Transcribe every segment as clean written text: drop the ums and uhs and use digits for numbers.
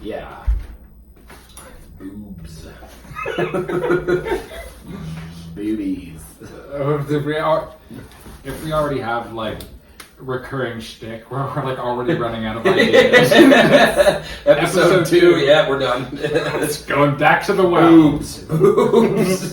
Yeah. Boobs. Boobies. If we already have like recurring shtick, we're like already running out of ideas. Episode 2, yeah, we're done. It's going back to the well. Boobs.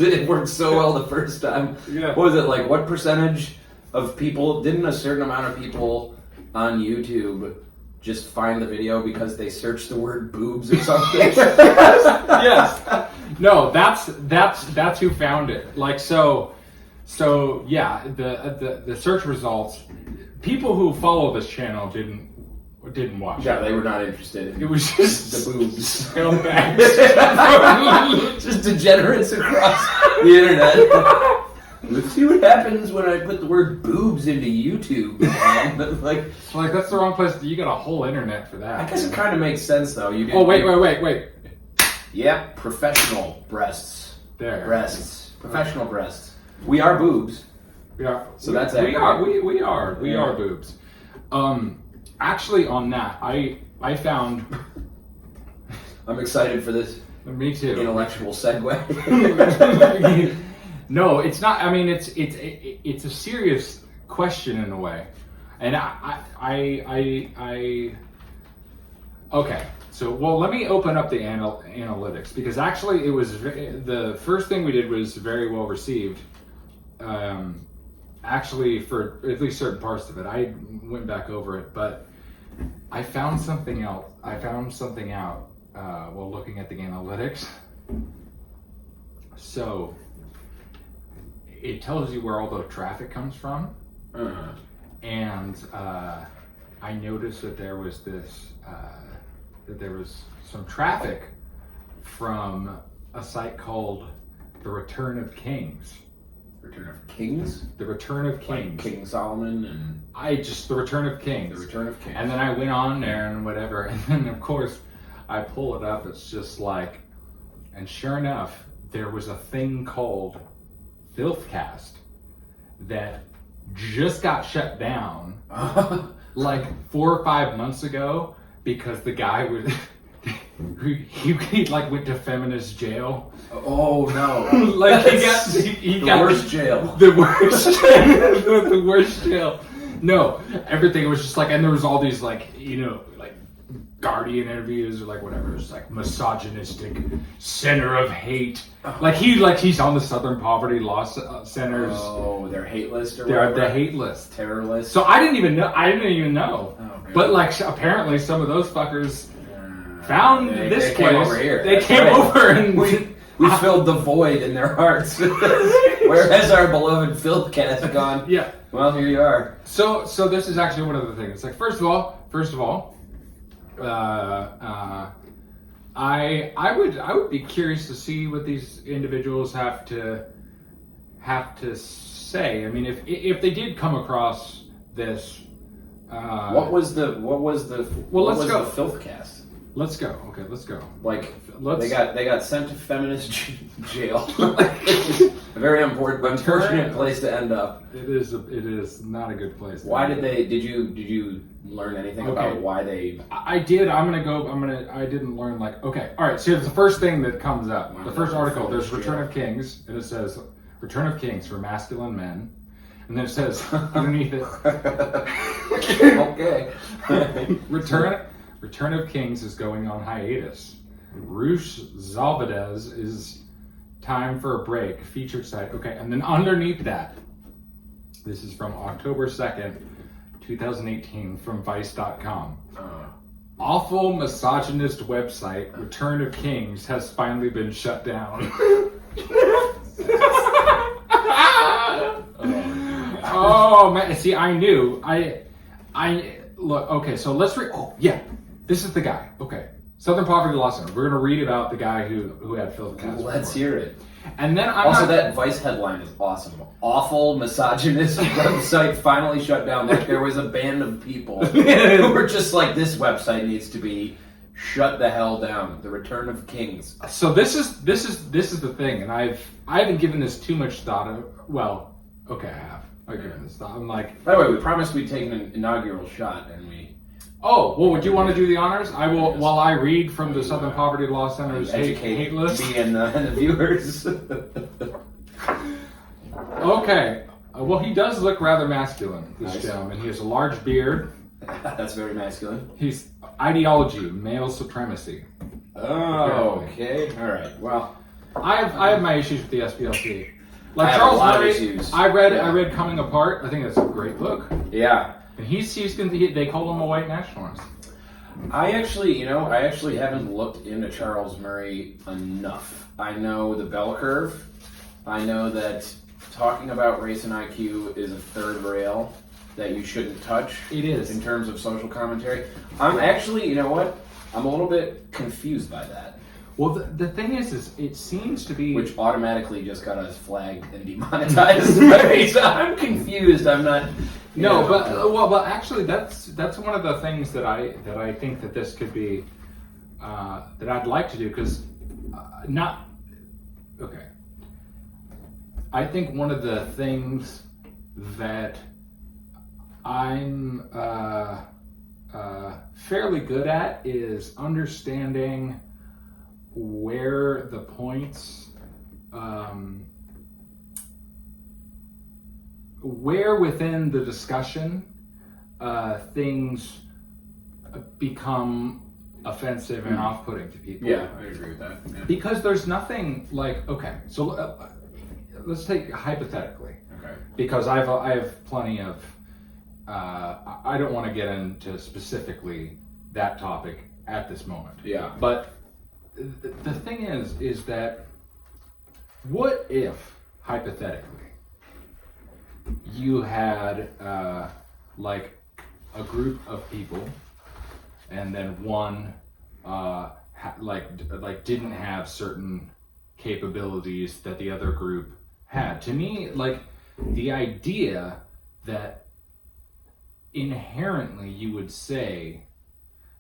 It worked so well the first time. Yeah. What was it, like, what percentage of people, didn't a certain amount of people on YouTube just find the video because they searched the word boobs or something? Yes. No, that's who found it. Like, so yeah, the search results, people who follow this channel didn't watch Yeah, it. they were not interested. It was just the boobs. scumbags. Just degenerates across the internet. Let's see what happens when I put the word boobs into YouTube. Man. Like that's the wrong place. You got a whole internet for that. I guess it kind of makes sense though. You Oh, wait. Yeah, professional breasts. There. Breasts. Professional breasts. We are boobs. We are. So that's we accurate. are. We are boobs. Actually, on that, I found. I'm excited for this Me too. intellectual segue. No, it's not. I mean, it's a serious question in a way, and I okay. So, well, let me open up the analytics, because actually it was the first thing we did was very well received. Actually, for at least certain parts of it, I went back over it, but I found something else. I found something out while looking at the analytics. So it tells you where all the traffic comes from, and I noticed that there was some traffic from a site called The Return of Kings. Return of Kings? The Return of Kings. Like King Solomon and... The Return of Kings. The Return of Kings. And then I went on there and whatever, and then of course I pull it up, it's just like, and sure enough, there was a thing called FilthCast that just got shut down like 4 or 5 months ago, because the guy was he like went to feminist jail. Oh no! Like he got worst jail. The worst the worst jail. No, everything was just like, and there was all these like, like Guardian interviews or like whatever. It's like misogynistic center of hate. Like he's on the Southern Poverty Law Center's. Oh, their hate list or they're whatever. the hate list. Terror list. So I didn't even know. Oh, But like apparently some of those fuckers found this place. Came over here. They That's came right. over and we filled the void in their hearts. Where has our beloved FilthCast gone? Yeah. Well, here you are. So this is actually one of the things. Like first of all, I would be curious to see what these individuals have to say. I mean, if they did come across this, what was the FilthCast? Let's go. Okay, let's go. Like Let's- they got sent to feminist jail. It's a very unfortunate place to end up. It is not a good place. Why did they? Did you learn anything about why they? I did. I didn't learn like. Okay, all right. So here's the first thing that comes up. The first article. There's Return of Kings, and it says Return of Kings for masculine men, and then it says underneath it. Okay. Return of Kings is going on hiatus. Roosh Zalvadez is time for a break. Featured site. Okay, and then underneath that, this is from October 2nd, 2018, from Vice.com. Awful misogynist website, Return of Kings, has finally been shut down. Oh man, see, I knew. I look, okay, so let's this is the guy. Okay. Southern Poverty Law Center. We're gonna read about the guy who had FilthCast. Let's hear it. And then that Vice headline is awesome. Awful misogynist website finally shut down. Like there was a band of people who were just like, this website needs to be shut the hell down. The Return of Kings. So this is the thing, and I haven't given this too much thought. Well, okay, I have. I've given this thought. I'm like, by the way, we promised we'd take an inaugural shot, and we Oh, well, would you want to do the honors? I will, while I read from the Southern Poverty Law Center's hate list. Me and the viewers. Okay. Well, he does look rather masculine, this gentleman. He has a large beard. That's very masculine. He's ideology, male supremacy. Oh, okay. All right. Well, I have my issues with the SPLC. Like I have Charles a lot Murray, of issues. I read Coming Apart. I think that's a great book. Yeah. And they call him a white nationalist. I actually haven't looked into Charles Murray enough. I know the bell curve. I know that talking about race and IQ is a third rail that you shouldn't touch. It is. In terms of social commentary. I'm actually, you know what? I'm a little bit confused by that. Well, the thing is it seems to be... Which automatically just got us flagged and demonetized. Right? So I'm confused. I'm not... No, but actually, that's one of the things that I think that this could be that I'd like to do because I think one of the things that I'm fairly good at is understanding where the points. Where within the discussion things become offensive and off-putting to people. Yeah, I agree with that. Yeah. Because there's nothing like, okay, so let's take hypothetically. Okay. Because I have plenty of, I don't want to get into specifically that topic at this moment. Yeah. But the thing is that what if, hypothetically, you had like a group of people, and then one didn't have certain capabilities that the other group had. To me, like the idea that inherently you would say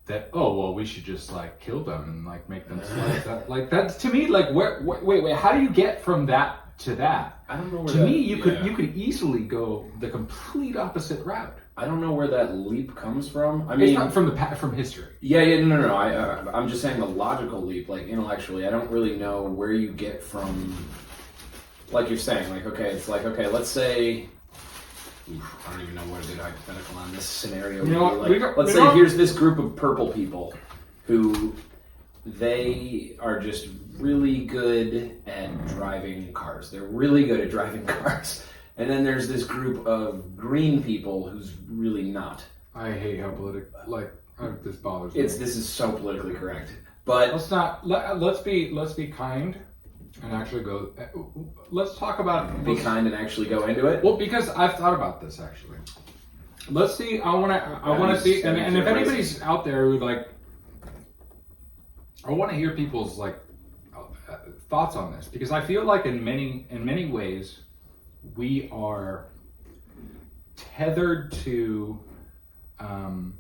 that, oh well, we should just like kill them and like make them slaves. Like that's to me like wait, how do you get from that to that? I don't know where to me, you could easily go the complete opposite route. I don't know where that leap comes from. I mean, it's not from history. Yeah, no. I'm just saying the logical leap, like intellectually. I don't really know where you get from. Like you're saying, like okay, let's say. I don't even know what a good hypothetical on this scenario would be. Like, let's say here's this group of purple people who they are just really good at driving cars. They're really good at driving cars. And then there's this group of green people who's really not. I hate how this bothers me. This is so politically correct. But let's be kind and actually go. Let's talk about kind and actually go into it. Well, because I've thought about this actually. Let's see. I want to see, and if anybody's out there who like, I want to hear people's like thoughts on this because I feel like in many ways we are tethered to, when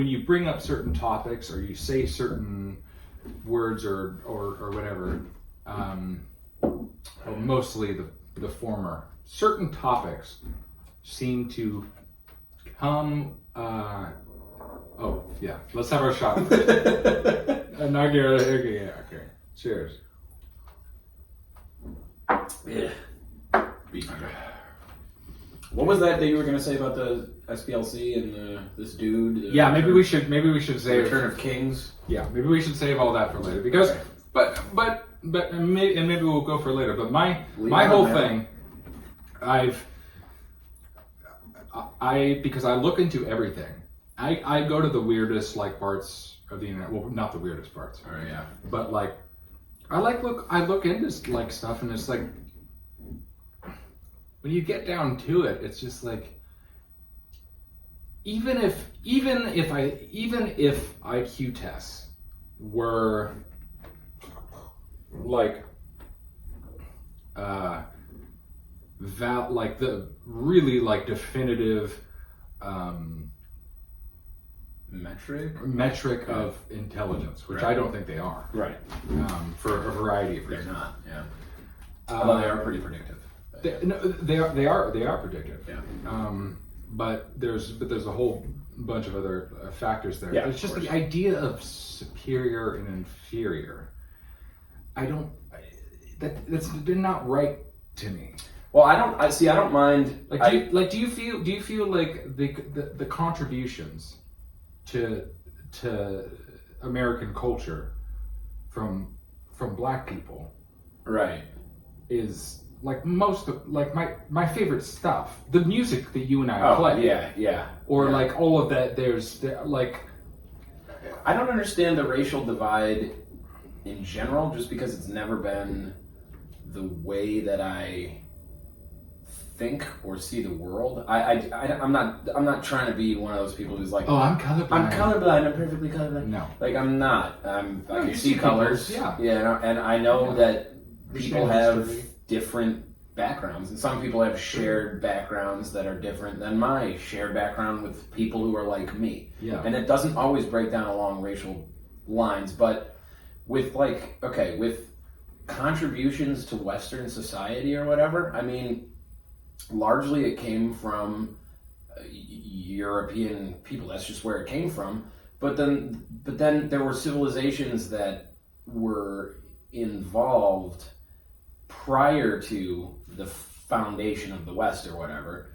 you bring up certain topics or you say certain words or whatever, well, mostly the former, certain topics seem to come. Oh yeah, let's have our shot. Okay. Cheers. Yeah. What was that you were going to say about the SPLC and this dude? Maybe we should save Return of Kings. Yeah, maybe we should save all that for later because, okay. but maybe we'll go for later. But my whole thing, because I look into everything. I go to the weirdest like parts of the internet. Well, not the weirdest parts. Oh yeah. But like, I look into like stuff, and it's like when you get down to it, it's just like even if IQ tests were like like the really like definitive metric of intelligence, which I don't think they are. Right. For a variety of reasons. They're not. Yeah. Although they are pretty predictive. They are predictive. Yeah. but there's a whole bunch of other factors there. Yeah, It's just the idea of superior and inferior. That's not right to me. Well, I don't mind. Do you feel like the contributions to American culture from black people, right, is like most of like my favorite stuff. The music that you and I play. Yeah. Or yeah. like all of that. There's like. I don't understand the racial divide in general, just because it's never been the way that I think or see the world. I'm not trying to be one of those people who's like, oh, I'm colorblind. I'm perfectly colorblind. No, like I'm not. I can see people, colors. Yeah, and I know that people have history. different backgrounds, and some people have shared backgrounds that are different than my shared background with people who are like me. Yeah, and it doesn't always break down along racial lines, but with with contributions to Western society or whatever, I mean, largely it came from European people. That's just where it came from. But then there were civilizations that were involved prior to the foundation of the West or whatever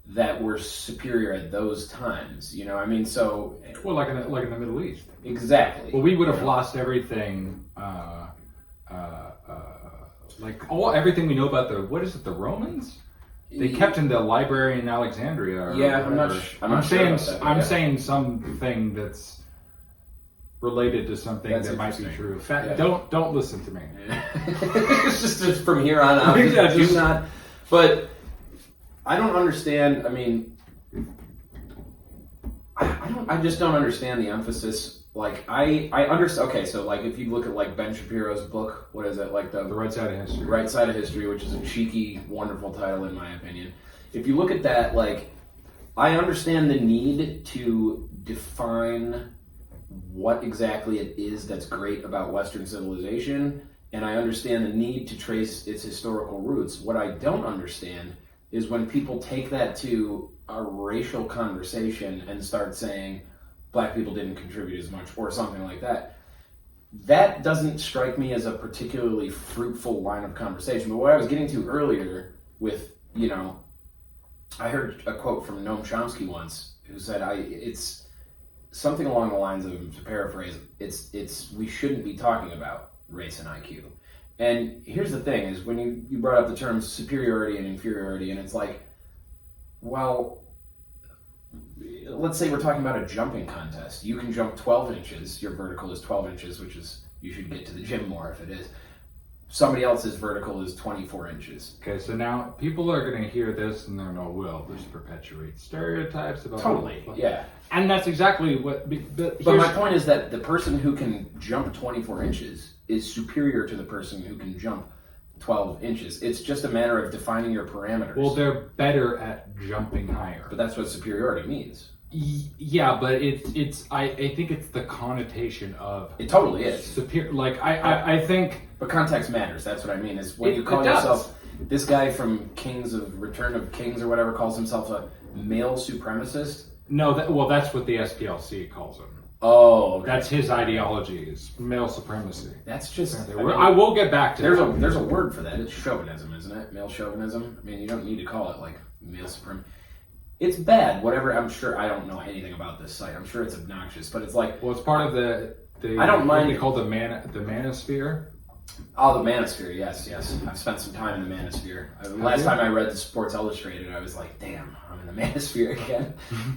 that were superior at those times. You know, I mean, so like in the Middle East. Exactly. Well, we would have lost everything. Like everything we know about the Romans. They kept in the library in Alexandria. I'm saying something that's related to something that might be true. Don't listen to me. It's just from here on out. Do not. But I don't understand. I mean, I just don't understand the emphasis. Like I understand. Okay, so like if you look at like Ben Shapiro's book, what is it, like the Right Side of History? Right Side of History, which is a cheeky, wonderful title in my opinion. If you look at that, like I understand the need to define what exactly it is that's great about Western civilization, and I understand the need to trace its historical roots. What I don't understand is when people take that to a racial conversation and start saying black people didn't contribute as much or something like that. That doesn't strike me as a particularly fruitful line of conversation. But what I was getting to earlier with, I heard a quote from Noam Chomsky once who said, it's something along the lines of, to paraphrase, it's we shouldn't be talking about race and IQ. And here's the thing is when you brought up the terms superiority and inferiority, and it's like, well, let's say we're talking about a jumping contest. You can jump 12 inches. Your vertical is 12 inches, which is, you should get to the gym more if it is. Somebody else's vertical is 24 inches. Okay, so now people are going to hear this and they're going to go, well, this perpetuates stereotypes about... Totally, yeah. And that's exactly what... But my point is that the person who can jump 24 inches is superior to the person who can jump 12 inches. It's just a matter of defining your parameters. Well, they're better at jumping higher. But that's what superiority means. Yeah, but it's I think it's the connotation of... It totally is. Superior. Like, I think... But context matters. That's what I mean. Is when you call yourself... This guy from Return of Kings or whatever calls himself a male supremacist. No, that's what the SPLC calls him. Oh, okay. That's his ideology, is male supremacy. That's just... I will get back to that. There's a word for that. It's chauvinism, isn't it? Male chauvinism. I mean, you don't need to call it like male supremacy. It's bad, whatever. I'm sure, I don't know anything about this site. I'm sure it's obnoxious, but it's like... Well, it's part of the I don't mind... What they call the mano-o-sphere. Oh, the mano-o-sphere, yes. I've spent some time in the mano-o-sphere. Last time I read Sports Illustrated, I was like, damn, I'm in the mano-o-sphere again.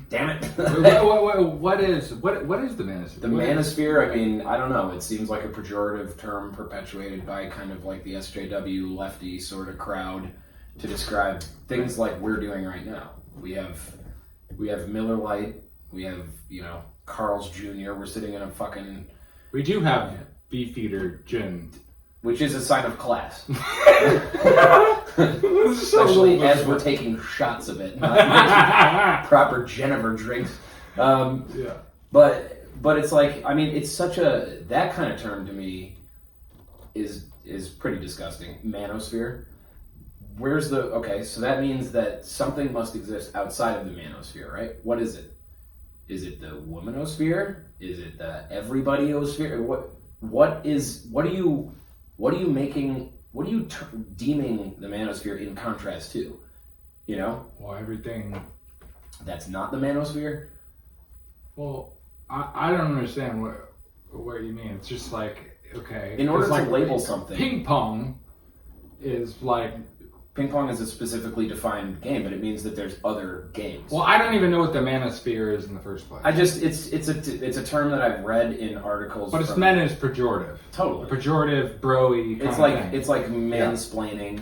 Damn it. What is the mano-o-sphere? The mano-o-sphere, I mean, I don't know. It seems like a pejorative term perpetuated by kind of like the SJW lefty sort of crowd to describe things like we're doing right now. We have Miller Lite, we have, Carl's Jr., we're sitting in a fucking... We do have Beefeater gin. Which is a sign of class. Especially as we're taking shots of it, not making proper Jennifer drinks. Yeah. But it's like, I mean, it's such a... That kind of term to me is pretty disgusting. Mano-o-sphere. where's the okay? So that means that something must exist outside of the mano-sphere, right? What is it? Is it the womanosphere? Is it the everybody-osphere? What are you making? What are you deeming the manosphere in contrast to? You know? Well, everything. That's not the manosphere? Well, I don't understand what you mean. It's just like, okay. In order to like label something. Ping pong is like. Ping pong is a specifically defined game, but it means that there's other games. Well, I don't even know what the manosphere is in the first place. It's a term that I've read in articles. But it's meant as pejorative. Totally. Pejorative, Broey. It's like mansplaining.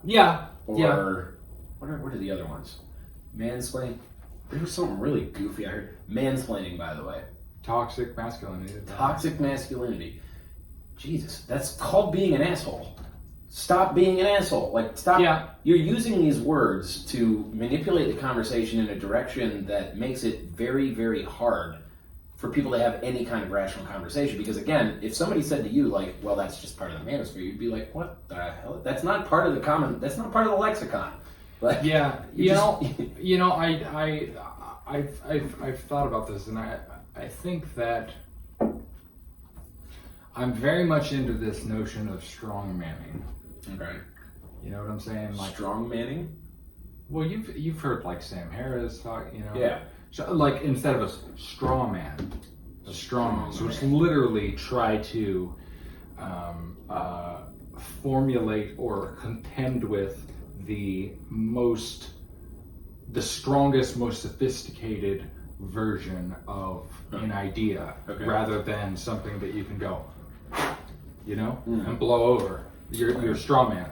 Yeah. Or what are the other ones? Mansplaining. There was something really goofy I heard. Mansplaining, by the way. Toxic masculinity. Toxic masculinity. Jesus, that's called being an asshole. Stop being an asshole. Like, stop. Yeah. You're using these words to manipulate the conversation in a direction that makes it very, very hard for people to have any kind of rational conversation. Because again, if somebody said to you, like, well, that's just part of the manosphere, you'd be like, what the hell? That's not part of that's not part of the lexicon. Like, yeah. I've thought about this, and I think that I'm very much into this notion of strong manning. Okay. You know what I'm saying? Like strong manning? Well, you've heard like Sam Harris talk, you know. Yeah. So, like instead of a straw man, a strong man. So it's literally try to formulate or contend with the strongest, most sophisticated version of an idea, rather than something that you can go, you know, and blow over. You're a straw man.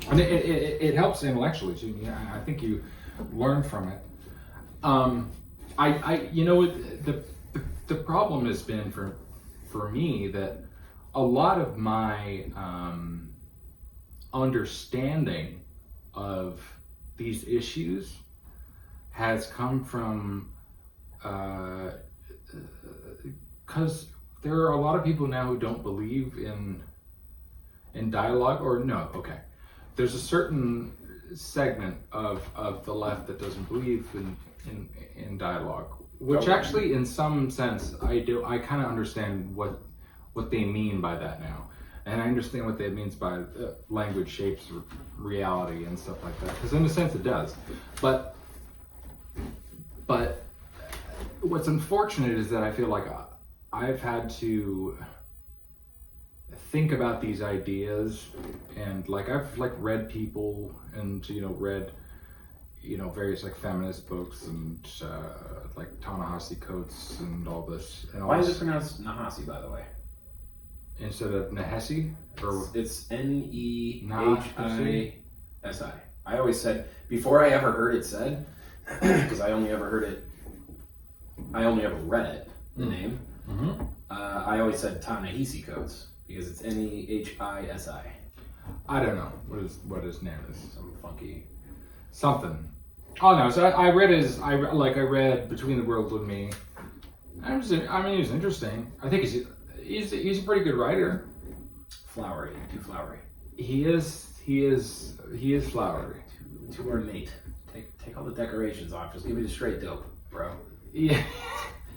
And it helps intellectually too. Yeah, I think you learn from it. The problem has been for me that a lot of my understanding of these issues has come from because there are a lot of people now who don't believe in dialogue, or no, okay. There's a certain segment of the left that doesn't believe in dialogue, which actually, in some sense, I do. I kind of understand what they mean by that now, and I understand what that means by language shapes reality and stuff like that. Because in a sense, it does. But what's unfortunate is that I feel like I've had to think about these ideas, and like I've like read people and read various like feminist books and like Ta-Nehisi Coates and all this. And all Why is it pronounced Nahasi, by the way? Instead of Nehesi? Or it's Nehisi. I always said, before I ever heard it said, because I only ever read it, the name. Mm-hmm. I always said Ta-Nehisi Coates because it's Nehisi. I don't know what his name is. Some funky something. Oh no! So I read Between the World and Me. He was interesting. I think he's a pretty good writer. Flowery, too flowery. He is flowery. Too ornate. Take all the decorations off. Just give me the straight dope, bro. Yeah.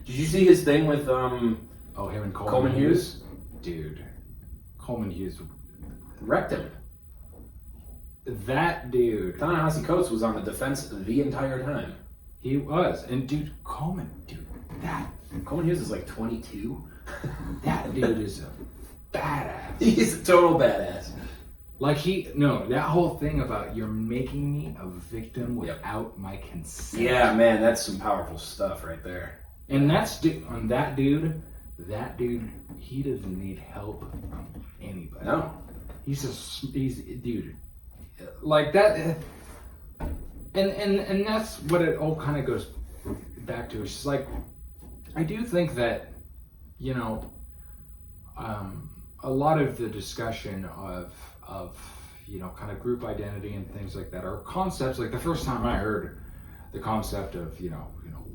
Did you see his thing with him and Coleman Hughes? Dude, Coleman Hughes wrecked him. That dude. Ta-Nehisi Coates was on the defense the entire time. He was, and Coleman Hughes is like 22. That dude is a badass. He's a total badass. Like that whole thing about you're making me a victim without my consent. Yeah, man, that's some powerful stuff right there. And that dude, he doesn't need help from anybody. No. He's dude, like that, and that's what it all kind of goes back to. It's just like, I do think that, a lot of the discussion of kind of group identity and things like that are concepts. Like the first time I heard the concept of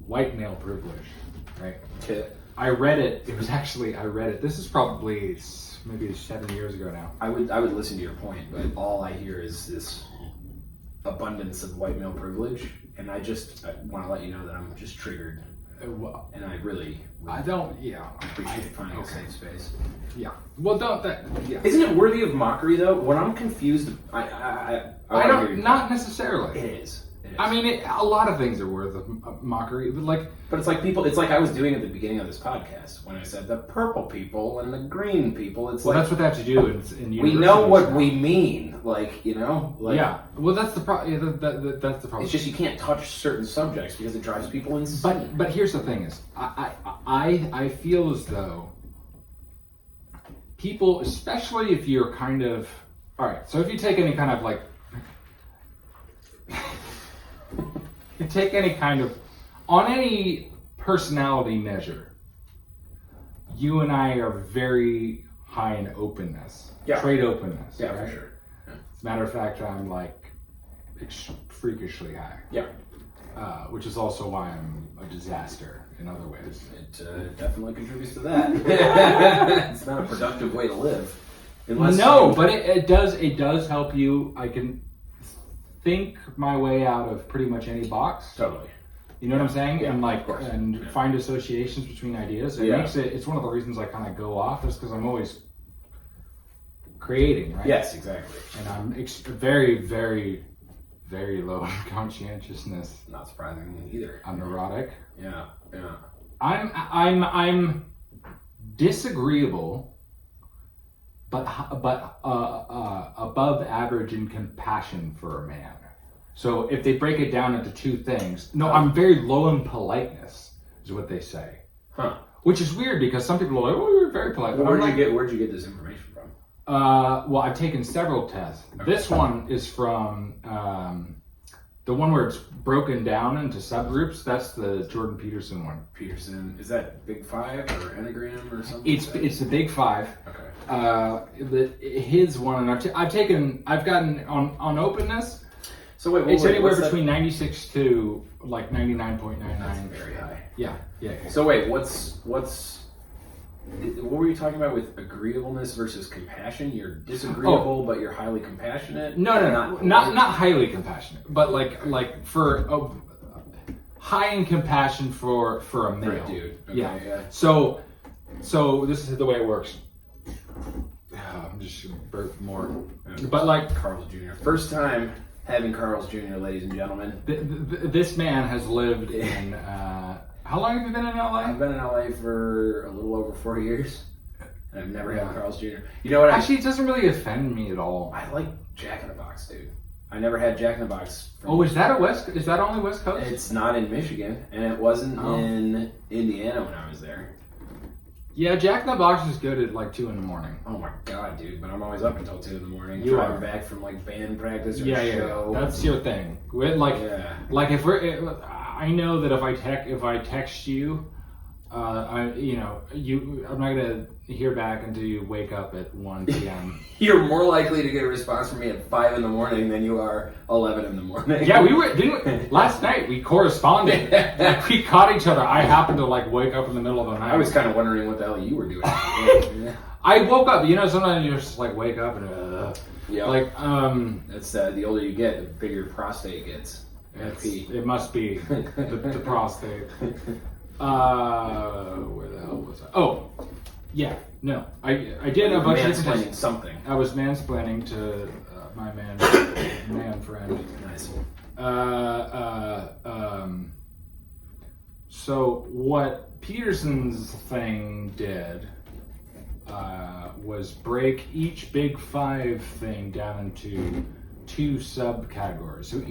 white male privilege, right? Yeah. I read it. It was actually I read it. This is probably maybe 7 years ago now. I would listen to your point, but all I hear is this abundance of white male privilege, and I want to let you know that I'm just triggered, and I really I don't. Yeah, appreciate finding a safe space. Yeah. Well, don't that. Yeah. Isn't it worthy of mockery though? When I'm confused, I don't. Not necessarily. It is. I mean, a lot of things are worth of mockery, but it's like people. It's like I was doing at the beginning of this podcast when I said the purple people and the green people. It's that's what they have to do in we know what we mean, yeah. Well, that's the problem. Yeah, that's the problem. It's just you can't touch certain subjects because it drives people insane. But here's the thing: is I feel as though people, especially if you're kind of all right. So if you take any kind of like. You take any kind of, on any personality measure, you and I are very high in openness, trade openness. Yeah, right? for sure. Yeah. As a matter of fact, I'm like freakishly high. Yeah. Which is also why I'm a disaster in other ways. It definitely contributes to that. It's not a productive way to live. But it does help you. I can think my way out of pretty much any box. Totally. You know what I'm saying? Yeah, and find associations between ideas. It's one of the reasons I kind of go off is because I'm always creating, right? Yes, exactly. And I'm very, very, very low in conscientiousness. Not surprising either. I'm neurotic. Yeah. I'm disagreeable, but above average in compassion for a man. So if they break it down into two things, I'm very low in politeness, is what they say. Huh. Which is weird because some people are like, oh, you're very polite. Well, where'd you get this information from? Well, I've taken several tests. Okay. This one is from the one where it's broken down into subgroups. That's the Jordan Peterson one. Peterson, is that Big Five or Enneagram or something? It's the Big Five. Okay. His one, and I've gotten on openness. So wait, it's anywhere between 96 to like 99.99. That's very high. Yeah. So wait, what were you talking about with agreeableness versus compassion? You're disagreeable, but you're highly compassionate. No, not highly compassionate, but like for high in compassion for a male. For a dude. Okay, yeah. So this is the way it works. I'm just gonna burp more, but like Carl's Jr. First time having Carl's Jr., ladies and gentlemen. This man has lived in. How long have you been in LA? I've been in LA for a little over 4 years, and I've never had Carl's Jr. You know what? Actually, it doesn't really offend me at all. I like Jack in the Box, dude. I never had Jack in the Box. Is that only West Coast? It's not in Michigan, and it wasn't in Indiana when I was there. Yeah, Jack in the Box is good at like 2 a.m. Oh my god, dude! But I'm always up until 2 a.m. You driving are back from like band practice or show. That's your thing. Like if I know that if I text you, I'm not gonna hear back until you wake up at 1 p.m. You're more likely to get a response from me at 5 a.m. than you are 11 a.m. Yeah, last night we corresponded. Like we caught each other. I happened to like wake up in the middle of the night. I was kind of wondering what the hell you were doing. I woke up. Sometimes you just like wake up and It's the older you get, the bigger your prostate gets. It must be the prostate. Where the hell was I? Oh, yeah, no. I did a bunch of mansplaining something. I was mansplaining to my man friend. Nice. So what Peterson's thing did was break each Big Five thing down into 2 subcategories. So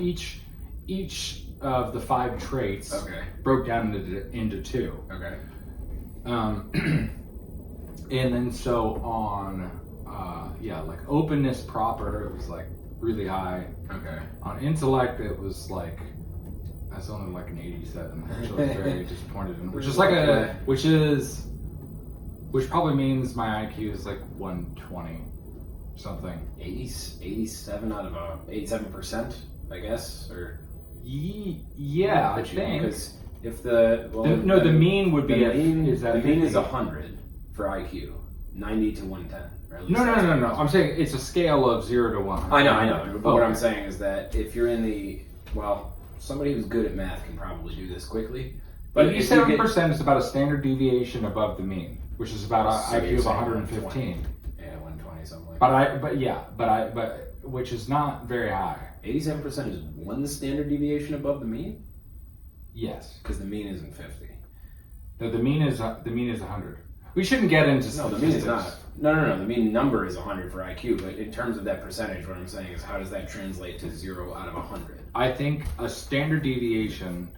each of the 5 traits broke down into 2. Okay. And then so on, like openness proper, it was like really high. Okay. On intellect, it was like, that's only like an 87, which I was very disappointed in. Which probably means my IQ is like 120 something. 87 out of 87%, I guess, or. Yeah, I think. If the the mean would be the mean is 100 for IQ, 90 to 110. Or at least No. I'm saying it's a scale of 0 to 100. I know. But what I'm saying is that if you're in the somebody who's good at math can probably do this quickly. But 87% is about a standard deviation above the mean, which is about an IQ of 115. 120 something like that. But which is not very high. 87% is one standard deviation above the mean? Yes. Because the mean isn't 50. No, the mean is 100. We shouldn't get into No, the mean is not. No. The mean number is 100 for IQ, but in terms of that percentage, what I'm saying is how does that translate to 0 out of 100? I think a standard deviation...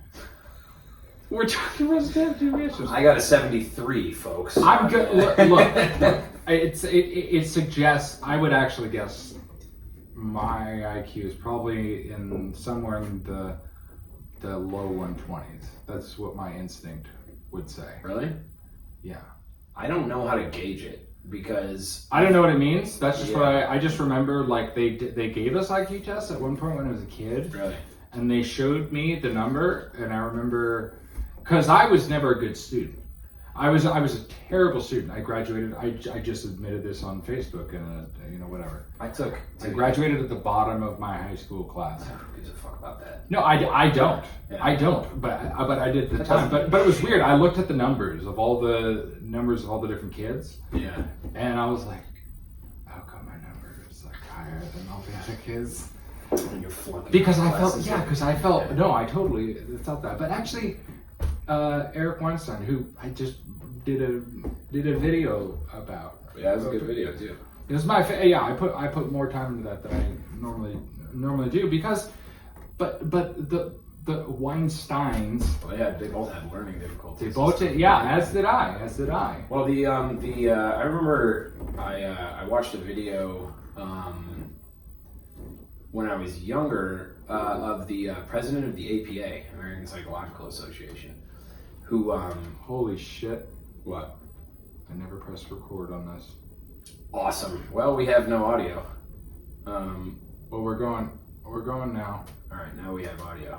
We're talking about standard deviations. I got a 73, folks. I'm good. Look. It suggests, I would actually guess my IQ is probably somewhere in the low 120s. That's what my instinct would say. Really? Yeah. I don't know how to gauge it because I don't know what it means. That's just what I just remember. Like they gave us IQ tests at one point when I was a kid. Really? And they showed me the number, and I remember because I was never a good student. I was a terrible student. I graduated. I just admitted this on Facebook and whatever. I graduated at the bottom of my high school class. Who gives a fuck about that? No, I don't. Yeah. I don't. But I did at the time. But it was weird. I looked at the numbers of all the different kids. Yeah. And I was like, how come my number is like higher than all the other kids? And you're flunking. Because I felt no, I totally felt that. But actually, Eric Weinstein, who I just did a video about. Yeah, it was a good video too. It was my I put more time into that than I normally do because, but the Weinsteins. Well, they both had learning difficulties. They both did, as did I. Well, I remember I watched a video when I was younger of the president of the APA, American Psychological Association, who holy shit. What? I never pressed record on this. Awesome. Well, we have no audio. Well, we're going now. All right, now we have audio.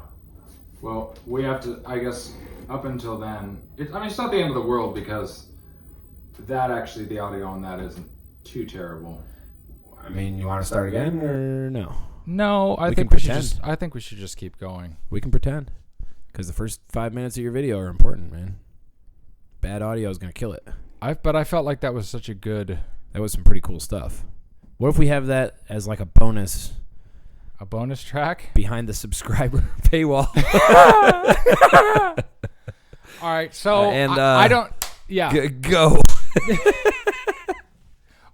Well, we have to, I guess, up until then. It's not the end of the world because the audio on that isn't too terrible. I mean, you want to start again or no? No, I think we should just keep going. We can pretend because the first 5 minutes of your video are important, man. Bad audio is going to kill it. But I felt like that was such a good... That was some pretty cool stuff. What if we have that as like a bonus? A bonus track? Behind the subscriber paywall. All right, so I don't... Yeah. Go.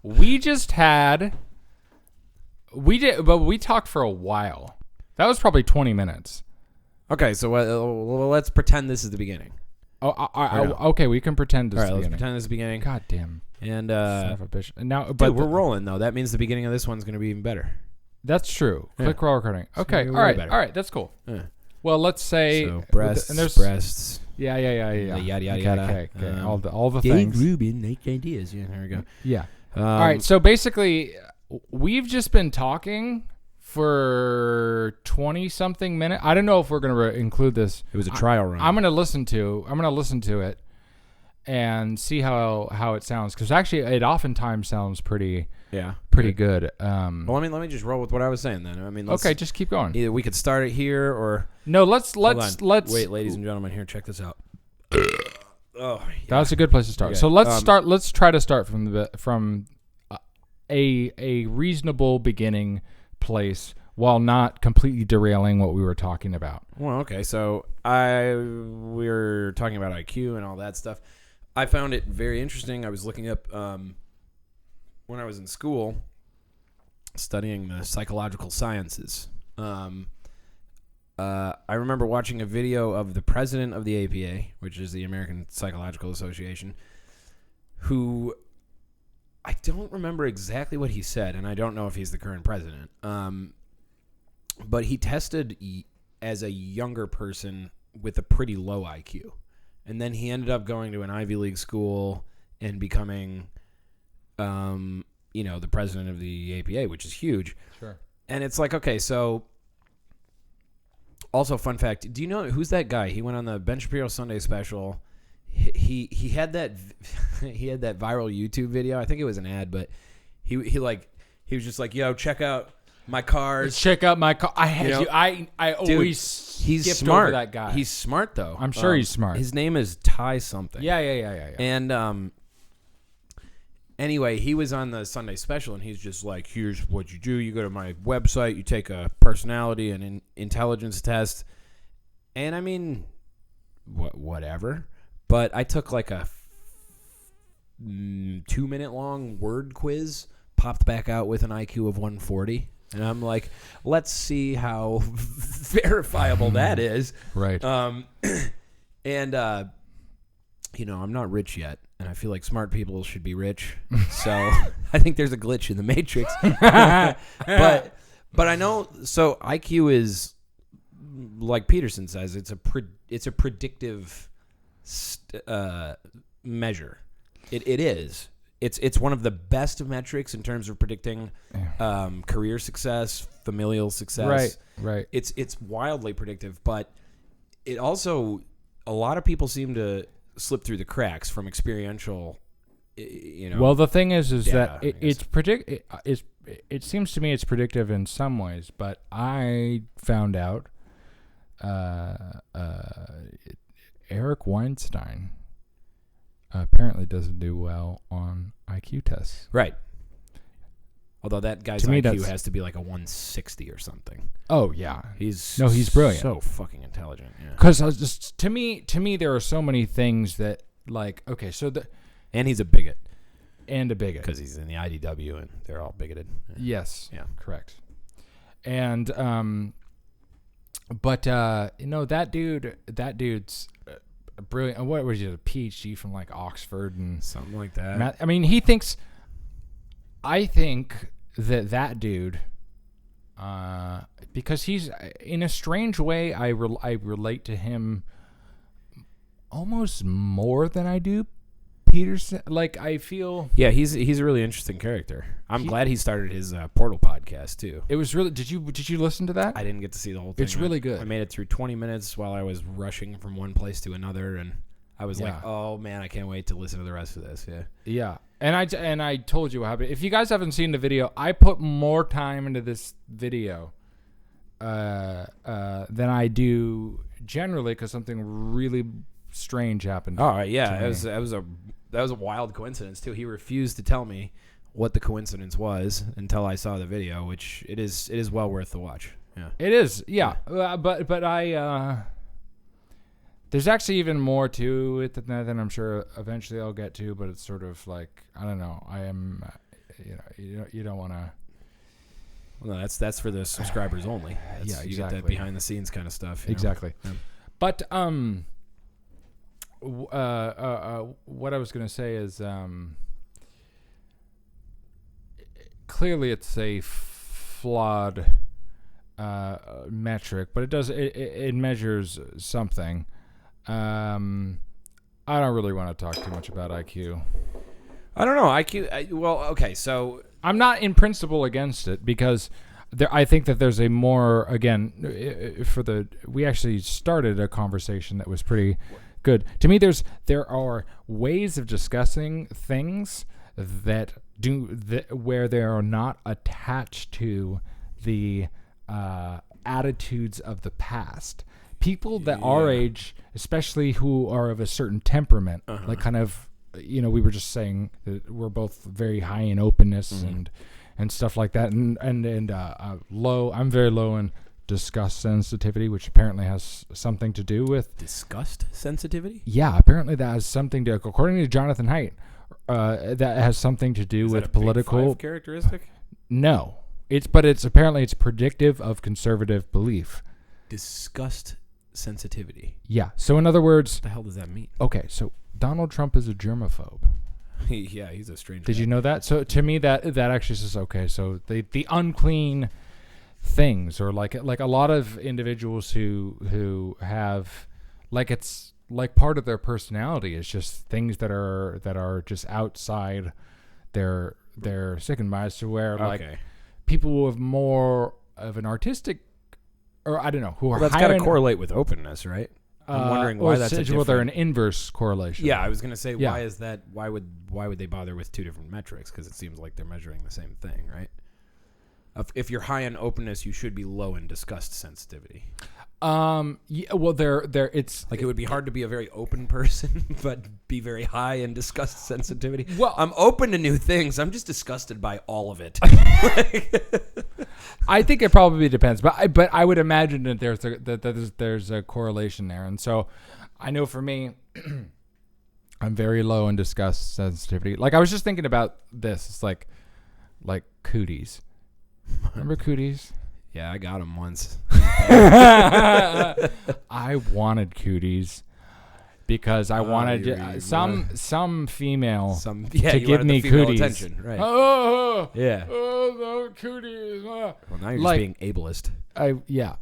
We just had... But we talked for a while. That was probably 20 minutes. Okay, so let's pretend this is the beginning. Okay, we can pretend this is the beginning. Let's pretend this is the beginning. God damn. And son of a bitch. Now, but we're rolling though. That means the beginning of this one's going to be even better. That's true. Click roll recording. Okay, all right, that's cool. Yeah. Well, let's say breasts, and there's breasts. Yeah. Yada yada. Okay. All the Dave things. Rubin, make ideas. Yeah, there we go. Yeah. All right. So basically, we've just been talking for 20-something minutes. I don't know if we're going to include this. It was a trial run. I'm going to listen to it and see how it sounds because actually it oftentimes sounds pretty good. Well, let me just roll with what I was saying then. I mean, okay, just keep going. Either we could start it here or no. Let's wait, ladies and gentlemen. Here, check this out. Oh, yeah. That's a good place to start. Okay. So let's start. Let's try to start from a reasonable beginning place while not completely derailing what we were talking about. Well, okay. So we were talking about IQ and all that stuff. I found it very interesting. I was looking up when I was in school studying the psychological sciences. I remember watching a video of the president of the APA, which is the American Psychological Association, who I don't remember exactly what he said, and I don't know if he's the current president. But he tested as a younger person with a pretty low IQ. And then he ended up going to an Ivy League school and becoming, the president of the APA, which is huge. Sure. And it's like, okay, so Also, fun fact: do you know who's that guy? He went on the Ben Shapiro Sunday Special. He had that he had that viral YouTube video. I think it was an ad, but he was just like, "Yo, check out my cars. Check out my car." I always he's skipped smart. over that guy. He's smart though. I'm sure he's smart. His name is Ty something. Yeah. And anyway, he was on the Sunday Special, and he's just like, "Here's what you do: you go to my website, you take a personality and an intelligence test." And I mean, whatever. But I took like a 2-minute long word quiz, popped back out with an IQ of 140. And I'm like, let's see how verifiable that is. Right. I'm not rich yet, and I feel like smart people should be rich. So I think there's a glitch in the matrix. but I know, so IQ is, like Peterson says, it's a predictive measure. It is. It's one of the best metrics in terms of predicting career success, familial success. Right. It's wildly predictive, but it also, a lot of people seem to slip through the cracks from experiential. Well, the thing is data, that it seems to me it's predictive in some ways, but I found out Eric Weinstein apparently doesn't do well on IQ tests. Right. Although that guy's To me, IQ has to be like a 160 or something. Oh yeah, He's brilliant. So fucking intelligent. Yeah. Because to me, there are so many things that, like, okay, And he's a bigot. And a bigot. Because he's in the IDW and they're all bigoted. Yes. Yeah. Correct. And that dude's brilliant. What was he, a PhD from like Oxford and something like that? I mean, I think that dude, because he's, in a strange way, I relate to him almost more than I do Peterson. Like, I feel... Yeah, he's a really interesting character. I'm glad he started his Portal podcast, too. It was really... Did you listen to that? I didn't get to see the whole thing. It's really good. I made it through 20 minutes while I was rushing from one place to another, and I was like, oh, man, I can't wait to listen to the rest of this. Yeah. Yeah. And I told you what happened. If you guys haven't seen the video, I put more time into this video than I do generally, because something really strange happened. All right, yeah, that was a wild coincidence too. He refused to tell me what the coincidence was until I saw the video, which it is well worth the watch. Yeah, it is. Yeah, but I there's actually even more to it than I'm sure eventually I'll get to. But it's sort of like, I don't know. I am, you don't want to. Well, no, that's for the subscribers only. Yeah, exactly. You get that behind the scenes kind of stuff. Exactly. Yeah. But what I was going to say is, clearly it's a flawed metric, but it measures something. I don't really want to talk too much about IQ. I don't know. IQ. Well, okay, so I'm not in principle against it, because I think that there's a more, again, we actually started a conversation that was pretty good. To me, there are ways of discussing things where they are not attached to the attitudes of the past. People that our age, especially who are of a certain temperament, like kind of, we were just saying that we're both very high in openness and stuff like that, and low. I'm very low in disgust sensitivity, which apparently has something to do with disgust sensitivity. Yeah, apparently that has something to, according to Jonathan Haidt, that has something to do with political Big Five characteristic. No, it's apparently it's predictive of conservative belief. Disgust sensitivity. Yeah. So in other words, what the hell does that mean? Okay, so Donald Trump is a germaphobe. Yeah, he's a strange. Did you know that? So to me, that actually says, okay, so the unclean things, or like a lot of individuals who have, like, it's like part of their personality is just things that are just outside their sick and bias, to where like people who have more of an artistic or I don't know, who are That's higher got to correlate with openness, right? I'm wondering why that's a well, different... they're an inverse correlation. Yeah, I was going to say, Yeah. why is that? Why would they bother with two different metrics? Because it seems like they're measuring the same thing, right? If you're high in openness, you should be low in disgust sensitivity. Yeah, well, it's Like, it would be hard to be a very open person, but be very high in disgust sensitivity. Well, I'm open to new things. I'm just disgusted by all of it. I think it probably depends, but I would imagine that there's a correlation there, and so I know for me, I'm very low in disgust sensitivity. Like I was just thinking about this. It's like cooties. Remember cooties? Yeah, I got them once. I wanted cooties because I wanted some female to you give wanted me the female cooties. attention, right? Oh, Yeah. oh, the cooties. Well, now you're Like- just being ableist, Yeah.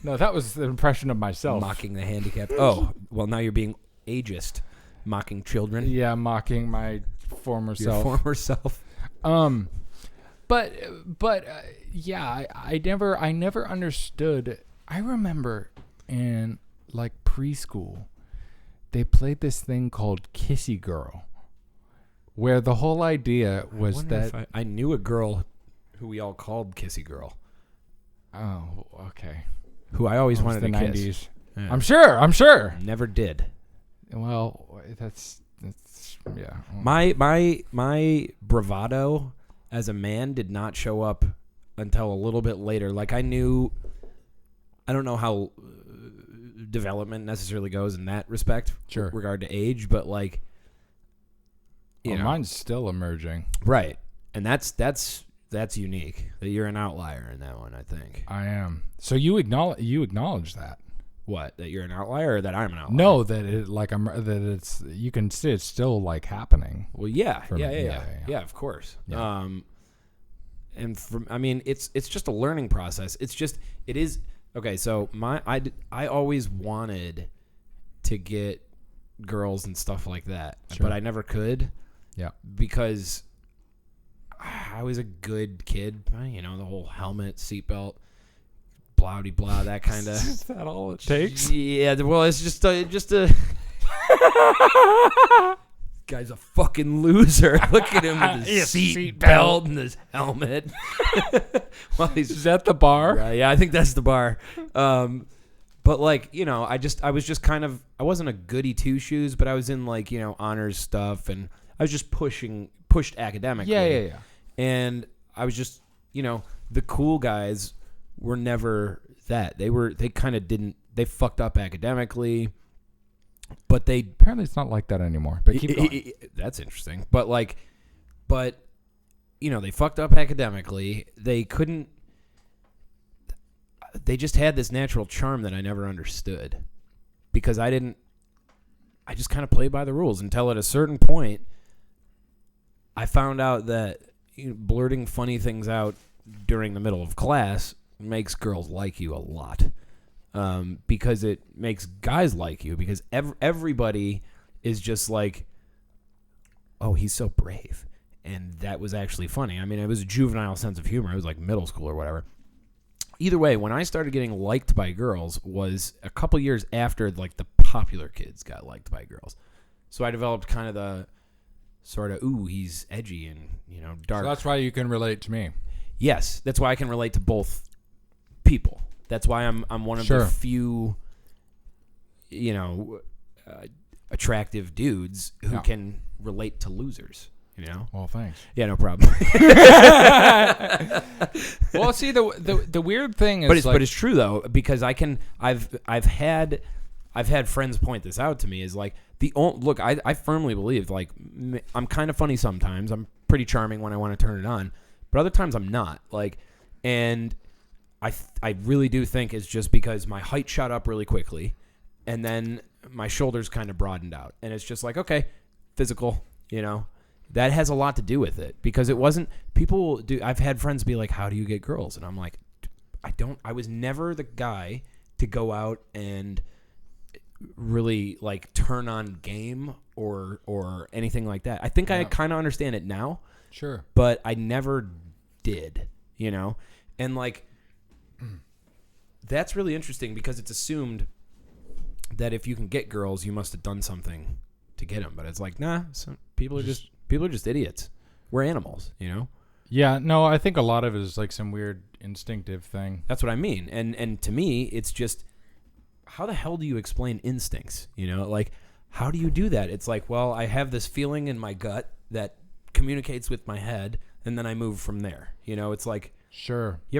No, that was the impression of myself. mocking the handicapped. Oh, well, now you're being ageist, mocking children. Yeah, mocking my former Your self. former self. But yeah, I never understood. I remember in like preschool, they played this thing called Kissy Girl, where the whole idea was that I knew a girl who we all called Kissy Girl, oh, okay, who I always It was wanted the to 90s. kiss. Yeah. I'm sure. Never did. Well, that's yeah. My bravado as a man did not show up until a little bit later. Like I don't know how development necessarily goes in that respect, Sure. with regard to age, but like, you know, Mine's still emerging. right, and that's unique. That you're an outlier in that one, I think. I am. So you acknowledge that. What? That you're an outlier, or that I'm an outlier? No, that it's you can see it's still like happening. Well, yeah, For me, yeah, of course. Yeah. And I mean, it's just a learning process. It is okay. So I always wanted to get girls and stuff like that, Sure. but I never could. Yeah. Because I was a good kid. You know, the whole helmet, seatbelt, blah blah, that kind of. Is that all it takes? Yeah, well, it's just a guy's a fucking loser. Look at him with his seat belt and his helmet. Well, Is that the bar? yeah, I think that's the bar. But like, you know, I was just kind of, I wasn't a goody two shoes, but I was in like, you know, honors stuff, and I was just pushed academically. Yeah. And I was just, you know, the cool guys were never that. They kind of didn't, they fucked up academically, but they, Apparently, it's not like that anymore. But keep going. that's interesting. But you know, they fucked up academically. They just had this natural charm that I never understood, because I just kind of played by the rules until at a certain point I found out that, you know, blurting funny things out during the middle of class makes girls like you a lot. Because it makes guys like you, because everybody is just like, oh, he's so brave. And that was actually funny. I mean, it was a juvenile sense of humor. It was like middle school or whatever. Either way, when I started getting liked by girls was a couple years after like the popular kids got liked by girls. So I developed kind of the sort of, ooh, he's edgy and, you know, dark. So that's why you can relate to me. Yes, that's why I can relate to both people. That's why I'm one of the few, you know, attractive dudes who can relate to losers. You know. Well, thanks. Yeah, no problem. Well, see, the weird thing is, but it's true though, because I've had friends point this out to me, is like look, I firmly believe, like, I'm kind of funny sometimes. I'm pretty charming when I want to turn it on, but other times I'm not. Like, and I really do think it's just because my height shot up really quickly, and then my shoulders kind of broadened out, and it's just like, okay, physical, you know, that has a lot to do with it, because it wasn't people do. I've had friends be like, how do you get girls? And I'm like, I was never the guy to go out and really like turn on game or anything like that. I think I kind of understand it now. Sure. But I never did, you know? And like, that's really interesting because it's assumed that if you can get girls, you must have done something to get them. But it's like, nah, people are just idiots. We're animals, you know? Yeah, no, I think a lot of it is like some weird instinctive thing. That's what I mean. And to me, it's just, how the hell do you explain instincts? You know, like, how do you do that? It's like, well, I have this feeling in my gut that communicates with my head, and then I move from there. You know, it's like, sure. You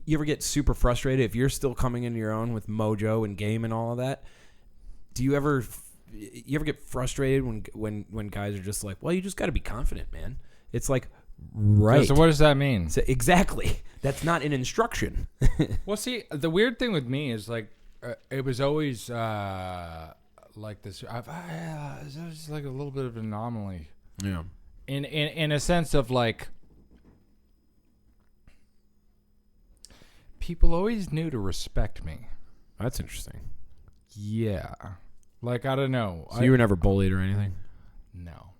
ever get super frustrated if you're still coming into your own with mojo and game and all of that? Do you ever get frustrated when guys are just like, well, you just got to be confident, man? It's like, right. So what does that mean? So exactly. That's not an instruction. Well, see, the weird thing with me is like, it was always like this. It was like a little bit of an anomaly. Yeah. In a sense of like, people always knew to respect me. That's interesting. Yeah. Like, I don't know. So you were never bullied or anything? No.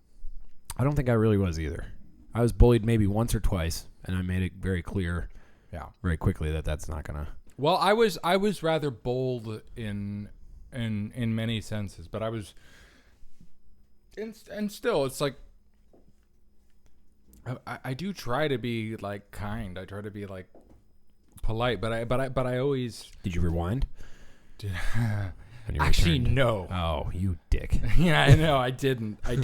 I don't think I really was either. I was bullied maybe once or twice, and I made it very clear very quickly that that's not going to... Well, I was rather bold in many senses, but I was... And still, it's like... I do try to be, like, kind. I try to be, like, polite, but I always... Did you rewind? Actually, no. Oh, you dick. Yeah, I know. I didn't. I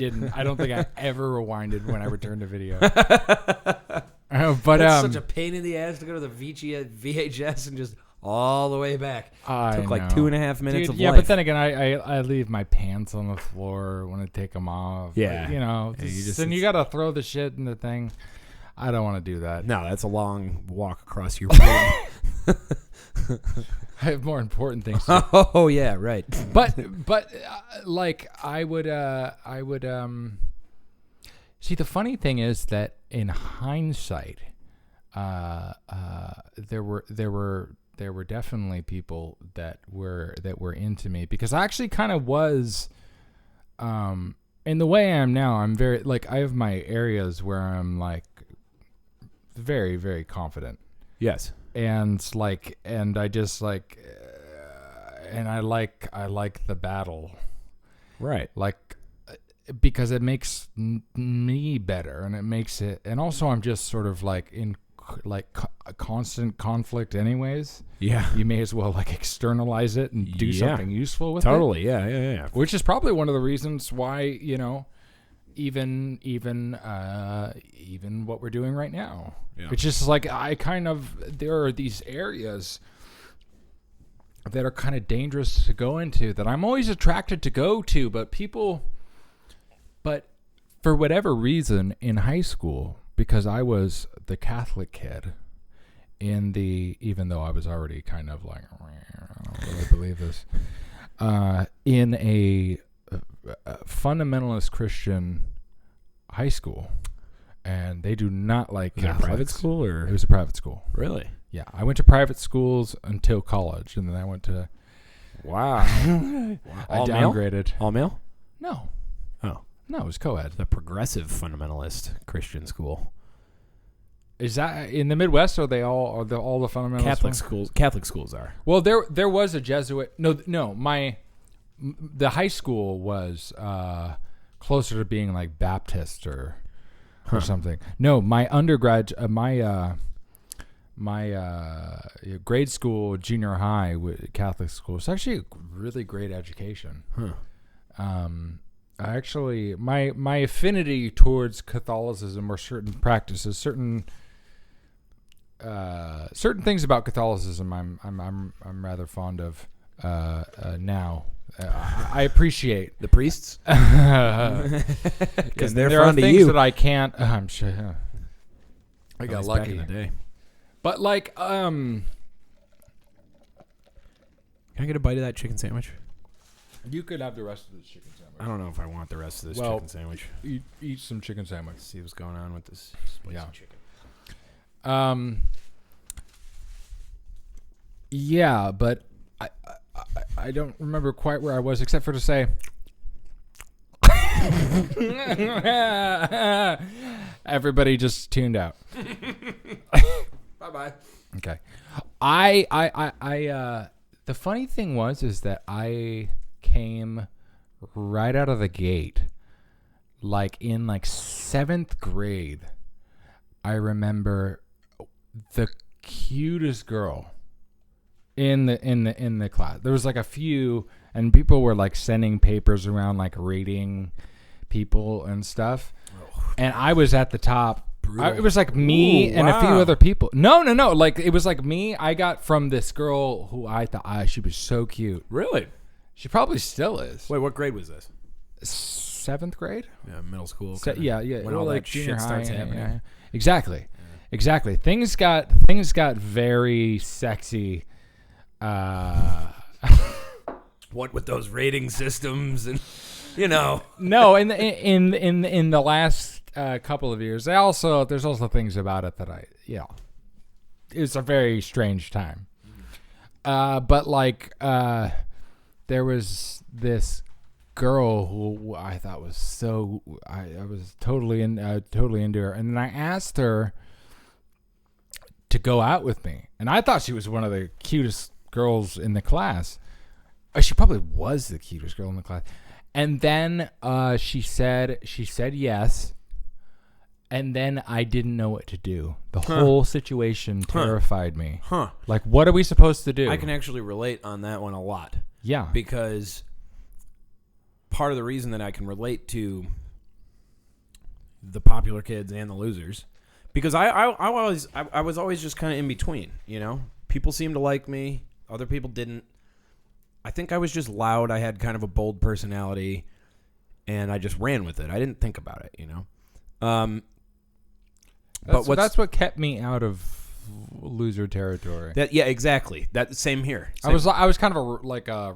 don't think I ever rewinded when I returned a video. But it's such a pain in the ass to go to the VHS and just all the way back. It took like 2.5 minutes of life. But then again, I leave my pants on the floor when I take them off. Yeah. Like, you know, and you got to throw the shit in the thing. I don't want to do that. No, that's a long walk across your room. I have more important things. Oh yeah, right. But like I would see, the funny thing is that in hindsight, there were definitely people that were into me, because I actually kind of was, in the way I am now. I'm very, like, I have my areas where I'm like very, very confident. Yes. And like, and I just like, and I like the battle, right? Like, because it makes me better, and it makes it, and also I'm just sort of like in like a constant conflict, anyways. Yeah, you may as well like externalize it and do something useful with it. Totally, yeah. Which is probably one of the reasons why, you know, even what we're doing right now. Yeah. It's just like, there are these areas that are kind of dangerous to go into that I'm always attracted to go to, but for whatever reason in high school, because I was the Catholic kid even though I was already kind of like, I don't really believe this, in a fundamentalist Christian high school, and they do not like Catholics. A private school, or it was a private school? Really? Yeah, I went to private schools until college, and then I went to. Wow. I downgraded. All male? No. Oh no, it was co-ed. The progressive fundamentalist Christian school. Is that in the Midwest? Are they all the fundamentalist Catholic schools? Catholic schools are. Well, there was a Jesuit. No. The high school was closer to being like Baptist or something. No, my undergrad, my grade school, junior high, Catholic school. It's actually a really great education. Actually, my affinity towards Catholicism, or certain practices, certain things about Catholicism, I'm rather fond of now. I appreciate the priests because they're there fond are of things you. that I can't. I'm sure. I got lucky back in the day. But like, can I get a bite of that chicken sandwich? You could have the rest of this chicken sandwich. I don't know if I want the rest of this chicken sandwich. Eat some chicken sandwich. Let's see what's going on with this spicy chicken. Yeah, but I don't remember quite where I was, except for to say. Everybody just tuned out. Bye-bye. Okay. The funny thing is that I came right out of the gate, like in like 7th grade. I remember the cutest girl in the class. There was like a few, and people were like sending papers around, like rating people and stuff. And I was at the top. It was like me and a few other people. No. Like it was like me. I got from this girl who I thought she was so cute. Really? She probably still is. Wait, what grade was this? 7th grade? Yeah, middle school. Yeah. When all like that shit starts happening. Yeah. Exactly. Things got very sexy. What with those rating systems and No, in the last couple of years, there's also things about it that it's a very strange time. But like there was this girl who I thought was I was totally into her, and then I asked her to go out with me, and I thought she was one of the cutest girls in the class. She probably was the cutest girl in the class. And then she said yes, and then I didn't know what to do. The whole situation terrified me. Like, what are we supposed to do? I can actually relate on that one a lot. Yeah. Because part of the reason that I can relate to the popular kids and the losers, because I was always just kind of in between, People seemed to like me, other people didn't. I think I was just loud. I had kind of a bold personality, and I just ran with it. I didn't think about it, That's what kept me out of loser territory. Yeah, exactly. That same here. I was kind of I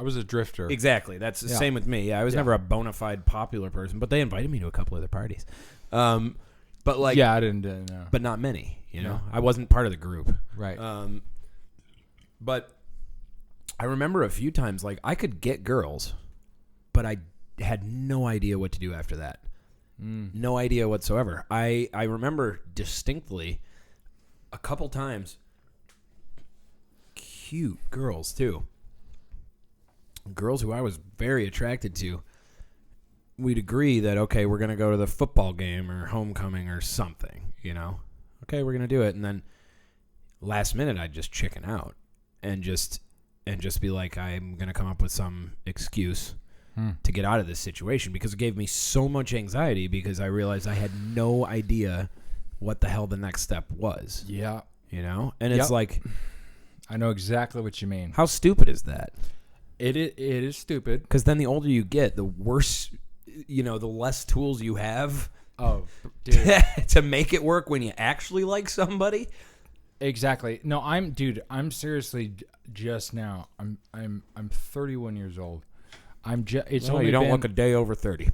was a drifter. Exactly. That's the same with me. Yeah, I was never a bona fide popular person, but they invited me to a couple of their parties. But like, I didn't know. But not many. I wasn't part of the group. Right. But I remember a few times, like, I could get girls, but I had no idea what to do after that. No idea whatsoever. I remember distinctly a couple times, cute girls, too. Girls who I was very attracted to. We'd agree that, okay, we're going to go to the football game or homecoming or something, Okay, we're going to do it. And then last minute, I'd just chicken out and just be like, I'm going to come up with some excuse to get out of this situation, because it gave me so much anxiety, because I realized I had no idea what the hell the next step was. Yeah. And it's like, I know exactly what you mean. How stupid is that? It is stupid. Because then the older you get, the worse, the less tools you have to make it work when you actually like somebody. Exactly. No, I'm seriously just now. I'm 31 years old. It's only you don't look a day over 30.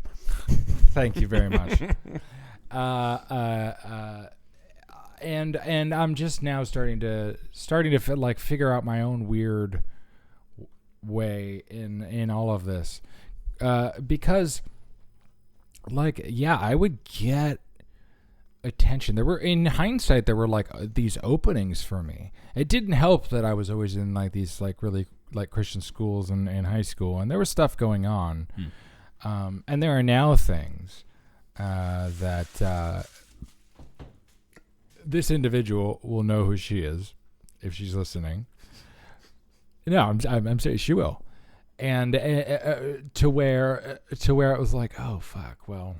Thank you very much. And I'm just now starting to figure out my own weird way in all of this, because I would get attention. In hindsight, there were like these openings for me. It didn't help that I was always in like these like really like Christian schools in high school, and there was stuff going on. And there are now things that this individual will know who she is if she's listening. No, I'm serious. She will, and to where it was like, oh fuck, well,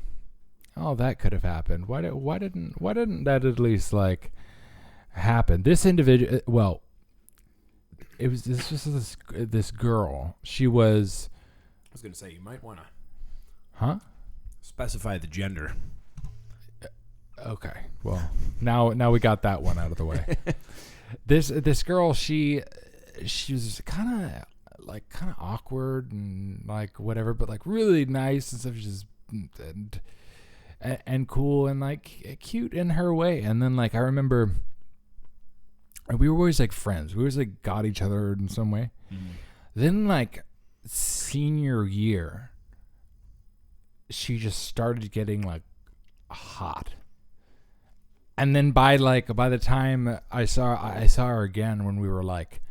that could have happened. Why didn't that at least like happen? This individual, well, it was this girl. She was. I was gonna say, you might want to specify the gender. Okay, well, now we got that one out of the way. This girl, she was kind of awkward and like whatever, but like really nice and stuff. She's and cool and like cute in her way. And then like I remember, we were always like friends. We always like got each other in some way. Then like senior year, she just started getting like hot. And then by the time I saw her again when we were like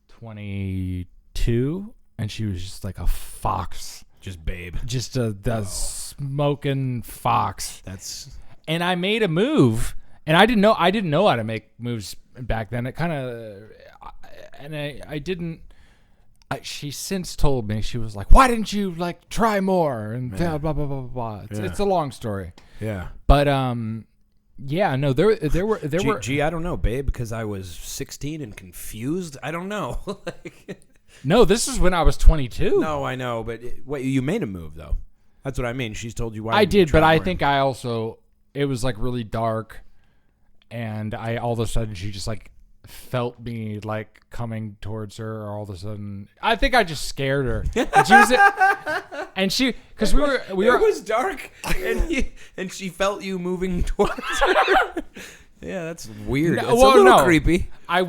22, and she was just like a fox, Just babe. just a smoking fox. And I made a move, and I didn't know how to make moves back then. It kind of, and I didn't. She since told me, she was like, "Why didn't you like try more?" And blah blah blah blah blah. It's a long story. Yeah. But yeah, no, there were. Gee, I don't know, babe, because I was 16 and confused. I don't know. No, this is when I was 22. No, I know, but wait, you made a move though. That's what I mean. She's told you why. I didn't you did, try but I more? think I also, it was like really dark, and I all of a sudden she just like felt me like coming towards her, or all of a sudden I think I just scared her. And she because we were It was dark, and she felt you moving towards her. Yeah, that's weird. No, It's a little no. creepy. I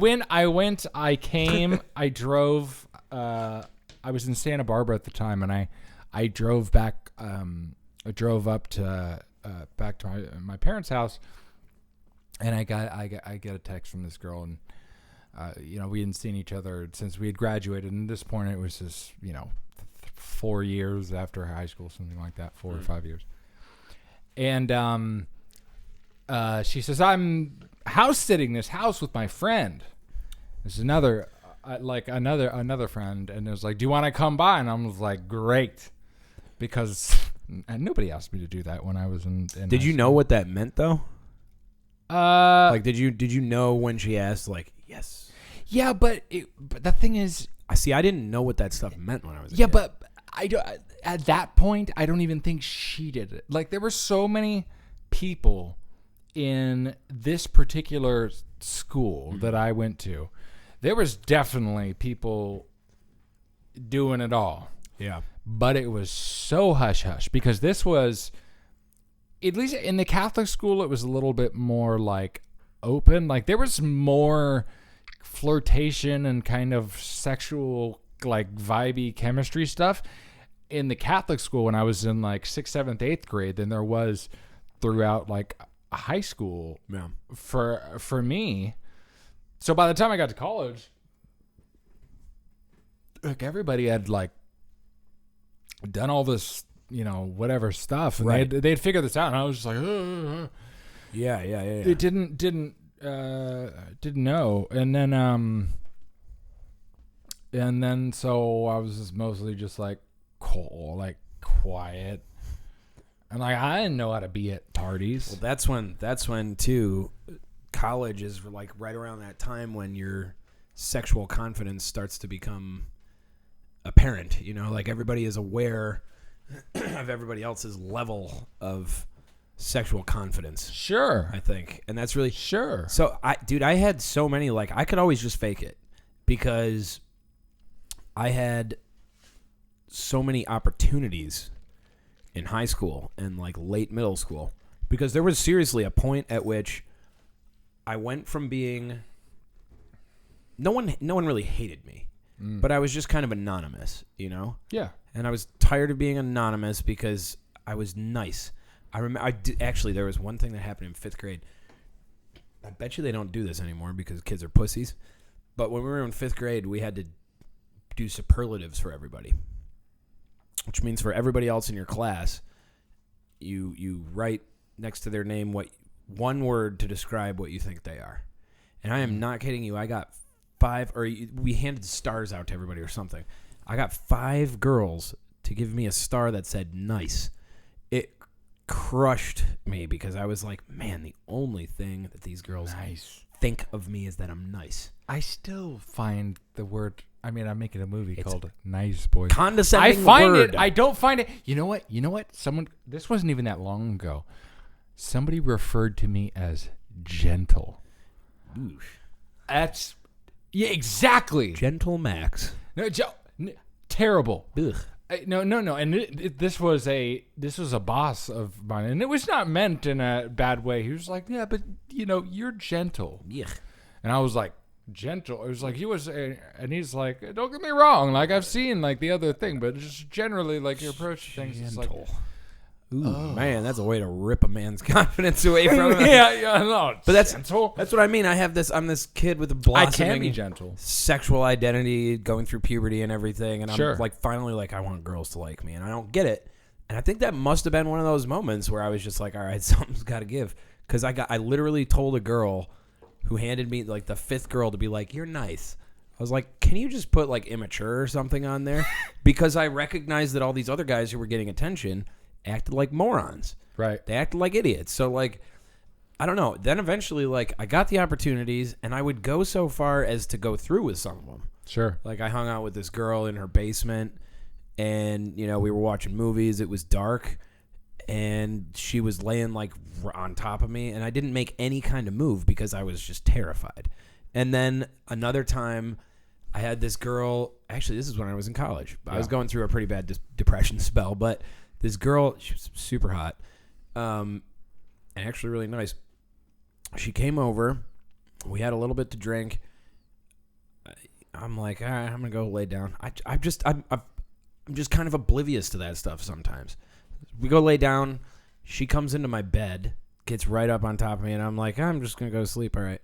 came, I drove, I was in Santa Barbara at the time, and I drove back, I drove up to, back to my parents' house, and I get a text from this girl, and, we hadn't seen each other since we had graduated, and at this point it was just, 4 years after high school, something like that, 4 or 5 years. And, she says, "I'm house sitting this house with my friend." There's another friend, and it was like, "Do you want to come by?" And I was like, "Great," because and nobody asked me to do that when I was in Did you know what that meant though? Like, Did you know when she asked? Like, yes. yeah, but the thing is, I didn't know what that stuff meant when I was. A yeah, kid. but at that point, I don't even think she did it. Like, there were so many people in this particular school that I went to. There was definitely people doing it all. Yeah. But it was so hush-hush because this was, at least in the Catholic school, it was a little bit more like open. Like, there was more flirtation and kind of sexual, like, vibey chemistry stuff in the Catholic school when I was in like 6th, 7th, 8th grade than there was throughout like high school. Yeah. For me. So by the time I got to college, like, everybody had like done all this, whatever stuff, and Right. they'd figured this out, and I was just like, Yeah. it didn't know, and then so I was just mostly just like cool, like quiet, and like I didn't know how to be at parties. Well, that's when too, college is like right around that time when your sexual confidence starts to become apparent. Like everybody is aware of everybody else's level of sexual confidence. Sure, I think, and that's really sure. So I had so many, like, I could always just fake it because I had so many opportunities in high school and like late middle school, because there was seriously a point at which I went from being no one really hated me, but I was just kind of anonymous, Yeah. and I was tired of being anonymous because I was nice. I remember actually there was one thing that happened in 5th grade. I bet you they don't do this anymore because kids are pussies. But when we were in 5th grade, we had to do superlatives for everybody, which means for everybody else in your class, you write next to their name one word to describe what you think they are. And I am not kidding you. I got 5, or we handed stars out to everybody or something. I got 5 girls to give me a star that said nice. It crushed me because I was like, man, the only thing that these girls think of me is that I'm nice. I still find the word, I'm making a movie called Nice Boys. Condescending I find word. it, I don't find it. You know what? This wasn't even that long ago. Somebody referred to me as gentle. Ooh. That's, yeah, exactly. Gentle Max. No, terrible. Ugh. No. And this was a boss of mine, and it was not meant in a bad way. He was like, yeah, but you're gentle. Yuck. And I was like, gentle? It was like, and he's like, don't get me wrong, like, I've seen like the other thing, but just generally like your approach to things is like, Ooh, man, that's a way to rip a man's confidence away from him. no. But that's gentle. That's what I mean. I'm this kid with a I can blossoming be gentle. sexual identity, going through puberty and everything, and I'm Sure. like finally like I want girls to like me, and I don't get it. And I think that must have been one of those moments where I was just like, all right, something's got to give, because I literally told a girl who handed me like the 5th girl to be like, you're nice. I was like, can you just put like immature or something on there? Because I recognized that all these other guys who were getting attention acted like morons. Right. They acted like idiots. So like, I don't know. Then eventually, like, I got the opportunities, and I would go so far as to go through with some of them. Sure. Like, I hung out with this girl in her basement, and, you know, we were watching movies. It was dark, and she was laying, like, on top of me, and I didn't make any kind of move because I was just terrified. And then another time, I had this girl. Actually, this is when I was in college. I was going through a pretty bad depression spell, but this girl, she was super hot, and actually really nice. She came over. We had a little bit to drink. I'm like, all right, I'm gonna go lay down. I'm just kind of oblivious to that stuff sometimes. We go lay down. She comes into my bed, gets right up on top of me, and I'm like, I'm just gonna go to sleep. All right,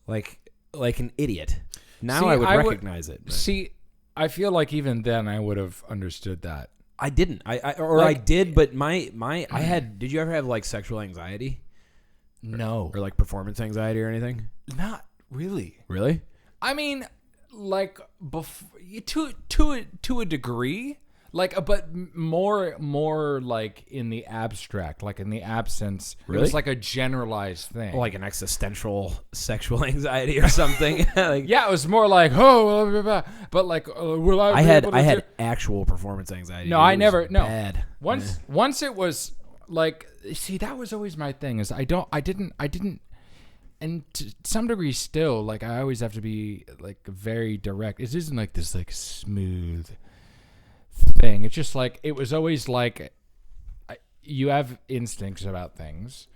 like an idiot. Now See, I would I would- recognize it. but See, I feel like even then I would have understood that. I didn't. I did, but my I had. Did you ever have like sexual anxiety No. or like performance anxiety or anything? Not really. Really? I mean, like to a degree, like, but more like in the abstract, like in the absence. It Really? was like a generalized thing. Like an existential sexual anxiety or something. Like, yeah, it was more like blah, blah, blah, but like will I? I be had able to I do- had actual performance anxiety. No, It I was never. No. bad. Once it was like, see, that was always my thing. Is I didn't, and to some degree still, like, I always have to be like very direct. It isn't like this like smooth thing. It's just like it was always like you have instincts about things,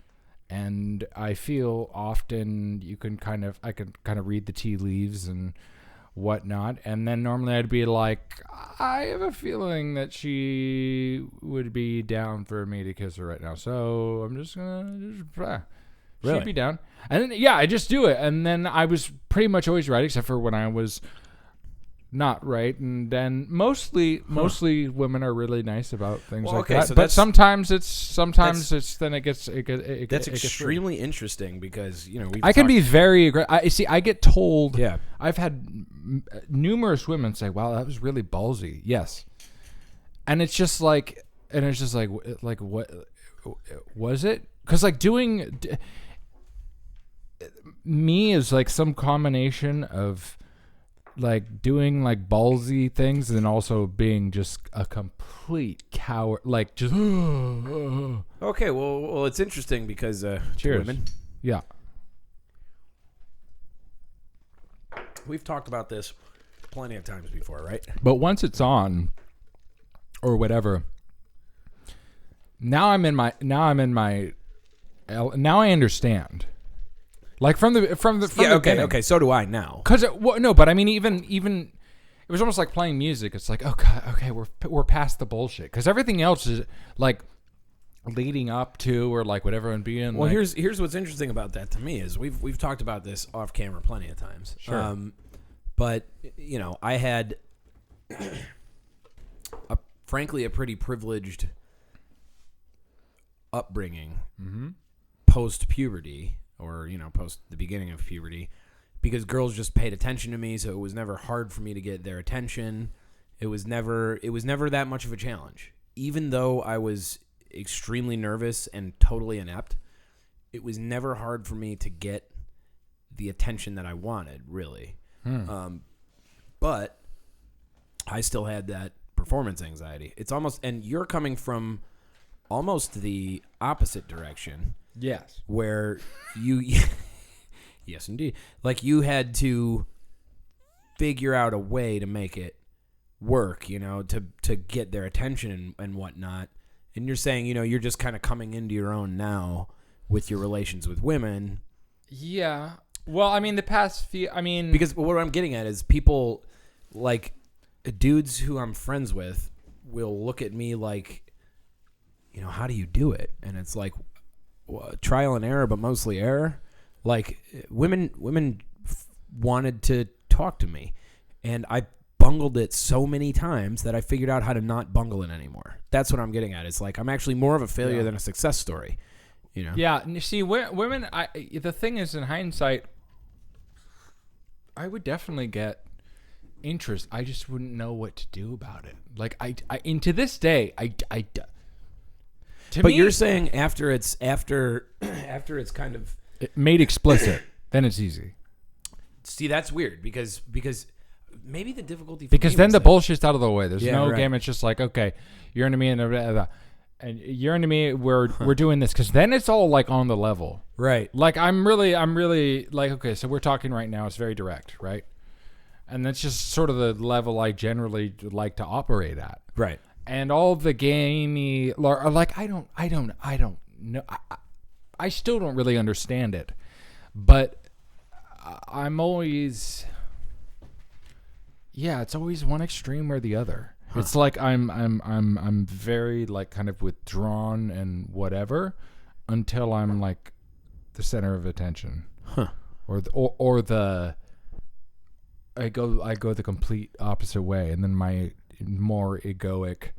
and I feel often I can kind of read the tea leaves and whatnot, and then normally I'd be like, I have a feeling that she would be down for me to kiss her right now, so I'm just gonna Really? she'd be down, and then I just do it, and then I was pretty much always right except for when I was not right, and then mostly women are really nice about things Well, like okay, that, so but that's- sometimes it gets That's it gets extremely interesting because we've I can talked- be very aggressive. I get told. Yeah. I've had numerous women say, "Wow, that was really ballsy." Yes, and it's just like, what was it? Because like me is like some combination of like doing like ballsy things and also being just a complete coward, like just Okay, well, it's interesting because Cheers. women. yeah. We've talked about this plenty of times before, right? But once it's on, or whatever, now I understand. Like from the Yeah. beginning. Okay. So do I now. Because no, but I mean, even it was almost like playing music. It's like, okay, we're past the bullshit, because everything else is like leading up to, or like whatever, and being. Well, like, here's what's interesting about that to me is we've talked about this off camera plenty of times. Sure. But I had frankly a pretty privileged upbringing post puberty, or post the beginning of puberty, because girls just paid attention to me, so it was never hard for me to get their attention. It was never that much of a challenge, even though I was extremely nervous and totally inept. It was never hard for me to get the attention that I wanted, really. But I still had that performance anxiety. It's almost, and you're coming from almost the opposite direction, yes, where you, yes, indeed, like you had to figure out a way to make it work, to get their attention and whatnot. And you're saying, you're just kind of coming into your own now with your relations with women. yeah. Well, I mean, the past few. I mean, Because what I'm getting at is people, like dudes who I'm friends with, will look at me like how do you do it? And it's like trial and error, but mostly error. Like women wanted to talk to me, and I bungled it so many times that I figured out how to not bungle it anymore. That's what I'm getting at. It's like I'm actually more of a failure than a success story. Yeah. And you see, women. The thing is, in hindsight, I would definitely get interest. I just wouldn't know what to do about it. Like and to this day, But you're saying after it's kind of made explicit, then it's easy. See, that's weird because maybe the difficulty for Because me then was the that- bullshit's out of the way. There's no right. game. It's just like, okay, you're into me and you're into me. We're doing this because then it's all like on the level, right? like I'm really like, okay, so we're talking right now. It's very direct, right? And that's just sort of the level I generally like to operate at, Right. and all the gamey, like I don't know. I still don't really understand it, but I'm always, it's always one extreme or the other. Huh. It's like I'm very like kind of withdrawn and whatever until I'm like the center of attention, or I go the complete opposite way, and then my more egoic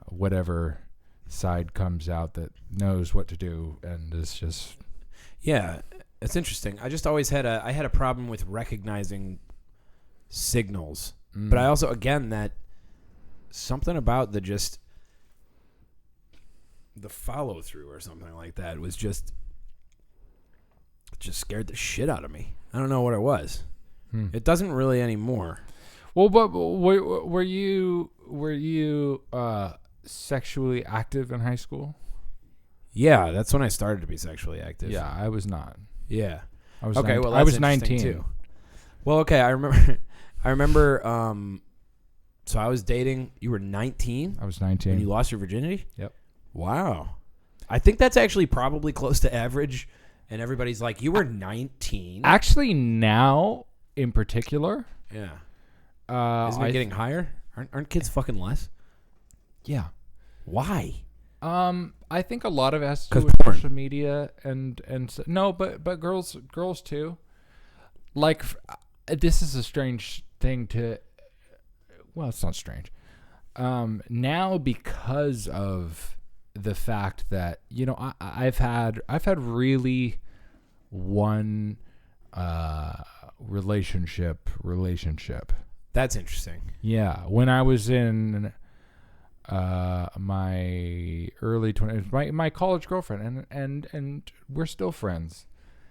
whatever side comes out that knows what to do and is just it's interesting. I just always had a problem with recognizing signals, but I also that something about the follow through or something like that was just scared the shit out of me. I don't know what it was. It doesn't really anymore. Well, but were you sexually active in high school? Yeah, that's when I started to be sexually active. Yeah, I was not. Yeah. I was okay. Well, I was that's 19 too. Well, okay. I remember. So I was dating. You were 19. I was 19 when you lost your virginity. Yep. Wow. I think that's actually probably close to average. And everybody's like, "You were 19." Actually, now in particular, yeah. Isn't it getting higher? Aren't kids fucking less? Yeah. Why? I think a lot of it has to do with social media and no, but girls too. Like, this is a strange thing to. Well, it's not strange. Now because of the fact that I've had really one relationship. That's interesting. Yeah, when I was in my early 20s, my college girlfriend, and we're still friends.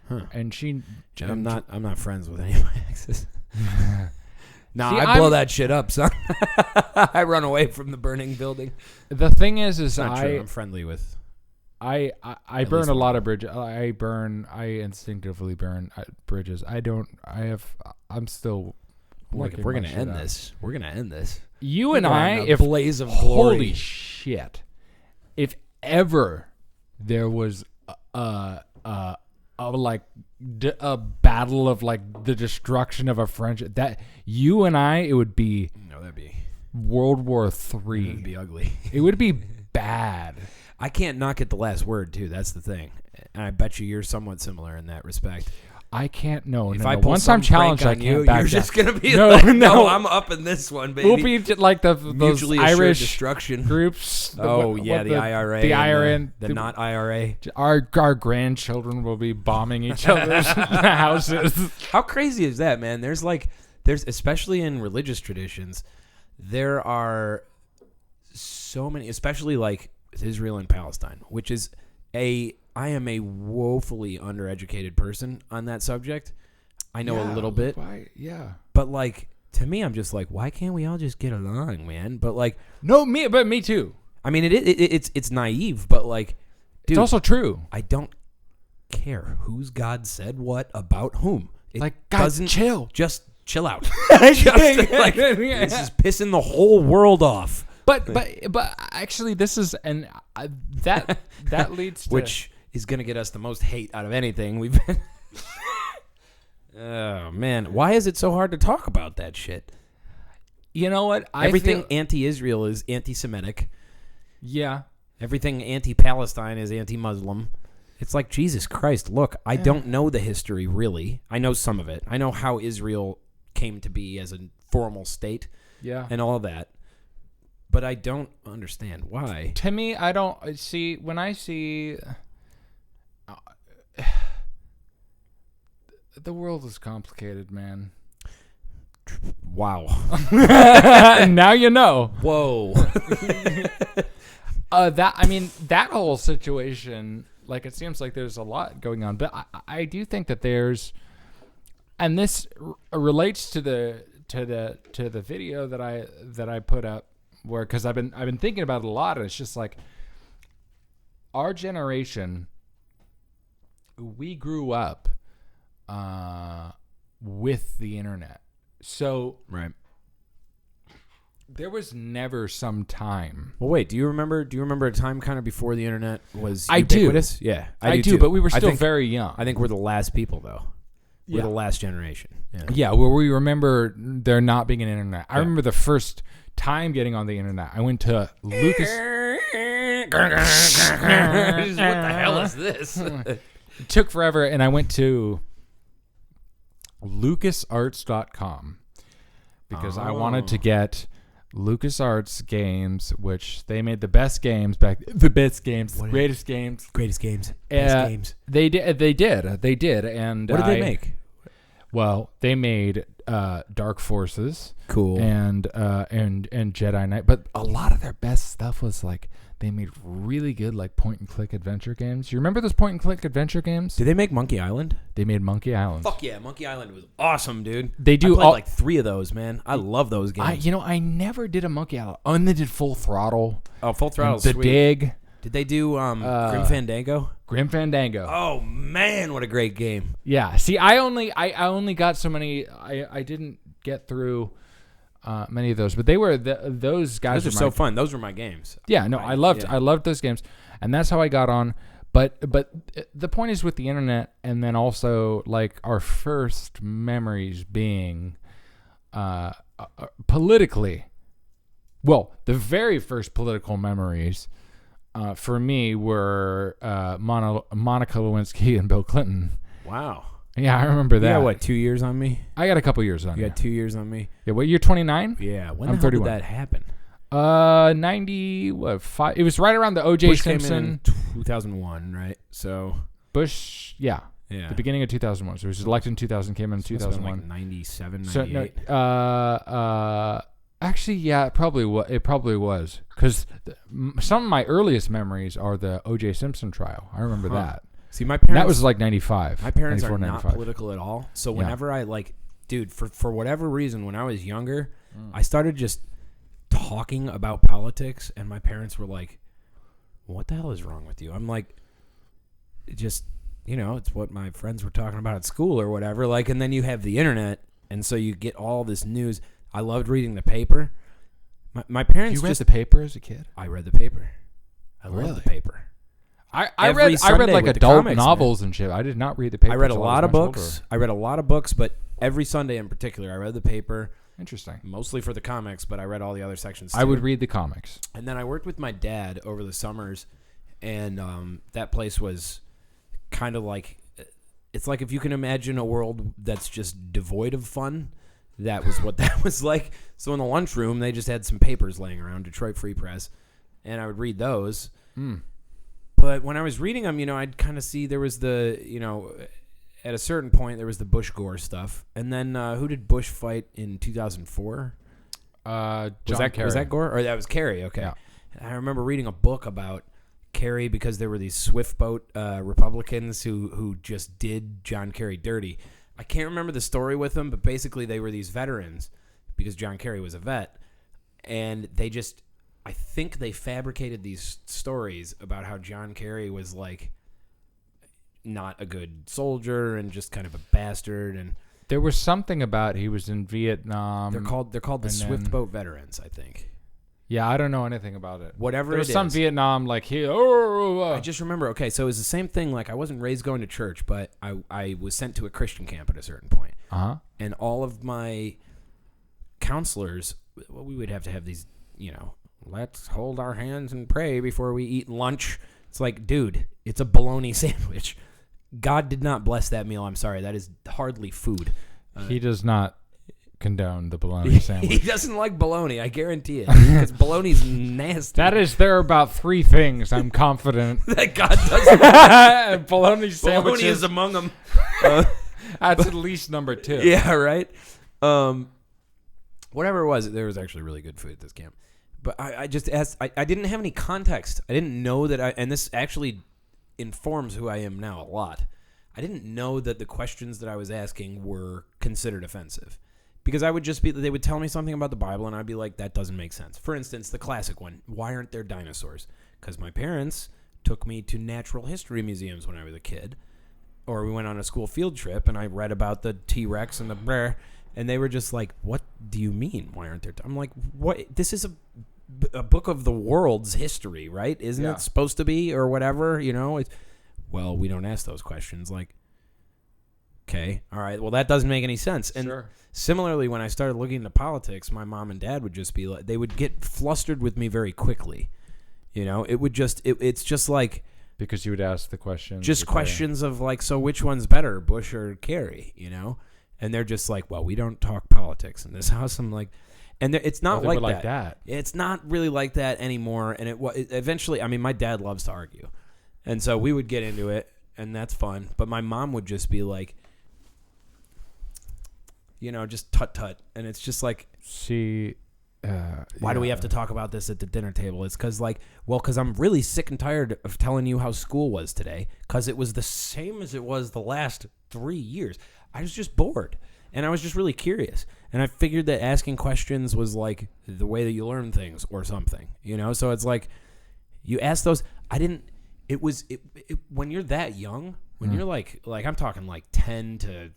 Huh. And she, I'm not friends with any of my exes. No, I blow that shit up, son. I run away from the burning building. The thing is not true. I'm friendly with. I burn a lot of bridges. I instinctively burn bridges. I'm still. Like, if we're gonna end this, we're gonna end this. You and I, if blaze of glory. Holy shit! If ever there was a battle of like the destruction of a friendship, that you and I, it would be. No, that'd be World War III. It would be ugly. It would be bad. I can't not get the last word too. That's the thing, and I bet you're somewhat similar in that respect. I can't. No, if no. I pull Once I'm challenged, I can't you, back you're down. just gonna be no, like, no. I'm up in this one, baby. We'll be like those mutually Irish destruction groups. The IRA, the IRA, the not IRA. Our grandchildren will be bombing each other's houses. How crazy is that, man? There's especially in religious traditions, there are so many, especially like with Israel and Palestine, which is I am a woefully undereducated person on that subject. I know a little bit. But like, to me, I'm just like, why can't we all just get along, man? But like, me too. I mean, it's naive, but like, dude, it's also true. I don't care whose God said what about whom. It doesn't chill. Just chill out. This is pissing the whole world off. But actually, this is that leads to which is going to get us the most hate out of anything we've been. Oh man, why is it so hard to talk about that shit? You know what? Everything anti-Israel is anti-Semitic. Yeah. Everything anti-Palestine is anti-Muslim. It's like, Jesus Christ, look, I don't know the history, really. I know some of it. I know how Israel came to be as a formal state and all that. But I don't understand why. To me, I don't see... When I see... the world is complicated, man. Wow. Now you know. Whoa. That whole situation, like, it seems like there's a lot going on, but I do think that there's, and this relates to the video that I put up, where, because I've been thinking about it a lot, and it's just like, our generation, we grew up with the internet, so right. There was never some time. Well, wait. Do you remember a time kind of before the internet was I ubiquitous? do. Yeah, I do. too. But we were still very young. I think we're the last people, though. We're the last generation. Yeah, where we remember there not being an internet. I remember the first time getting on the internet. I went to Lucas. What the hell is this? It took forever, and I went to LucasArts.com because I wanted to get LucasArts games, which they made the best games back. The best games, greatest games, best games. They did. And what did they make? Well, they made Dark Forces, cool, and Jedi Knight. But a lot of their best stuff was like they made really good like point and click adventure games. You remember those point and click adventure games? Did they make Monkey Island? They made Monkey Island. Fuck yeah, Monkey Island was awesome, dude. They do I played like 3 of those, man. I love those games. I never did a Monkey Island. Oh, and they did Full Throttle. Oh, Full Throttle, The sweet. Dig. Did they do Grim Fandango? Grim Fandango. Oh man, what a great game! Yeah. See, I only got so many. I didn't get through many of those, but they were those guys. Those are so fun. Those were my games. Yeah. No, I loved those games, and that's how I got on. But the point is with the internet, and then also like our first memories being politically. Well, the very first political memories. For me, were Monica Lewinsky and Bill Clinton. Wow. Yeah, I remember that. You got, what, 2 years on me? I got a couple years on you. You got 2 years on me? Yeah, what, you're 29? Yeah. When I'm the hell 31. did that happen? 95. It was right around the O.J. Bush Simpson. came in 2001, right? So Bush, yeah. The beginning of 2001. So he was elected in 2000, came in 2001. Like 97, 98. So, no, actually, yeah, it probably was. Because some of my earliest memories are the O.J. Simpson trial. I remember that. See, my parents... That was like 95. My parents 94, are not 95. political at all. So whenever I, like... Dude, for whatever reason, when I was younger, I started just talking about politics, and my parents were like, what the hell is wrong with you? I'm like, just, it's what my friends were talking about at school or whatever. Like, and then you have the internet, and so you get all this news. I loved reading the paper. My parents You read the paper as a kid? I read the paper. I Really? loved the paper. I Every read Sunday like with the adult comics, novels and shit. I did not read the paper. I read a till lot of was much books. older. I read a lot of books, but every Sunday in particular, I read the paper. Interesting. Mostly for the comics, but I read all the other sections too. I would read the comics. And then I worked with my dad over the summers, and that place was kind of like, it's like if you can imagine a world that's just devoid of fun, that was what that was like. So in the lunchroom, they just had some papers laying around, Detroit Free Press, and I would read those. But when I was reading them, I'd kind of see there was the, at a certain point, there was the Bush Gore stuff. And then who did Bush fight in 2004? John Kerry. Was that Gore? Or that was Kerry, okay. Yeah. I remember reading a book about Kerry because there were these swift boat Republicans who just did John Kerry dirty. I can't remember the story with them, but basically they were these veterans because John Kerry was a vet. And I think they fabricated these stories about how John Kerry was like not a good soldier and just kind of a bastard. And there was something about he was in Vietnam. They're called the Swift Boat Veterans, I think. Yeah, I don't know anything about it. Whatever there was it some is. Vietnam like here. I just remember. Okay, so it was the same thing. Like I wasn't raised going to church, but I was sent to a Christian camp at a certain point. And all of my counselors, well, we would have to have these, let's hold our hands and pray before we eat lunch. It's like, dude, it's a bologna sandwich. God did not bless that meal. I'm sorry. That is hardly food. He does not condone the bologna sandwich. He doesn't like bologna, I guarantee it. Because bologna's nasty. There are about 3 things I'm confident that God doesn't. bologna sandwiches. Bologna is among them. That's at least number 2. Yeah, right? Whatever it was, there was actually really good food at this camp. But I just asked, I didn't have any context. I didn't know that and this actually informs who I am now a lot. I didn't know that the questions that I was asking were considered offensive. Because I would just they would tell me something about the Bible, and I'd be like, that doesn't make sense. For instance, the classic one, why aren't there dinosaurs? Because my parents took me to natural history museums when I was a kid. Or we went on a school field trip, and I read about the T-Rex and the brr, and they were just like, what do you mean, why aren't there? I'm like, what? This is a book of the world's history, right? Isn't it supposed to be, or whatever, you know? Well, we don't ask those questions. Like, okay, all right, well, that doesn't make any sense. And similarly, when I started looking into politics, my mom and dad would just be like, they would get flustered with me very quickly. You know, it would just, it's just like. Because you would ask the questions. Just questions of like, so which one's better, Bush or Kerry, you know? And they're just like, well, we don't talk politics in this house. I'm like, and it's not like that. It's not really like that anymore. And it eventually, I mean, my dad loves to argue. And so we would get into it, and that's fun. But my mom would just be like, you know, just tut-tut. And it's just like, why do we have to talk about this at the dinner table? It's because I'm really sick and tired of telling you how school was today, because it was the same as it was the last 3 years. I was just bored, and I was just really curious. And I figured that asking questions was like the way that you learn things or something, you know? So it's like you ask those. When you're that young, when you're like I'm talking like 10 to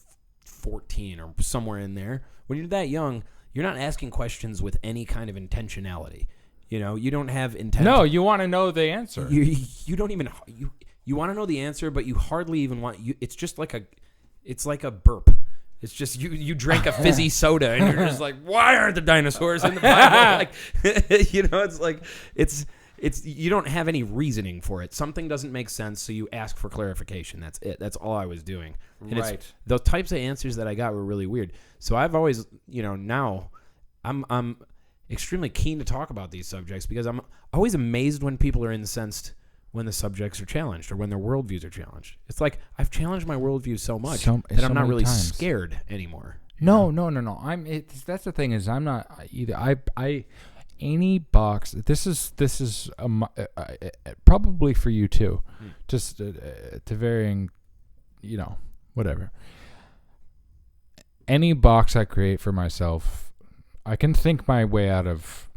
14 or somewhere in there, when you're that young, you're not asking questions with any kind of intentionality. You know, you don't have intent. No, you want to know the answer. You don't even you want to know the answer, but you hardly even want it's just like it's like a burp. It's just you drank a fizzy soda and you're just like, why aren't the dinosaurs in the Bible? Like, you know, it's like it's you don't have any reasoning for it. Something doesn't make sense, so you ask for clarification. That's it. That's all I was doing. And right. The types of answers that I got were really weird. So I've always, you know, now I'm extremely keen to talk about these subjects because I'm always amazed when people are incensed when the subjects are challenged or when their worldviews are challenged. It's like I've challenged my worldview so much that I'm not really scared anymore. No. That's the thing is I'm not either. I any box. This is probably for you too, just to varying, you know, whatever. Any box I create for myself, I can think my way out of.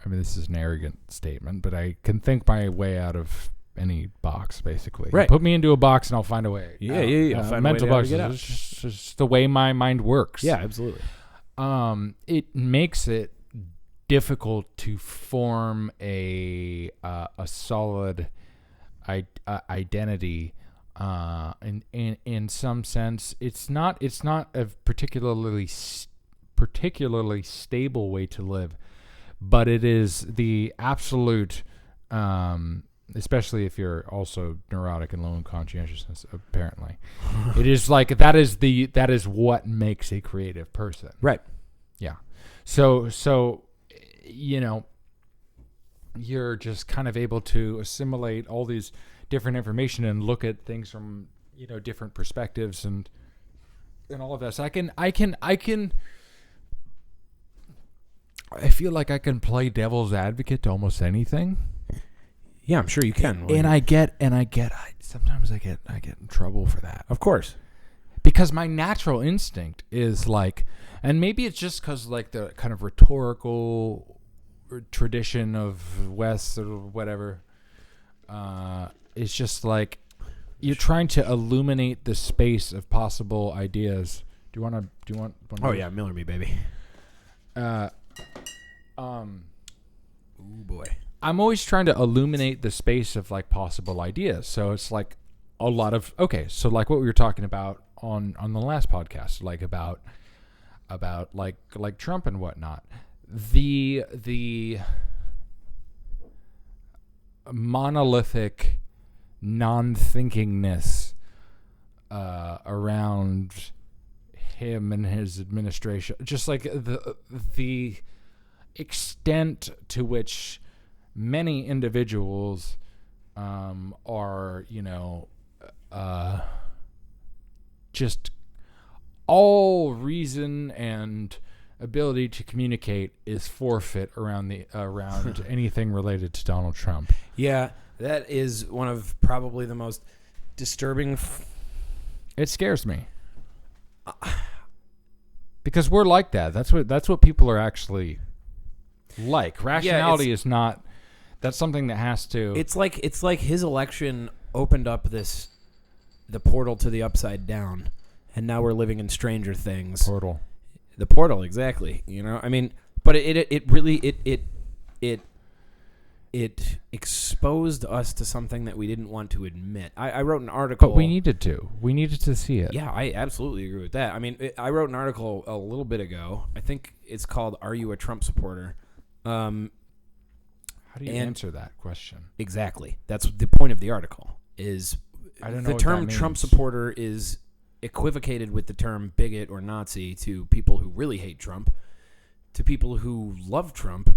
I mean, this is an arrogant statement, but I can think my way out of any box, basically. Right. Put me into a box and I'll find a way. Yeah. I'll find mental a way boxes. to get out. It's just the way my mind works. Yeah, absolutely. It makes it difficult to form a solid identity. In some sense, it's not a particularly stable way to live, but it is the absolute. Especially if you're also neurotic and low in conscientiousness, apparently, it is like that is what makes a creative person, right? Yeah. So you know, you're just kind of able to assimilate all these different information and look at things from, you know, different perspectives and all of that. So I feel like I can play devil's advocate to almost anything. Yeah, I'm sure you can. Sometimes I get in trouble for that. Of course. Because my natural instinct is like, and maybe it's just because like the kind of rhetorical tradition of West or whatever, it's just like you're trying to illuminate the space of possible ideas. Do you want? Oh yeah, Miller me, baby. Oh boy. I'm always trying to illuminate the space of like possible ideas. So it's like a lot of so like what we were talking about on the last podcast, like about like Trump and whatnot. The monolithic non-thinkingness around him and his administration. Just like the extent to which many individuals are, just all reason and ability to communicate is forfeit around anything related to Donald Trump. Yeah, that is one of probably the most disturbing. It scares me because we're like that. That's what people are actually like. Rationality is not. That's something that has to. It's like his election opened up the portal to the upside down, and now we're living in Stranger Things. Portal. The portal, exactly. I mean, but it really exposed us to something that we didn't want to admit. I wrote an article. But we needed to. We needed to see it. Yeah, I absolutely agree with that. I mean, I wrote an article a little bit ago. I think it's called "Are You a Trump Supporter?" How do you answer that question? Exactly. That's the point of the article. Is I don't know the what term that means. Trump supporter is equivocated with the term bigot or Nazi to people who really hate Trump. To people who love Trump,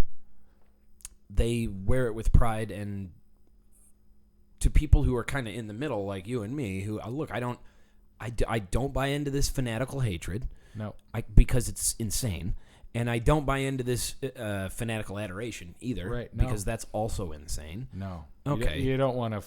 they wear it with pride, and to people who are kind of in the middle, like you and me, who look, I don't buy into this fanatical hatred. No, because it's insane, and I don't buy into this fanatical adoration either. Right? No. Because that's also insane. No. Okay. You don't want to.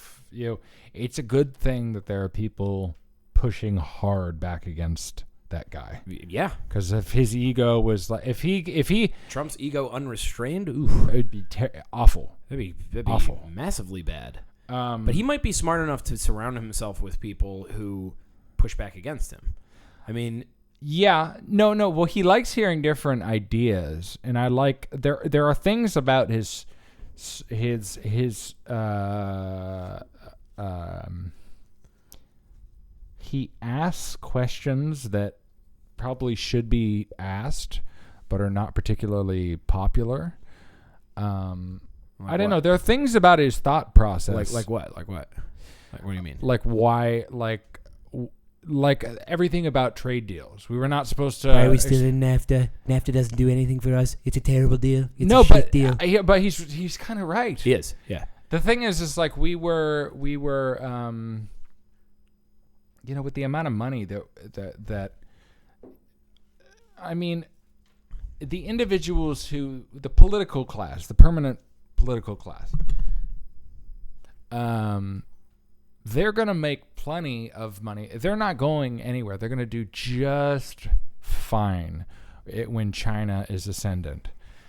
It's a good thing that there are people pushing hard back against that guy. Yeah. Because if his ego was like, if he Trump's ego unrestrained, ooh, it'd be awful. that'd be awful, massively bad. But he might be smart enough to surround himself with people who push back against him. I mean, yeah, no. Well, he likes hearing different ideas, and I like there are things about his he asks questions that probably should be asked, but are not particularly popular. I don't know. There are things about his thought process, like what? Like what? Like what do you mean? like why, like everything about trade deals. We were not supposed to. Why are we still in NAFTA? NAFTA doesn't do anything for us. It's a terrible deal. It's a but shit deal. yeah, but he's kind of right. He is. Yeah. The thing is like we were with the amount of money that I mean, the individuals the political class, the permanent political class, they're going to make plenty of money. They're not going anywhere. They're going to do just fine when China is ascendant.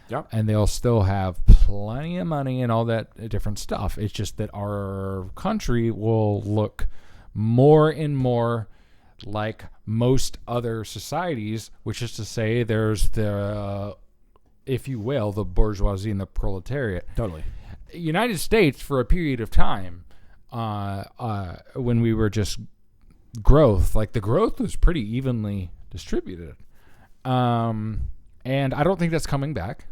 Yep. And they'll still have plenty of money and all that different stuff. It's just that our country will look more and more like most other societies, which is to say there's the, if you will, the bourgeoisie and the proletariat. Totally. United States, for a period of time, when we were just growth, like the growth was pretty evenly distributed. And I don't think that's coming back.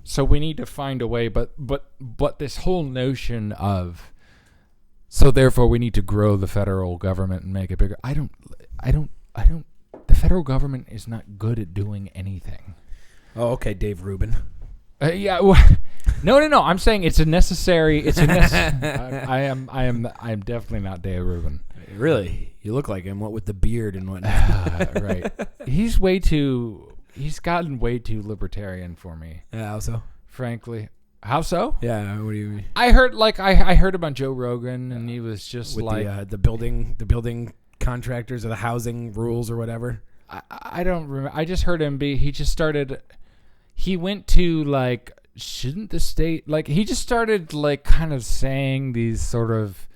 So we need to find a way, but this whole notion of, so therefore we need to grow the federal government and make it bigger. I don't, the federal government is not good at doing anything. Oh, okay, Dave Rubin. Yeah. Well, no. I'm saying it's a necessary. I am definitely not Dave Rubin. Really? You look like him. What with the beard and whatnot. Right. He's gotten way too libertarian for me. Yeah, how so? Frankly. How so? Yeah, what do you mean? I heard I heard him on Joe Rogan, and he was just with like the building contractors or the housing rules or whatever. I don't remember. I just heard him he went to like, shouldn't the state, like, he just started like kind of saying these sort of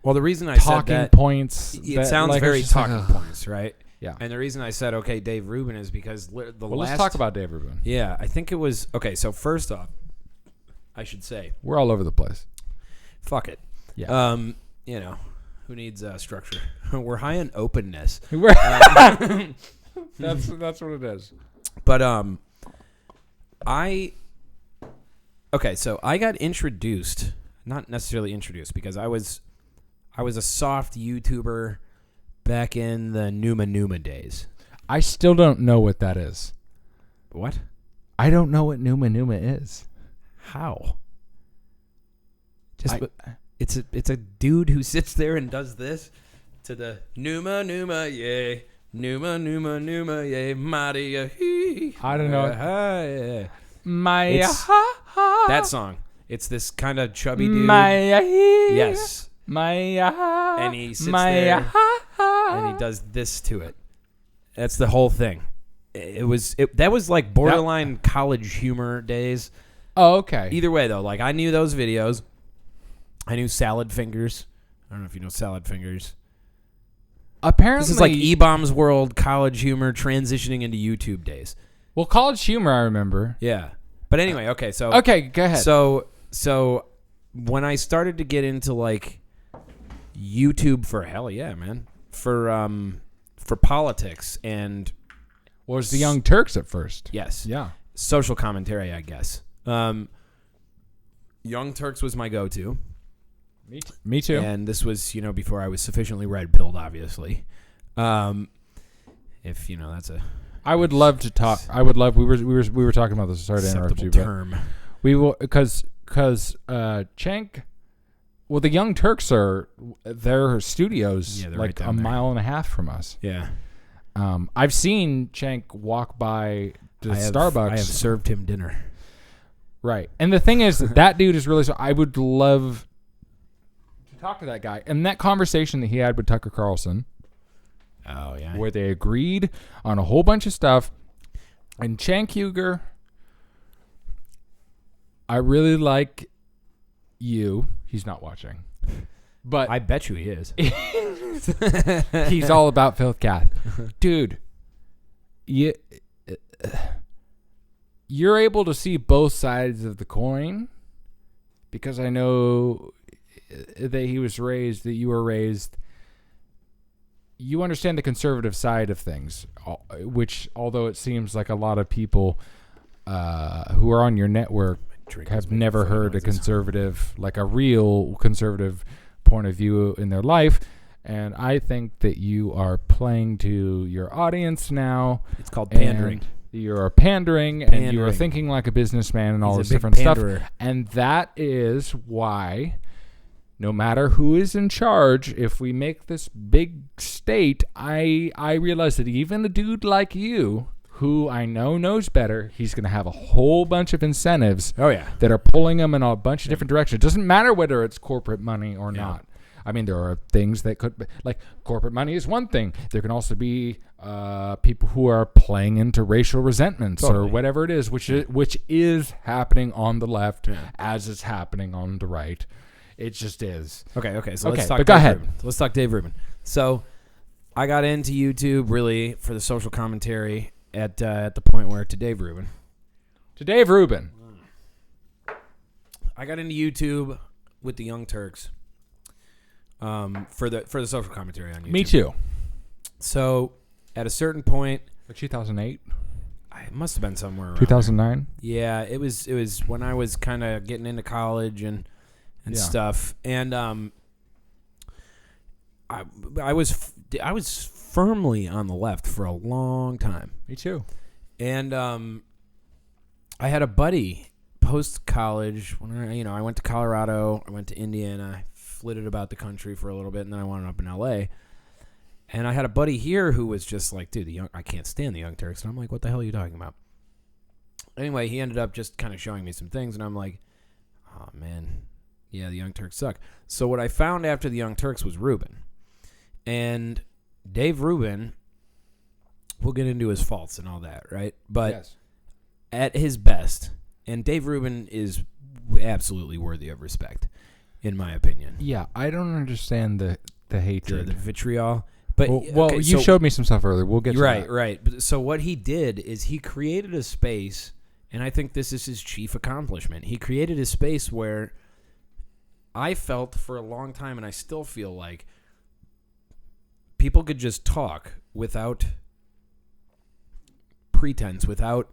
the reason I talking said that, points. it sounds like, very talking like, points, right? Yeah. And the reason I said, okay, Dave Rubin is because let's talk about Dave Rubin. Yeah, I think it was, okay, so first off, I should say, we're all over the place. Fuck it. Yeah. Who needs structure? We're high on openness. That's what it is. But Okay, so I got introduced, not necessarily introduced, because I was a soft YouTuber back in the Numa days. I still don't know what that is. What? I don't know what Numa is. How? It's a dude who sits there and does this to the Numa, yay. Numa, yay. Maria, hee. I don't know. Yeah. Maya, That song. It's this kind of chubby dude. Maya, Yes. Maya, And he sits there and he does this to it. That's the whole thing. That was like borderline college humor days. Oh, okay. Either way, though, like I knew those videos. I knew Salad Fingers. I don't know if you know Salad Fingers. Apparently, This is like E-Bombs World college humor transitioning into YouTube days. Well, College Humor, I remember. Yeah. But anyway, okay, so... Okay, go ahead. So when I started to get into, like, YouTube for... Hell yeah, man. For politics and... Was the Young Turks at first? Yes. Yeah. Social commentary, I guess. Young Turks was my go-to. Me too. And this was, before I was sufficiently red-pilled, obviously. If, that's a... I would love to talk. I would love. We were talking about this. Sorry to interrupt you. Term. We will because Cenk. Well, the Young Turks are their studios they're like right a down there. mile and a half from us. Yeah. I've seen Cenk walk by the Starbucks. I have served him dinner. Right, and the thing is, that dude is really. So I would love to talk to that guy. And that conversation that he had with Tucker Carlson. Oh, yeah. Where they agreed on a whole bunch of stuff. And Cenk Uygur, I really like you. He's not watching. But I bet you he is. he's all about FilthCast. Dude, you're able to see both sides of the coin. Because I know that you were raised... You understand the conservative side of things, which, although it seems like a lot of people who are on your network have never heard a conservative, like a real conservative point of view in their life. And I think that you are playing to your audience now. It's called pandering. You are pandering, and you are thinking like a businessman and all this different stuff. And that is why... No matter who is in charge, if we make this big state, I realize that even a dude like you, who I know knows better, he's going to have a whole bunch of incentives that are pulling him in a bunch of different directions. It doesn't matter whether it's corporate money or not. I mean, there are things that could... Like, corporate money is one thing. There can also be people who are playing into racial resentments or whatever it is, which is happening on the left as it's happening on the right. It just is. Okay. So let's talk. But go ahead. Let's talk Dave Rubin. So I got into YouTube really for the social commentary at the point where to Dave Rubin. I got into YouTube with the Young Turks for the social commentary on YouTube. Me too. So at a certain point, 2008. It must have been somewhere around 2009. Yeah, it was when I was kind of getting into college and stuff, and I was firmly on the left for a long time. Me too. And I had a buddy post college when I went to Colorado, I went to Indiana, I flitted about the country for a little bit, and then I wound up in LA. And I had a buddy here who was just like, dude, I can't stand the Young Turks. And I'm like, what the hell are you talking about? Anyway, he ended up just kind of showing me some things, and I'm like, oh man. Yeah, the Young Turks suck. So what I found after the Young Turks was Rubin. And Dave Rubin, we'll get into his faults and all that, right? But at his best, and Dave Rubin is absolutely worthy of respect, in my opinion. Yeah, I don't understand the hatred. The vitriol. But you showed me some stuff earlier. We'll get to that. Right. So what he did is he created a space, and I think this is his chief accomplishment. He created a space where I felt for a long time, and I still feel like people could just talk without pretense, without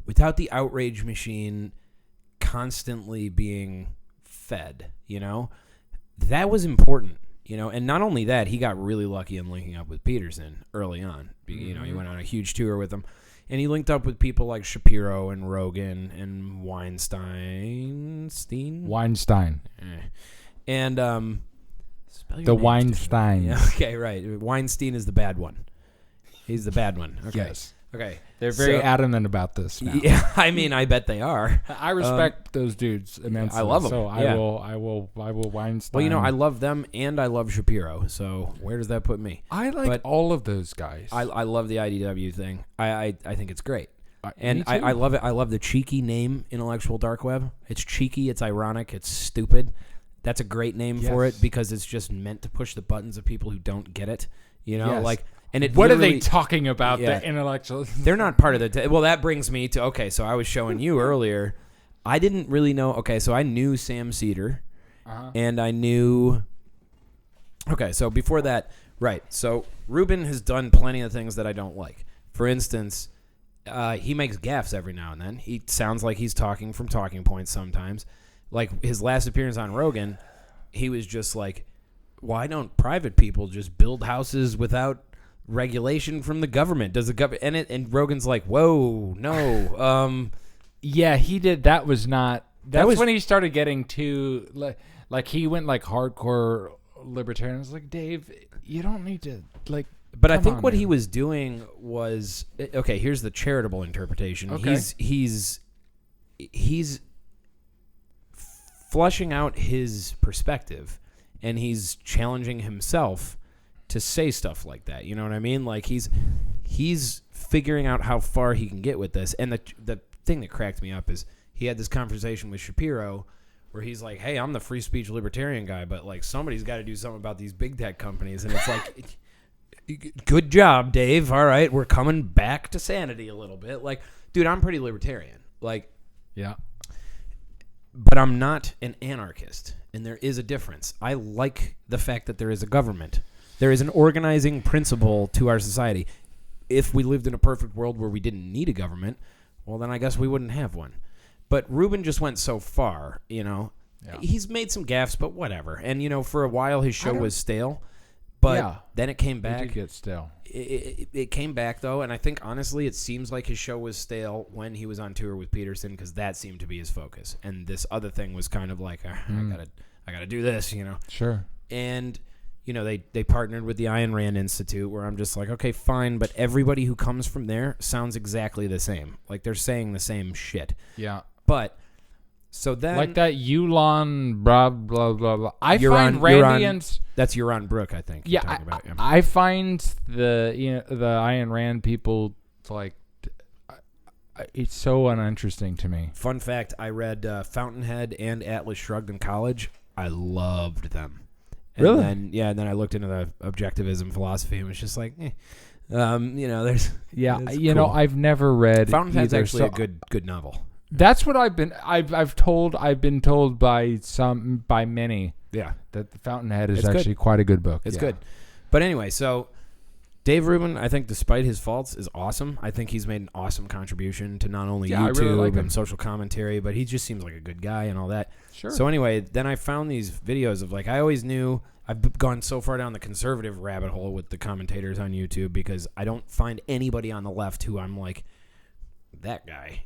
the outrage machine constantly being fed, that was important, and not only that, he got really lucky in linking up with Peterson early on. He went on a huge tour with him, and he linked up with people like Shapiro and Rogan and Weinstein. And The Weinstein. Yeah, okay, right. Weinstein is the bad one. He's the bad one. Okay. Yes. Okay. They're very adamant about this now. Yeah, I mean, I bet they are. I respect those dudes immensely. I love them. So yeah. I will Weinstein. Well, I love them and I love Shapiro. So where does that put me? I like all of those guys. I love the IDW thing. I think it's great. And me too. I love it. I love the cheeky name, Intellectual Dark Web. It's cheeky. It's ironic. It's stupid. That's a great name for it because it's just meant to push the buttons of people who don't get it. Yes. And it what are they talking about? Yeah. The intellectual. They're not part of the. Well, that brings me to so I was showing you earlier. I didn't really know. Okay, so I knew Sam Cedar, and I knew. Okay, so before that, right? So Ruben has done plenty of things that I don't like. For instance, he makes gaffes every now and then. He sounds like he's talking from talking points sometimes. Like his last appearance on Rogan, he was just like, "Why don't private people just build houses without regulation from the government? Does the government?" And Rogan's like, "Whoa, no." Yeah, he did. That was not. That was was when he started getting too like he went like hardcore libertarian. I was like, Dave, you don't need to like. But I think what he was doing was here's the charitable interpretation. Okay. He's flushing out his perspective, and he's challenging himself to say stuff like that. You know what I mean? Like he's figuring out how far he can get with this. And the thing that cracked me up is he had this conversation with Shapiro where he's like, "Hey, I'm the free speech libertarian guy, but like somebody's got to do something about these big tech companies." And it's like, good job, Dave. All right, we're coming back to sanity a little bit. Like, dude, I'm pretty libertarian. Like, yeah. But I'm not an anarchist, and there is a difference. I like the fact that there is a government. There is an organizing principle to our society. If we lived in a perfect world where we didn't need a government, well, then I guess we wouldn't have one. But Ruben just went so far, Yeah. He's made some gaffes, but whatever. And, for a while his show was stale, but then it came back. It did get stale. It came back, though, and I think, honestly, it seems like his show was stale when he was on tour with Peterson because that seemed to be his focus. And this other thing was kind of like, I gotta do this, Sure. And, they partnered with the Ayn Rand Institute where I'm just like, okay, fine, but everybody who comes from there sounds exactly the same. Like, they're saying the same shit. Yeah. But, so then... Like that Yulon, blah, blah, blah, blah. I find Randy and... That's Yaron Brook, I think. Yeah, I find the Ayn Rand people like it's so uninteresting to me. Fun fact: I read Fountainhead and Atlas Shrugged in college. I loved them. And Really? Then I looked into the objectivism philosophy and was just like, there's cool. I've never read Fountainhead's either, actually so a good novel. That's what I've been told by many. Yeah. That the Fountainhead is It's actually good. quite a good book. It's good. But anyway, so Dave Rubin, I think despite his faults, is awesome. I think he's made an awesome contribution to not only I YouTube really like him. and social commentary, but he just seems like a good guy and all that. Sure. So anyway, then I found these videos of I always knew I've gone so far down the conservative rabbit hole with the commentators on YouTube because I don't find anybody on the left who I'm like, that guy,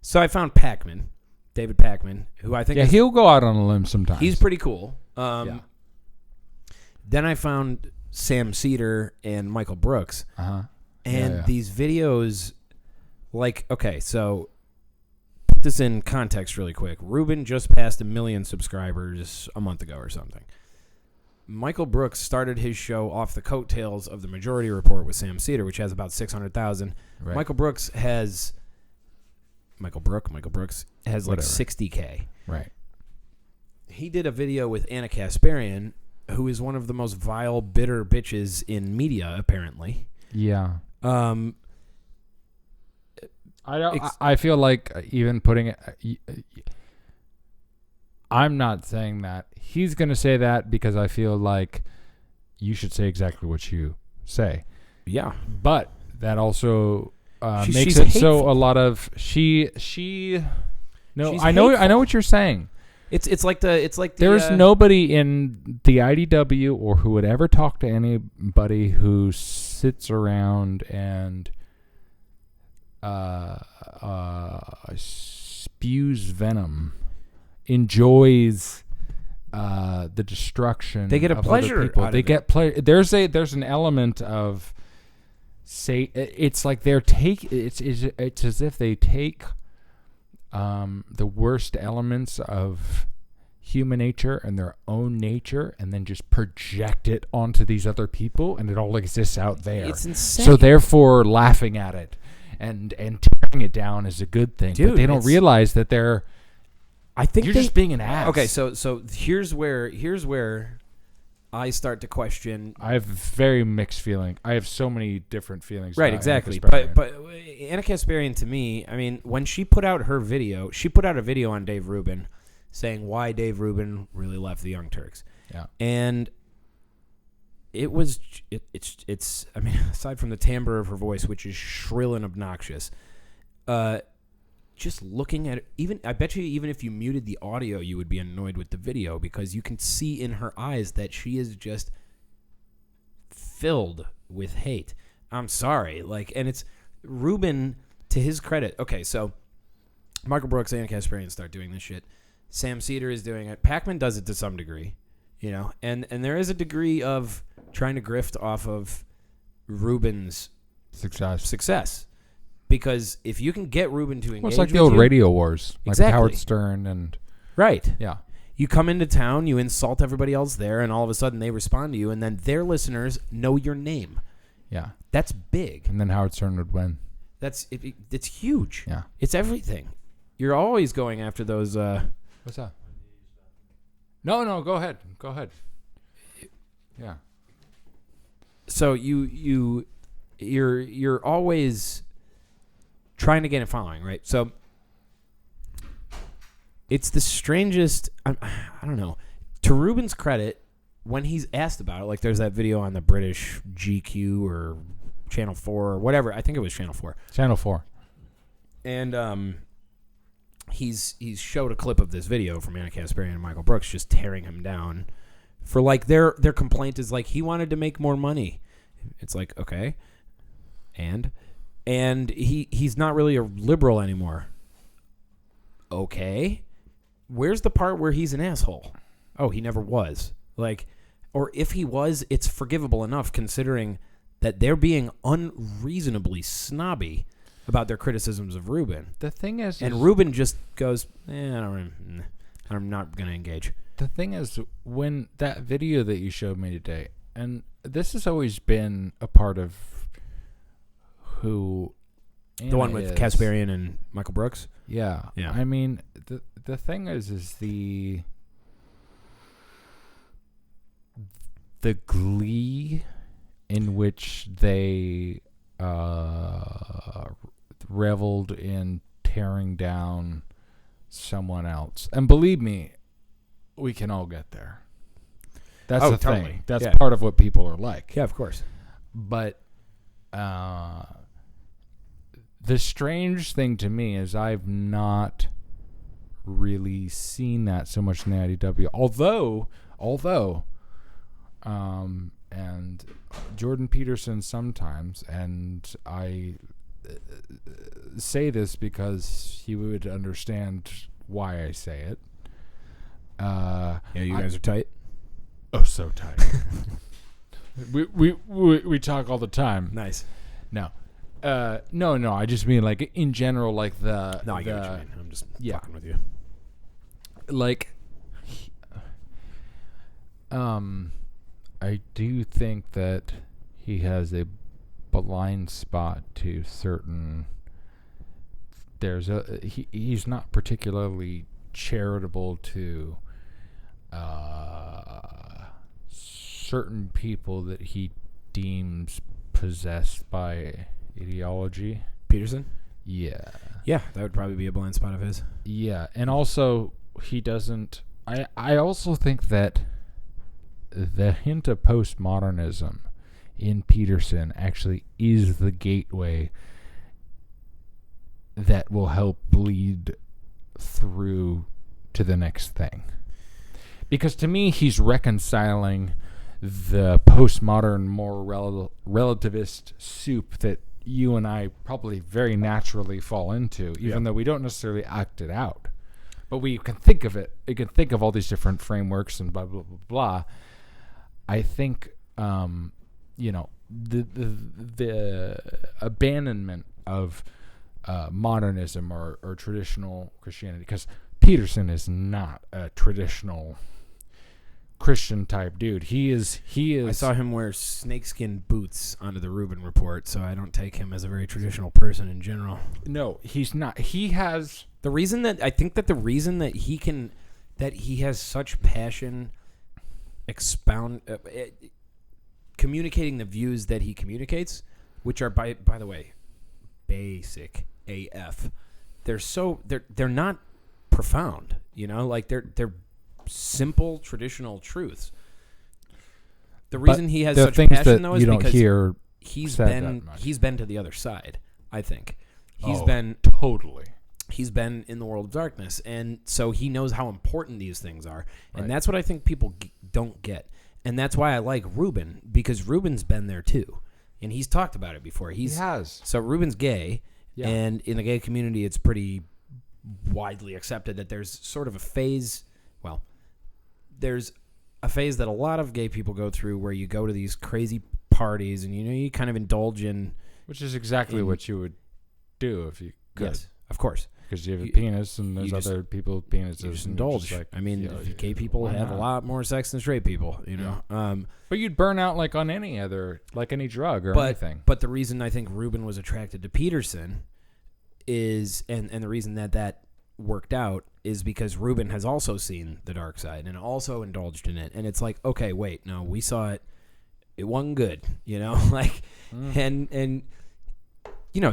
So I found David Pakman, who I think he'll go out on a limb sometimes. He's pretty cool. Then I found Sam Cedar and Michael Brooks. And these videos, so put this in context really quick. Ruben just passed 1 million subscribers a month ago or something. Michael Brooks started his show off the coattails of the Majority Report with Sam Cedar, which has about 600,000. Right. Michael Brooks has like Whatever. 60K. Right. He did a video with Anna Kasparian, who is one of the most vile, bitter bitches in media, apparently. Yeah. I I feel like even putting it. I'm not saying that. He's going to say that because I feel like you should say exactly what you say. Yeah. But that also makes she's it hateful. so a lot of she No, She's I know hateful. what you're saying. It's like the There's nobody in the IDW or who would ever talk to anybody who sits around and spews venom, enjoys the destruction. They get a of pleasure other people. out They of get pleasure. There's an element of it's like it's as if they take the worst elements of human nature and their own nature and then just project it onto these other people, and it all exists out there. It's insane. So therefore laughing at it and tearing it down is a good thing. Dude, but they don't realize that they're I think you're just being an ass. Okay, so here's where I start to question. I have very mixed feeling. I have so many different feelings. Right, about exactly. Anna Kasparian. But Anna Kasparian, to me, I mean, when she put out her video, she put out a video on Dave Rubin saying why Dave Rubin really left the Young Turks. Yeah. And it's I mean, aside from the timbre of her voice, which is shrill and obnoxious, just looking at it, I bet you even if you muted the audio, you would be annoyed with the video because you can see in her eyes that she is just filled with hate. I'm sorry. And it's Rubin, to his credit. Okay, so Michael Brooks and Anna Kasparian start doing this shit. Sam Cedar is doing it. Pac-Man does it to some degree, and there is a degree of trying to grift off of Rubin's success. Because if you can get Rubin to engage, Well, it's like with the old you, radio wars, like Exactly. Howard Stern and right? yeah. You come into town, you insult everybody else there, and all of a sudden they respond to you, and then their listeners know your name. Yeah. That's big. And then Howard Stern would win. It's huge. Yeah. It's everything. You're always going after those. What's that? No, go ahead. Yeah. So you're always trying to get a following, right? So it's the strangest. I don't know. To Rubin's credit, when he's asked about it, like there's that video on the British GQ or Channel 4 or whatever. I think it was Channel 4. Channel 4. And he's showed a clip of this video from Anna Kasparian and Michael Brooks just tearing him down for like their complaint is like he wanted to make more money. It's like, okay. And he's not really a liberal anymore. Okay. Where's the part where he's an asshole? Oh, he never was. Or if he was, it's forgivable enough considering that they're being unreasonably snobby about their criticisms of Rubin. The thing is, And Rubin just goes, I'm not going to engage. the thing is, when that video that you showed me today, and this has always been a part of who The one with Kasparian and Michael Brooks? Yeah. Yeah. I mean, the thing is the glee in which they reveled in tearing down someone else. And believe me, we can all get there. That's the totally. thing. That's Yeah. part of what people are like. Yeah, of course. But the strange thing to me is I've not really seen that so much in the IDW. Although, and Jordan Peterson sometimes, and I say this because he would understand why I say it. Yeah, you guys are tight. Oh, so tight. we talk all the time. Nice. No. No. I just mean like in general, like the. No, I get what you mean. I'm just fucking with you. Like, I do think that he has a blind spot to certain. He's not particularly charitable to certain people that he deems possessed by ideology. Peterson? Yeah. Yeah, that would probably be a blind spot of his. Yeah, and also he doesn't. I also think that the hint of postmodernism in Peterson actually is the gateway that will help lead through to the next thing. Because to me, he's reconciling the postmodern, more relativist soup that you and I probably very naturally fall into, even though we don't necessarily act it out. But we can think of it. You can think of all these different frameworks and blah, blah, blah, blah. I think, the abandonment of modernism or traditional Christianity, because Peterson is not a traditional Christian type dude. He is. I saw him wear snakeskin boots onto the Rubin Report, so I don't take him as a very traditional person in general. No, he's not. He has the reason that he has such passion communicating the views that he communicates, which are by the way basic AF. They're not profound, like they're simple traditional truths. The reason he has such passion though is because he's been to the other side. I think he's been in the world of darkness, and so he knows how important these things are, and that's what I think people don't get, and that's why I like Rubin, because Rubin's been there too, and he's talked about it before. He has. So Rubin's gay, and in the gay community, it's pretty widely accepted that there's sort of a phase. Well, there's a phase that a lot of gay people go through where you go to these crazy parties and you kind of indulge in, which is exactly what you would do if you could. Yes, of course, because you have a penis and there's other people with penises. You just indulge. Gay people have a lot more sex than straight people. But you'd burn out like on any drug or anything. But the reason I think Rubin was attracted to Peterson is, and the reason that worked out is because Rubin has also seen the dark side and also indulged in it, and it's like, okay, wait, no, we saw it wasn't good, and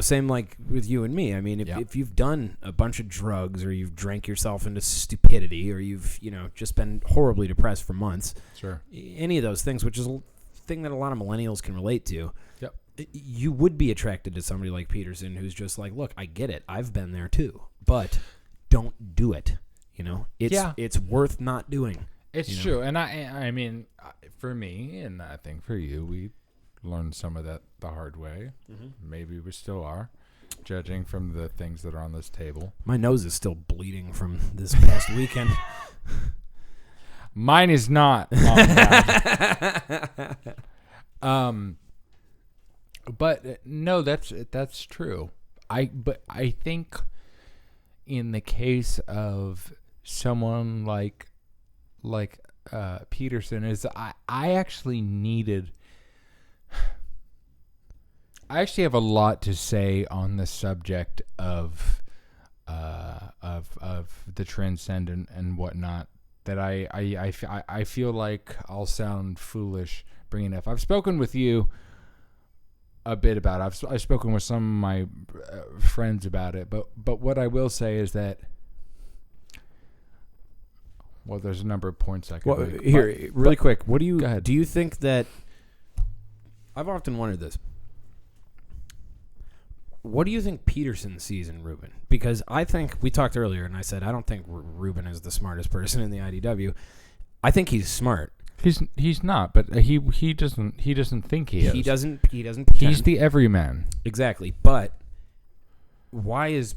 same like with you and me. I mean, if you've done a bunch of drugs or you've drank yourself into stupidity or you've just been horribly depressed for months, sure, any of those things, which is a thing that a lot of millennials can relate to, you would be attracted to somebody like Peterson who's just like, look, I get it, I've been there too, but don't do it. It's worth not doing. It's true, and I mean, for me, and I think for you, we learned some of that the hard way. Mm-hmm. Maybe we still are, judging from the things that are on this table. My nose is still bleeding from this past weekend. Mine is not. But no, that's true. But I think in the case of someone like Peterson, is I actually have a lot to say on the subject of the transcendent and whatnot, that I feel like I'll sound foolish bringing up. I've spoken with you a bit about it. I've spoken with some of my friends about it, but what I will say is that, well, there's a number of points I could make. Here, really quick, what do you go ahead. Do you think that, I've often wondered this, what do you think Peterson sees in Rubin? Because I think, we talked earlier and I said I don't think Rubin is the smartest person in the IDW. I think he's smart. He's not, but he doesn't think he is. He doesn't pretend. He's the everyman. Exactly. But is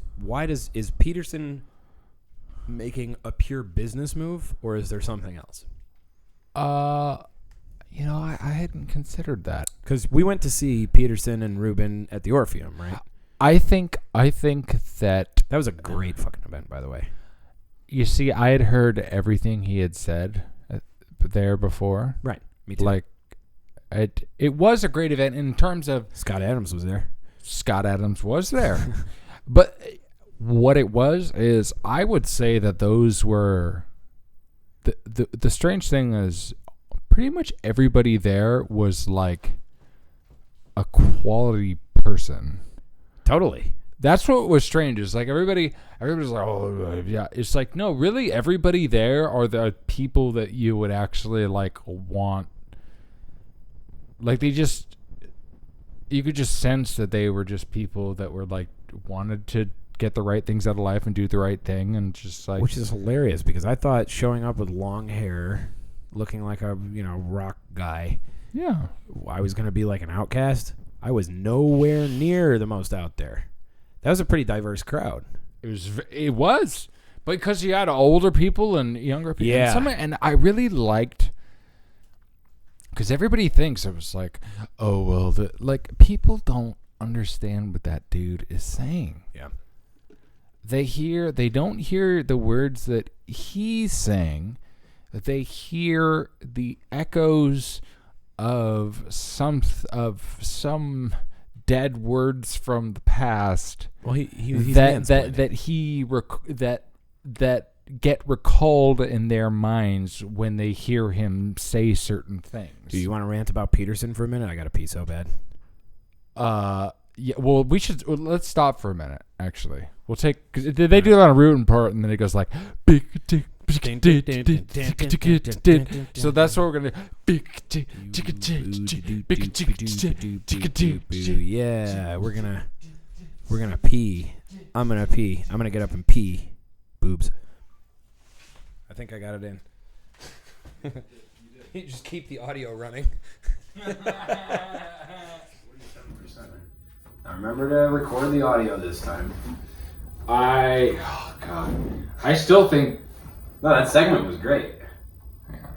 Peterson making a pure business move, or is there something else? I hadn't considered that, because we went to see Peterson and Rubin at the Orpheum, right? I think that was a great fucking event, by the way. You see, I had heard everything he had said there before. Right. Me too. Like, it was a great event in terms of... Scott Adams was there. But what it was is, I would say that those were... The strange thing is, pretty much everybody there was like a quality person. Totally. That's what was strange. Is like everybody's like, oh yeah. It's like, no, really, everybody there are the people that you would actually like want. Like you could just sense that they were just people that were like wanted to get the right things out of life and do the right thing, and just like, which is hilarious because I thought showing up with long hair, looking like a rock guy, yeah, I was gonna be like an outcast. I was nowhere near the most out there. That was a pretty diverse crowd. It was because you had older people and younger people. Yeah. And I really liked, because everybody thinks it was like, oh well, like people don't understand what that dude is saying. Yeah. They don't hear the words that he's saying. They hear the echoes of some dead words from the past. Well, he's that get recalled in their minds when they hear him say certain things. Do you want to rant about Peterson for a minute? I got to pee so bad. Yeah. Well, let's stop for a minute. Actually, we'll take, because they do that on a root part, and then it goes like big dick. So that's what we're gonna do. Yeah, we're gonna pee. I'm gonna pee. I'm gonna get up and pee. Boobs. I think I got it in. You just keep the audio running. 47%. Now remember to record the audio this time. I still think. No, that segment was great. Hang on.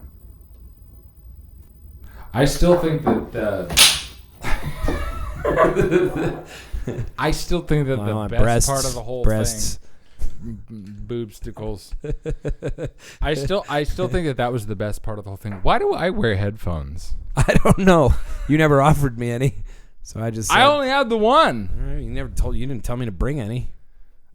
I still think that I still think that the best part of the whole thing, boobsticles. I still think that was the best part of the whole thing. Why do I wear headphones? I don't know. You never offered me any, so I just. I only had the one. You didn't tell me to bring any.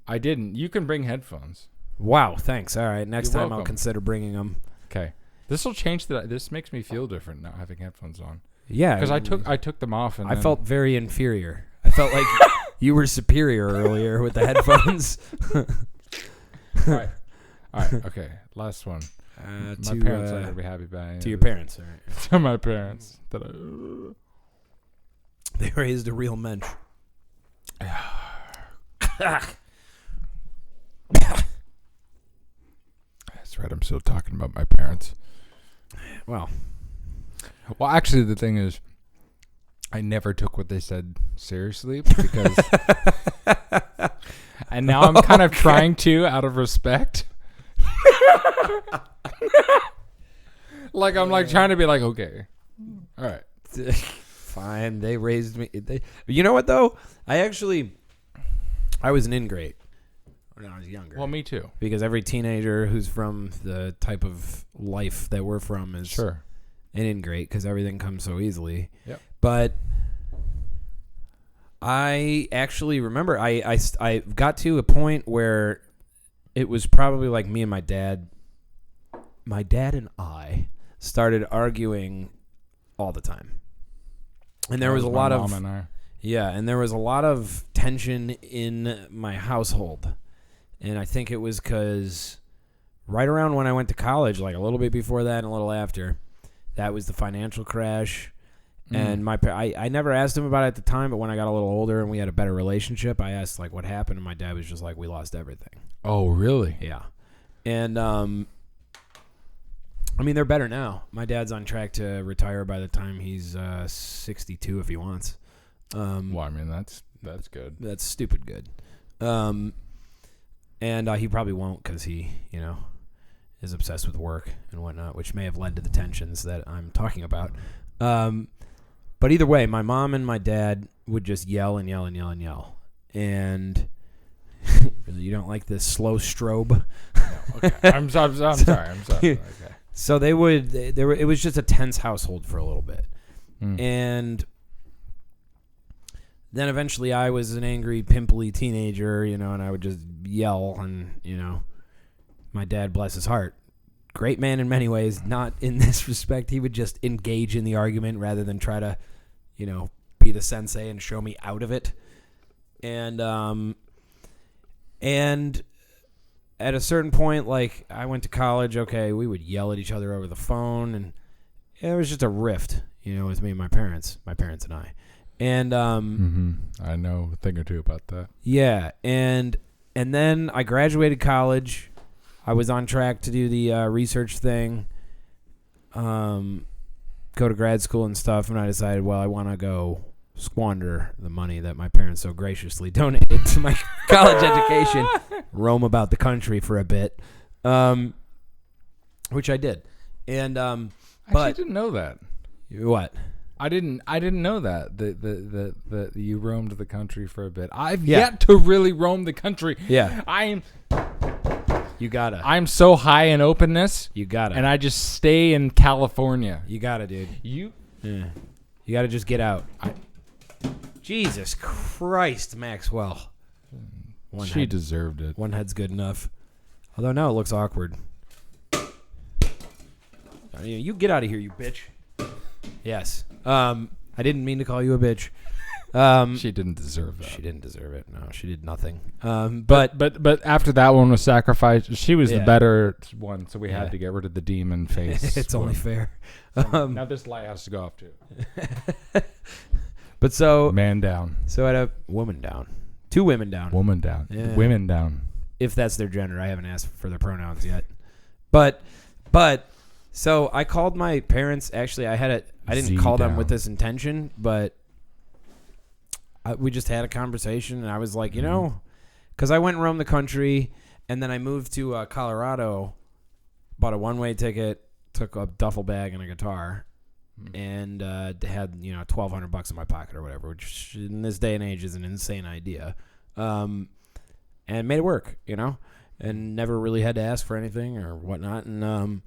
I didn't. You can bring headphones. Wow, thanks. All right, next You're time welcome. I'll consider bringing them. Okay, this will change that. This makes me feel different now having headphones on. Yeah, because I took them off and I felt very inferior. I felt like you were superior earlier with the headphones. All right. Okay, last one. My parents aren't gonna be happy about it. To your parents, all right. To my parents. They raised a real mensch. That's right. I'm still talking about my parents. Well, actually, the thing is, I never took what they said seriously because, and now I'm kind of trying to out of respect. Like I'm like trying to be like, okay, all right, fine. They raised me. You know what though? I was an ingrate when I was younger. Well, me too. Because every teenager who's from the type of life that we're from is sure an ingrate because everything comes so easily. Yep. But I actually remember I got to a point where it was probably like me and my dad. My dad and I started arguing all the time, and there was a lot of and there was a lot of tension in my household, and I think it was because right around when I went to college, like a little bit before that and a little after, that was the financial crash. And I never asked him about it at the time, but when I got a little older and we had a better relationship, I asked like what happened, and my dad was just like, we lost everything. Oh, really? Yeah. And I mean, they're better now. My dad's on track to retire by the time he's 62 if he wants. Well, I mean, that's good. That's stupid good. And he probably won't because he, is obsessed with work and whatnot, which may have led to the tensions that I'm talking about. But either way, my mom and my dad would just yell and yell and yell and yell. And you don't like this slow strobe? No, okay. I'm sorry. Okay. So they would. It was just a tense household for a little bit, and then eventually I was an angry, pimply teenager, and I would just yell, and my dad, bless his heart, great man in many ways, not in this respect. He would just engage in the argument rather than try to, be the sensei and show me out of it, and at a certain point, like, I went to college, okay, we would yell at each other over the phone, and it was just a rift, with me and my parents and I. And I know a thing or two about that. Yeah, and And then I graduated college. I was on track to do the research thing, go to grad school and stuff, and I decided, well, I want to go squander the money that my parents so graciously donated to my college education, roam about the country for a bit, which I did. And I but actually didn't know that. what? I didn't know that the you roamed the country for a bit. I've Yeah. yet to really roam the country. Yeah, I'm you gotta. so high in openness, You gotta. and I just stay in California. You gotta, dude. You Yeah. You gotta just get out. Jesus Christ, Maxwell. she deserved it. One head's good enough. Although now it looks awkward. You get out of here, you bitch. Yes. I didn't mean to call you a bitch. She didn't deserve that. She didn't deserve it. No, she did nothing. But after that one was sacrificed, she was the Yeah. better one, so we Yeah. had to get rid of the demon face. it's only one. fair. Now this light has to go off too. But so Man down, I had a woman down. 2 women down. woman down, Yeah. women down. If that's their gender. I haven't asked for their pronouns yet. But so I called my parents. Actually, I didn't Z call them down. with this intention, but we just had a conversation, and I was like, because I went and roamed the country, and then I moved to Colorado, bought a one-way ticket, took a duffel bag and a guitar, and had $1,200 in my pocket or whatever, which in this day and age is an insane idea, and made it work, and never really had to ask for anything or whatnot, and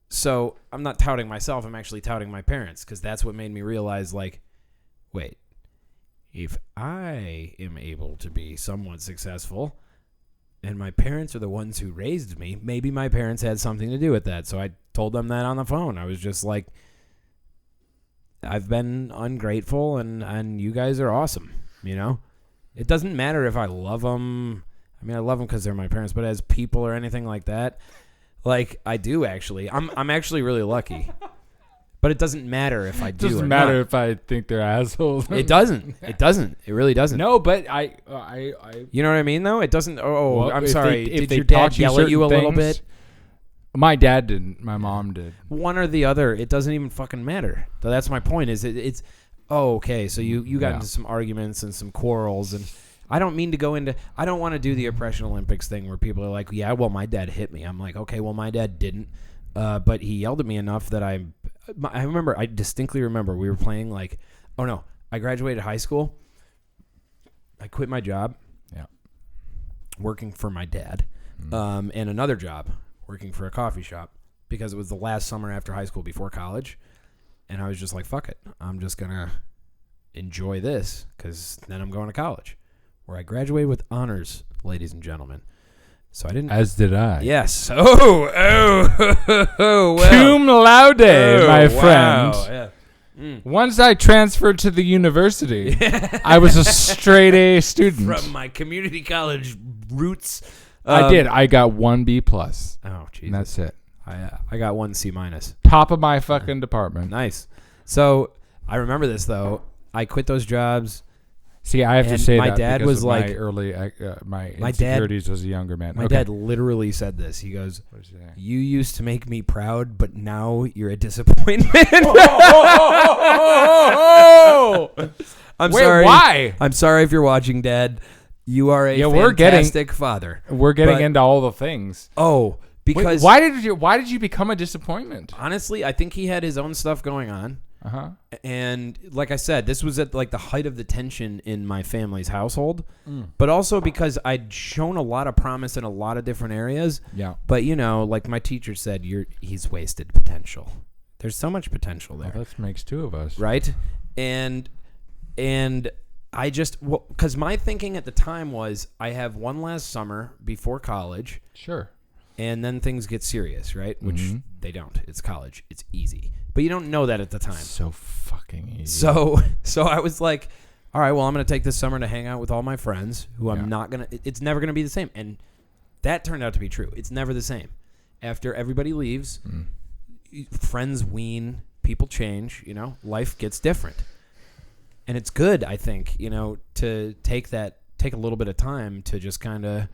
so I'm not touting myself, I'm actually touting my parents, because that's what made me realize, like, wait, if I am able to be somewhat successful and my parents are the ones who raised me, maybe my parents had something to do with that. So I told them that on the phone. I was just like, I've been ungrateful and you guys are awesome. It doesn't matter if I love them. I mean, I love them because they're my parents, but as people or anything like that, like I do actually. I'm actually really lucky. But it doesn't matter if I do. It doesn't or matter not. if I think they're assholes. It doesn't. It doesn't. It really doesn't. No, but I You know what I mean, though? It doesn't. Oh, Well, I'm if sorry. they- if Did they your dad taught you yell at you a certain little things- bit? My dad didn't. My mom did. One or the other. It doesn't even fucking matter. So that's my point. Is it's okay? So you got Yeah. into some arguments and some quarrels, and I don't mean to go into. I don't want to do the Oppression Olympics thing where people are like, "Yeah, well, my dad hit me." I'm like, "Okay, well, my dad didn't, but he yelled at me enough that I remember. I distinctly remember we were playing like, oh no, I graduated high school. I quit my job. Yeah. Working for my dad, and another job working for a coffee shop because it was the last summer after high school before college, and I was just like, fuck it, I'm just gonna enjoy this because then I'm going to college, where I graduated with honors, ladies and gentlemen. So I didn't. As did I. Yes. Oh, well. Cum laude, my wow, friend. yeah. Once I transferred to the university, I was a straight A student. From my community college roots. I did. I got 1 B+. Oh, And Jesus. that's it. I got 1 C-. Top of my fucking department. Nice. So I remember this, though. I quit those jobs. See, I have to And say my that dad because was of like- my early, my My dad- insecurities as a younger man. My Okay. dad literally said this. He goes, What did he say? "You used to make me proud, but now you're a disappointment." I'm Wait, sorry. why? I'm sorry if you're watching, Dad. You are a Yeah, we're getting- fantastic father. We're getting But- into all the things. Oh, because Wait, why did you become a disappointment? honestly, I think he had his own stuff going on. Uh-huh. And like I said, this was at like the height of the tension in my family's household, but also because I'd shown a lot of promise in a lot of different areas. Yeah. But like my teacher said, he's wasted potential. There's so much potential there, Well, that makes 2 of us. right? And I just because my thinking at the time was I have one last summer before college, Sure. and then things get serious, right? Which Mhm. they don't. It's college. It's easy, but you don't know that at the time. So fucking easy. So I was like, all right, well, I'm going to take this summer to hang out with all my friends who I'm Yeah. not going to, it's never going to be the same. And that turned out to be true. It's never the same. After everybody leaves, friends wean, people change, life gets different. And it's good, I think, to take that take a little bit of time to just kind of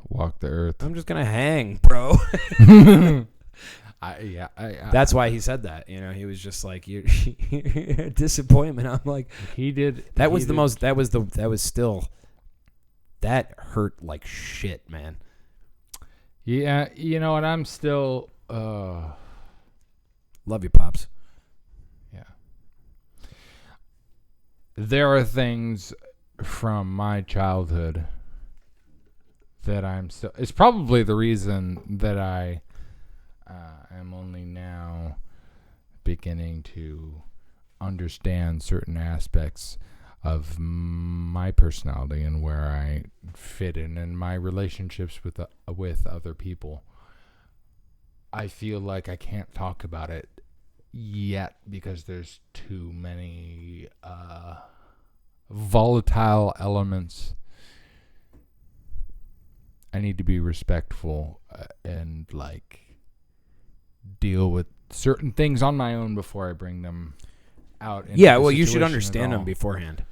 Walk the earth. I'm just gonna hang, bro. That's why he said that. You know, he was just like, you're a disappointment. I'm like, he did. That was still, that hurt like shit, man. Yeah, you know, and I'm still love you, Pops. Yeah. There are things from my childhood that I'm still. It's probably the reason that I am only now beginning to understand certain aspects of my personality and where I fit in my relationships with other people. I feel like I can't talk about it yet because there's too many volatile elements. I need to be respectful and like deal with certain things on my own before I bring them out. Yeah, well, you should understand them beforehand.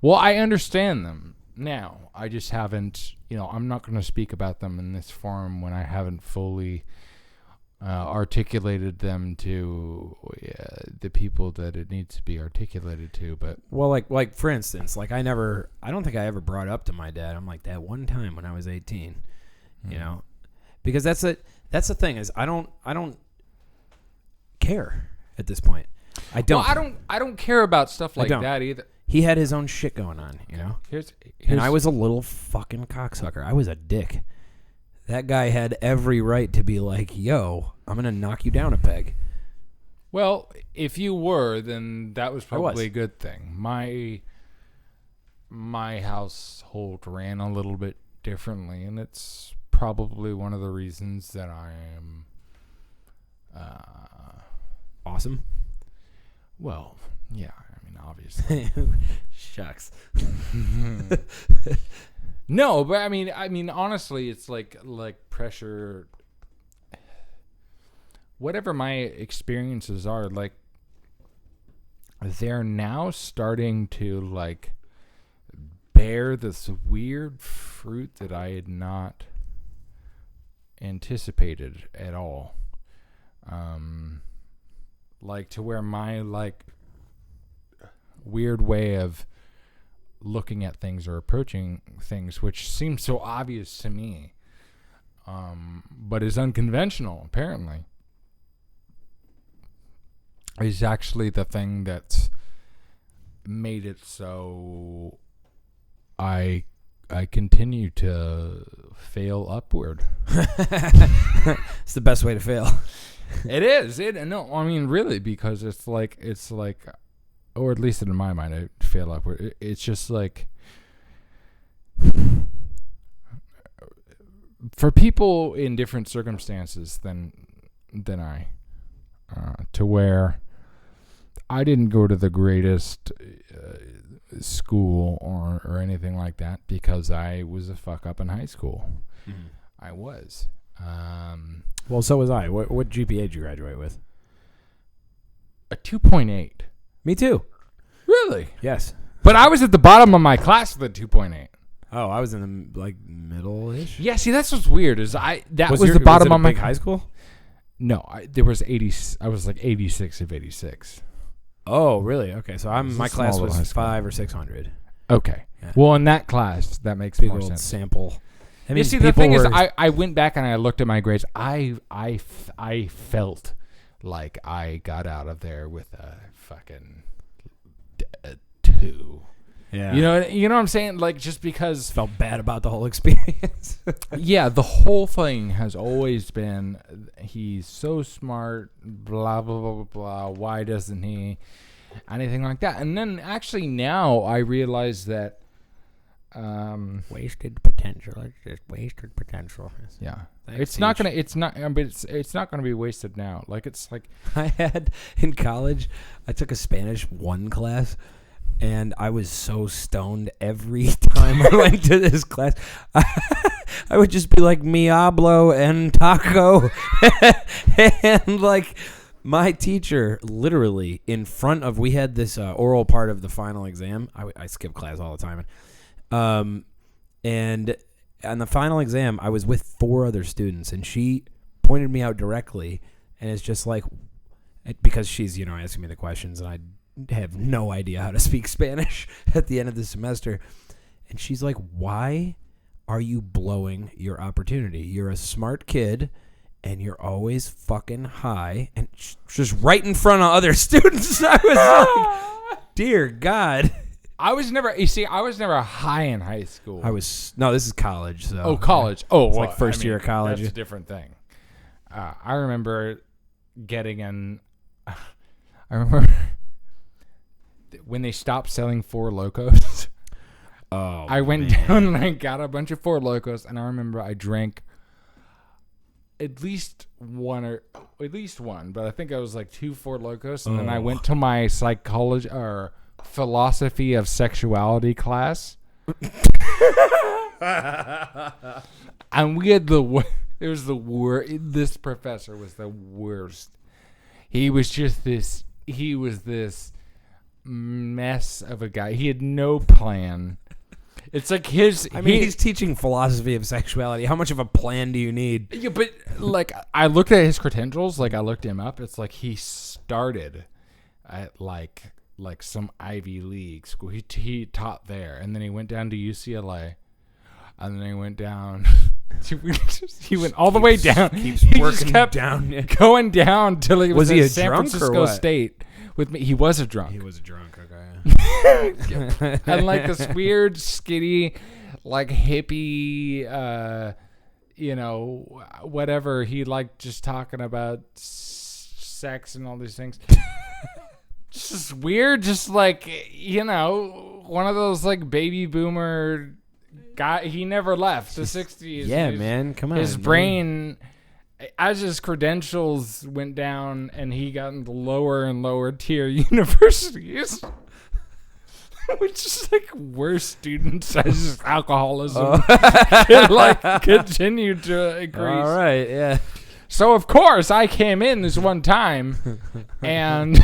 Well, I understand them now. I just haven't, I'm not going to speak about them in this forum when I haven't fully articulated them to the people that it needs to be articulated to. But well, like for instance, like I don't think I ever brought up to my dad. I'm like, that one time when I was 18, because that's the thing is I don't care at this point. I don't. Well, I don't care about stuff like that either. He had his own shit going on, Here's and I was a little fucking cocksucker. I was a dick. That guy had every right to be like, yo, I'm going to knock you down a peg. Well, if you were, then that was probably a good thing. My household ran a little bit differently, and it's probably one of the reasons that I am awesome. Well, yeah, I mean, obviously. Shucks. No, but I mean, honestly, it's like pressure. Whatever my experiences are, like, they're now starting to like bear this weird fruit that I had not anticipated at all. Like to where my like weird way of looking at things or approaching things, which seems so obvious to me, but is unconventional apparently, is actually the thing that's made it so I continue to fail upward. It's the best way to fail. It is. No, I mean really, because it's like, or at least in my mind, I fail upward. It's just like for people in different circumstances than I, to where I didn't go to the greatest school or anything like that because I was a fuck up in high school. Mm-hmm. I was. Well, so was I. What GPA did you graduate with? A 2.8. Me too. Really? Yes. But I was at the bottom of my class with a 2.8. Oh, I was in the middle-ish. Yeah, see, that's what's weird. Is that was the was bottom it a of my big high school? No, there was 80. I was like 86 of 86. Oh, really? Okay, so my class was 500 or 600. Okay. Yeah. Well, in that class, that makes big more old sense. Sample. I mean, you see, the thing is, I went back and I looked at my grades. I felt like I got out of there with a fucking 2. Yeah. You know what I'm saying? Like, just because felt bad about the whole experience. Yeah, the whole thing has always been he's so smart, blah blah blah blah blah. Why doesn't he? Anything like that. And then actually now I realize that wasted potential. It's just wasted potential. Yeah. Thanks, It's not gonna be wasted now. Like, it's like I had in college, I took a Spanish 1 class, and I was so stoned every time I went to this class. I would just be like, mi hablo and taco. And like my teacher literally in front of, we had this oral part of the final exam. I skip class all the time. And on the final exam, I was with 4 other students, and she pointed me out directly, and it's just like, because she's, asking me the questions, and I have no idea how to speak Spanish at the end of the semester. And she's like, why are you blowing your opportunity? You're a smart kid, and you're always fucking high, and just right in front of other students. I was like, dear God. I was never high in high school. This is college. So. Oh, college. Oh, it's like first year of college. That's a different thing. I remember getting in. I remember when they stopped selling Four Locos. Oh, I went down and I got a bunch of Four Locos, and I remember I drank at least one, but I think I was like 2 Four Locos, and then I went to my psychology or philosophy of sexuality class. And we had it was the worst. This professor was the worst. He was this mess of a guy. He had no plan. It's like he's teaching philosophy of sexuality. How much of a plan do you need? Yeah, but like I looked at his credentials, like I looked him up. It's like he started at like some Ivy League school. He taught there, and then he went down to UCLA, and then he went down. He went all the way down. Keeps he working just kept down. going down till he was he at a San drunk or Francisco what? State with me. He was a drunk. He was a drunk. Okay. And like this weird, skinny, like hippie, whatever. He liked just talking about sex and all these things. Just weird, just like, one of those like baby boomer guy. He never left the 60s. Yeah, man, come on. His brain, as his credentials went down and he got into lower and lower tier universities, which is like worse students as alcoholism continued to increase. All right, yeah. So, of course, I came in this one time, and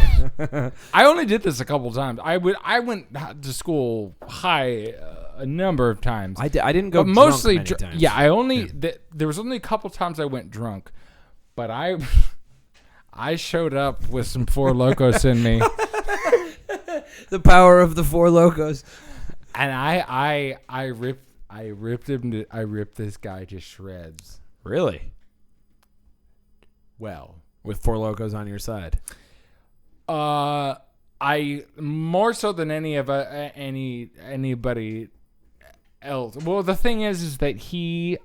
I only did this a couple times. I went to school high a number of times. I didn't go but drunk mostly, many times. Yeah, there was only a couple times I went drunk, but I showed up with some Four Locos in me. The power of the Four Locos. And I ripped this guy to shreds. Really? Well, with Four Locos on your side. I more so than anybody else. Well, the thing is that he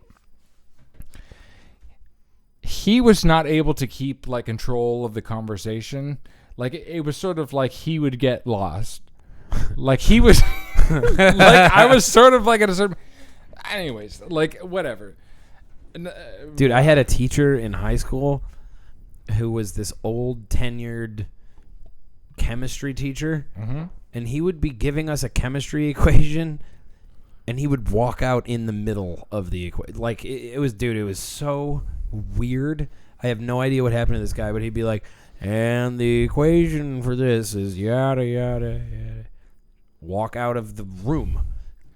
was not able to keep like control of the conversation. Like it was sort of like he would get lost. Like he was like I was sort of like at a certain. Anyways, like whatever. Dude, I had a teacher in high school who was this old tenured chemistry teacher, and he would be giving us a chemistry equation, and he would walk out in the middle of the equation. Like it was so weird. I have no idea what happened to this guy, but he'd be like, and the equation for this is yada yada yada. Walk out of the room.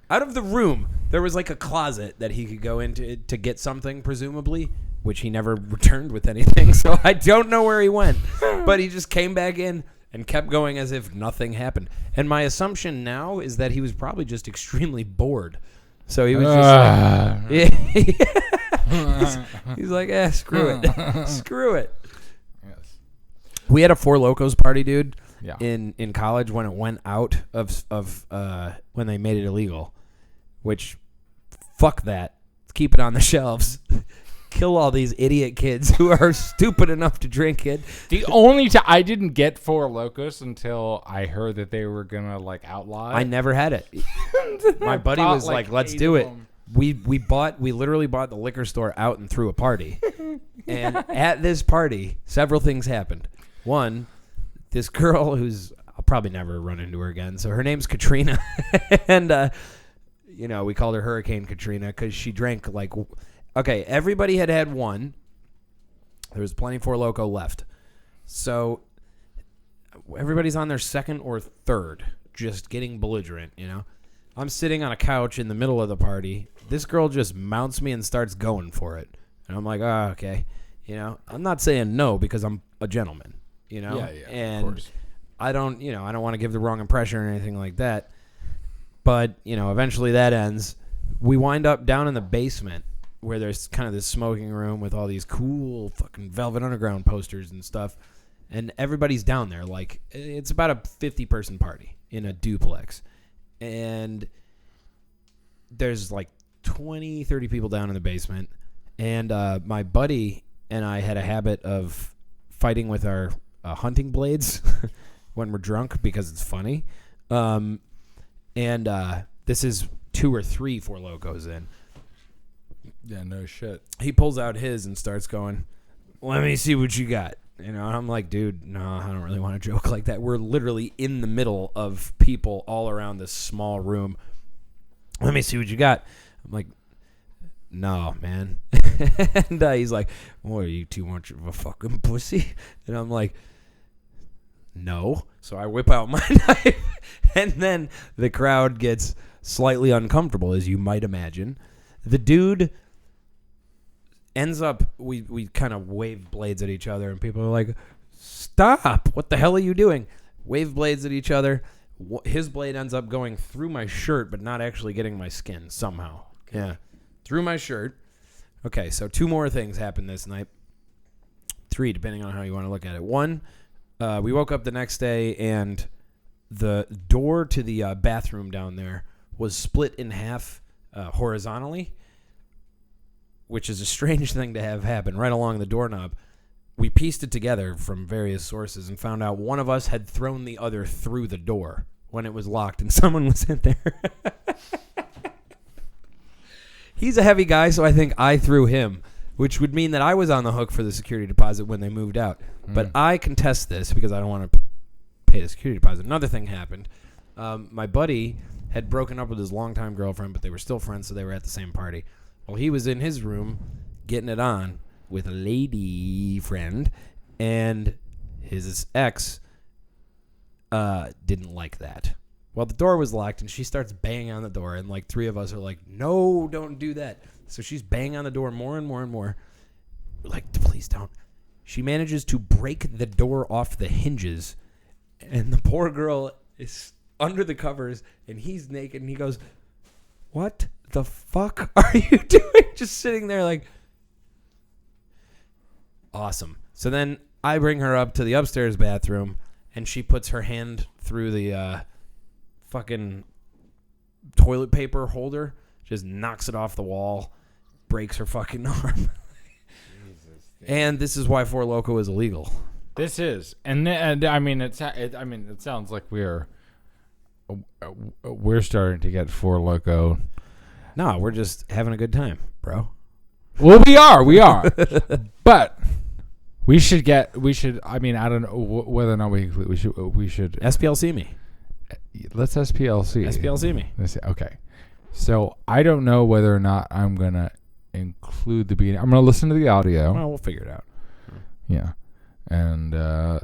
Out of the room. There was like a closet that he could go into to get something, presumably, which he never returned with anything. So I don't know where he went. But he just came back in and kept going as if nothing happened. And my assumption now is that he was probably just extremely bored. So he was just he's like, screw it. Screw it. Yes. We had a Four Locos party, dude. Yeah. In college when it went out of when they made it illegal, which fuck that. Let's keep it on the shelves. Kill all these idiot kids who are stupid enough to drink it. The only time I didn't get Four Locos until I heard that they were gonna like outlaw it. I never had it. My buddy was like, "Let's do it." We literally bought the liquor store out and threw a party. And at this party, several things happened. One, this girl who's I'll probably never run into her again. So her name's Katrina, and we called her Hurricane Katrina because she drank like. Okay, everybody had one. There was plenty Four Loko left, so everybody's on their second or third, just getting belligerent. I'm sitting on a couch in the middle of the party. This girl just mounts me and starts going for it. And I'm like, oh, okay. You know, I'm not saying no because I'm a gentleman, you know? Yeah, and of course. I don't want to give the wrong impression or anything like that. But, you know, eventually that ends. We wind up down in the basement where there's kind of this smoking room with all these cool fucking Velvet Underground posters and stuff. And everybody's down there. Like, it's about a 50-person party in a duplex. And there's like 20, 30 people down in the basement. And my buddy and I had a habit of fighting with our hunting blades when we're drunk because it's funny. This is 2 or 3 Four Locos in. Yeah, no shit. He pulls out his and starts going, let me see what you got. You know, and I'm like, dude, no, I don't really want to joke like that. We're literally in the middle of people all around this small room. Let me see what you got. I'm like, no, man. And he's like, what, are you too much of a fucking pussy? And I'm like, no. So I whip out my knife, and then the crowd gets slightly uncomfortable, as you might imagine. The dude ends up, we kind of wave blades at each other, and people are like, stop, what the hell are you doing? Wave blades at each other. His blade ends up going through my shirt, but not actually getting my skin somehow. Okay. Yeah, through my shirt. Okay, so 2 more things happened this night. 3, depending on how you want to look at it. 1, we woke up the next day, and the door to the bathroom down there was split in half horizontally, which is a strange thing to have happen right along the doorknob. We pieced it together from various sources and found out one of us had thrown the other through the door when it was locked and someone was in there. He's a heavy guy, so I think I threw him, which would mean that I was on the hook for the security deposit when they moved out. But I contest this because I don't want to pay the security deposit. Another thing happened. My buddy had broken up with his longtime girlfriend, but they were still friends, so they were at the same party. Well, he was in his room getting it on with a lady friend, and his ex didn't like that. Well, the door was locked, and she starts banging on the door, and like 3 of us are like, no, don't do that. So she's banging on the door more and more and more. We're like, please don't. She manages to break the door off the hinges, and the poor girl is under the covers, and he's naked, and he goes, what the fuck are you doing? Just sitting there like, awesome. So then I bring her up to the upstairs bathroom, and she puts her hand through the fucking toilet paper holder, just knocks it off the wall, breaks her fucking arm. And this is why Four Loko is illegal. This is, and I mean, it sounds like we're starting to get Four Loko. No, we're just having a good time, bro. Well, we are, but we should. I mean, I don't know whether or not we should SPLC me. Let's SPLC. SPLC me. Okay. So I don't know whether or not I'm gonna include the beating. I'm gonna listen to the audio. Well, we'll figure it out. Yeah. And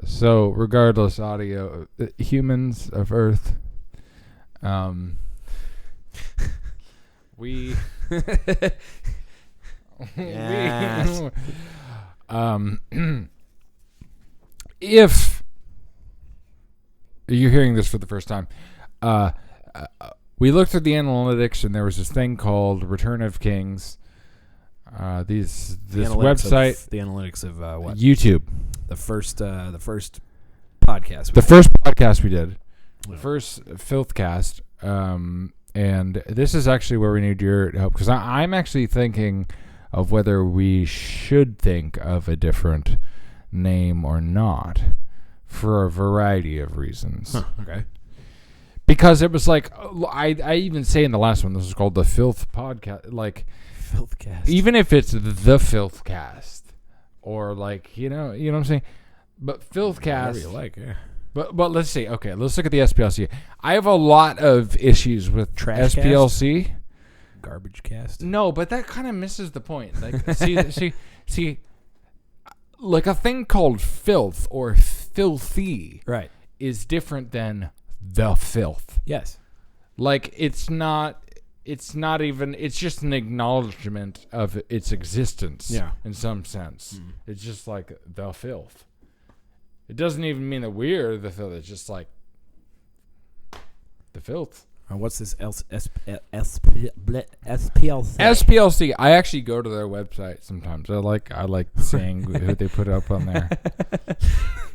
so regardless, audio, humans of Earth, we Yes. If you're hearing this for the first time, we looked at the analytics, and there was this thing called Return of Kings. This website, the analytics of what? YouTube. The first podcast. The first podcast we did, the first FilthCast, and this is actually where we need your help, because I'm actually thinking of whether we should think of a different name or not, for a variety of reasons. Huh, okay. Because it was like, I even say in the last one, this is called the Filth Podcast, like FilthCast. even if it's the FilthCast, or like, you know what I'm saying? But FilthCast. Whatever you like, yeah. But let's see. Okay, let's look at the SPLC. I have a lot of issues with Trash SPLC. Garbage cast. No, but that kind of misses the point. Like, see, like a thing called filth or filthy, Right. is different than the filth. Yes. Like it's not even. It's just an acknowledgement of its existence. Yeah. In some sense, it's just like the filth. It doesn't even mean that we're the filth. It's just like the filth. What's this SPLC? SPLC. I actually go to their website sometimes. I like seeing who they put up on there.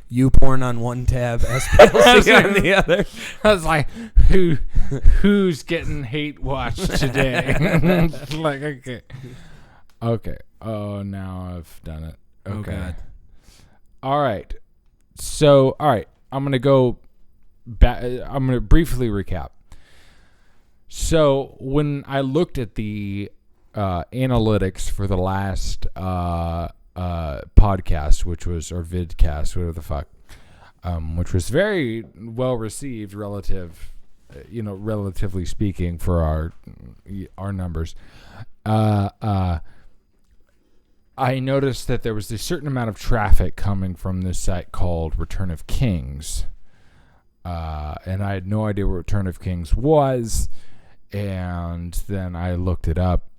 You porn on one tab, SPLC on the other. I was like, who's getting hate watched today? Like, okay. Oh, now I've done it. Okay. Oh, God. All right. So, all right. I'm gonna go back. I'm gonna briefly recap. So when I looked at the analytics for the last podcast, which was, or vidcast, whatever the fuck, which was very well received relatively speaking for our numbers, I noticed that there was a certain amount of traffic coming from this site called Return of Kings, and I had no idea what Return of Kings was. And then I looked it up,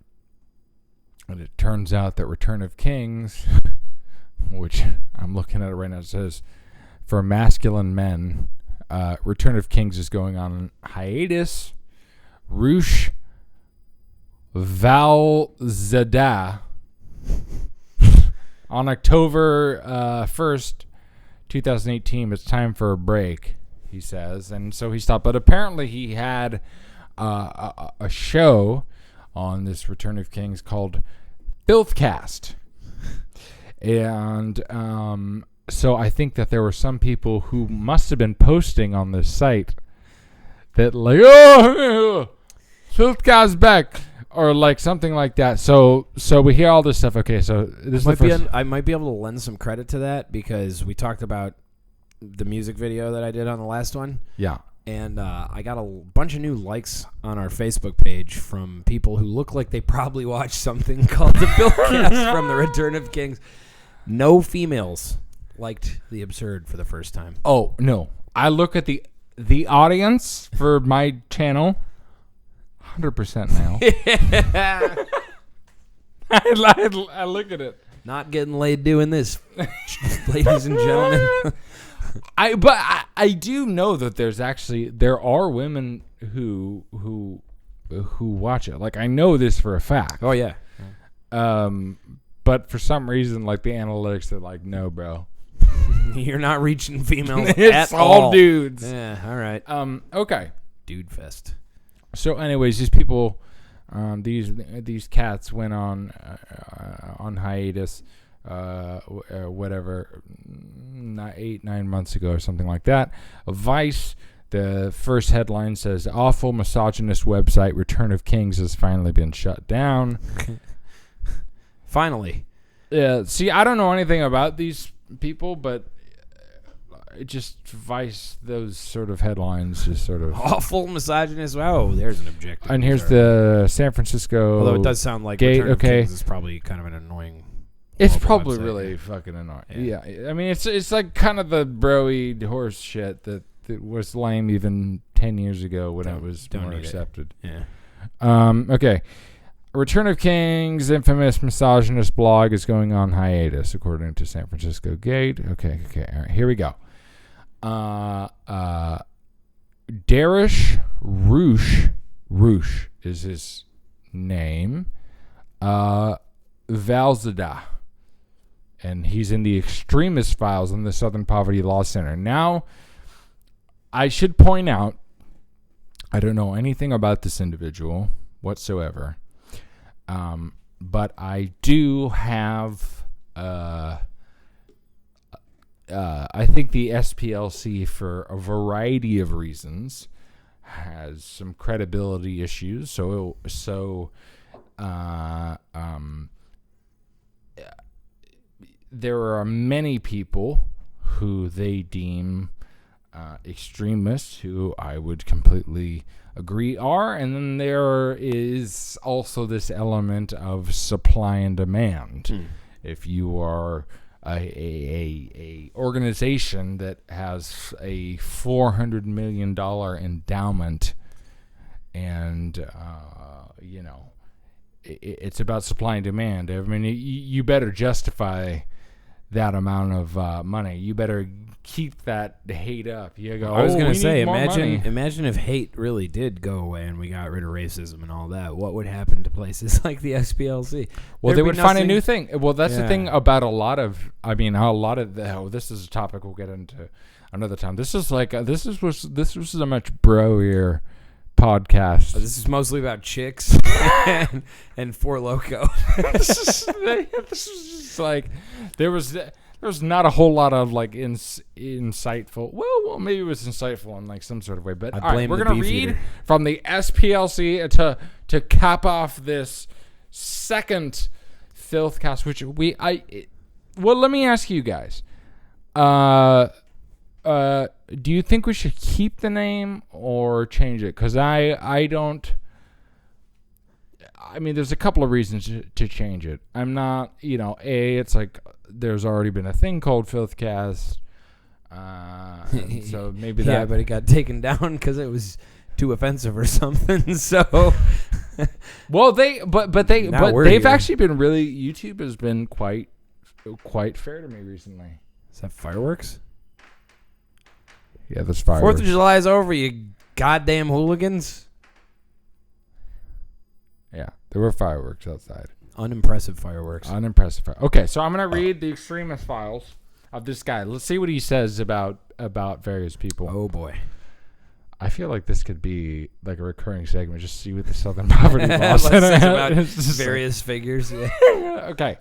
and it turns out that Return of Kings, which I'm looking at it right now, it says, for masculine men, Return of Kings is going on hiatus. Roosh Valzada on October 1st, 2018, it's time for a break, he says. And so he stopped. But apparently he had a show on this Return of Kings called FilthCast. And so I think that there were some people who must have been posting on this site that like, oh, FilthCast back, or like something like that. So we hear all this stuff. Okay, so this is I might be able to lend some credit to that because we talked about the music video that I did on the last one. Yeah. And I got a bunch of new likes on our Facebook page from people who look like they probably watched something called the FilthCast from the Return of Kings. No females liked the absurd for the first time. Oh, no. I look at the audience for my channel, 100% male. I look at it. Not getting laid doing this, ladies and gentlemen. I do know that there are women who watch it. Like, I know this for a fact. Oh yeah. But for some reason, like, the analytics are like, no, bro. You're not reaching females It's at all dudes. Yeah, all right. Okay. Dude fest. So anyways, these people, these cats went on hiatus, whatever, 8-9 months ago or something like that. Vice, the first headline says, awful misogynist website Return of Kings has finally been shut down. Finally. Yeah. See, I don't know anything about these people, but just Vice, those sort of headlines, just sort of awful misogynist. Oh, there's an objective. And here's the San Francisco. Although it does sound like Gate. Return of Okay, Kings is probably kind of an annoying. It's probably website. really fucking annoying. Yeah. I mean, it's like kind of the Broey horse shit that was lame even 10 years ago when it was more accepted. Yeah. Okay. Return of Kings, infamous misogynist blog, is going on hiatus, according to San Francisco Gate. Okay. All right, here we go. Darish Roosh is his name. Valzada. And he's in the extremist files in the Southern Poverty Law Center. Now, I should point out, I don't know anything about this individual whatsoever. But I do have, I think the SPLC, for a variety of reasons, has some credibility issues. So there are many people who they deem extremists, who I would completely agree are, and then there is also this element of supply and demand. If you are a organization that has a $400 million endowment and it's about supply and demand. I mean, you better justify that amount of money. You better keep that hate up. You go. I was going to say, imagine. imagine if hate really did go away and we got rid of racism and all that. What would happen to places like the SPLC? Well, There'd they be would find a nothing- new thing. Well, that's the Yeah. thing about a lot of this is a topic we'll get into another time. This is like this was a much broier podcast. This is mostly about chicks and Four Loko. this was just like there was not a whole lot of like insightful. Well, maybe it was insightful in like some sort of way. But I all right, blame we're the gonna beef read eater. from the SPLC to cap off this second FilthCast, which let me ask you guys. Do you think we should keep the name or change it? Because I don't. I mean, there's a couple of reasons to change it. I'm not, it's like there's already been a thing called FilthCast. So maybe that. Yeah, but it got taken down because it was too offensive or something. So, well, they've here. actually been really. YouTube has been quite fair to me recently. Is that fireworks? Yeah, there's fireworks. 4th of July is over, you goddamn hooligans. Yeah, there were fireworks outside. Unimpressive fireworks. Unimpressive. Okay, so I'm going to read the extremist files of this guy. Let's see what he says about various people. Oh, boy. I feel like this could be like a recurring segment. Just see what the Southern Poverty Law Let's Center talk has. about It's just various figures. Yeah. okay.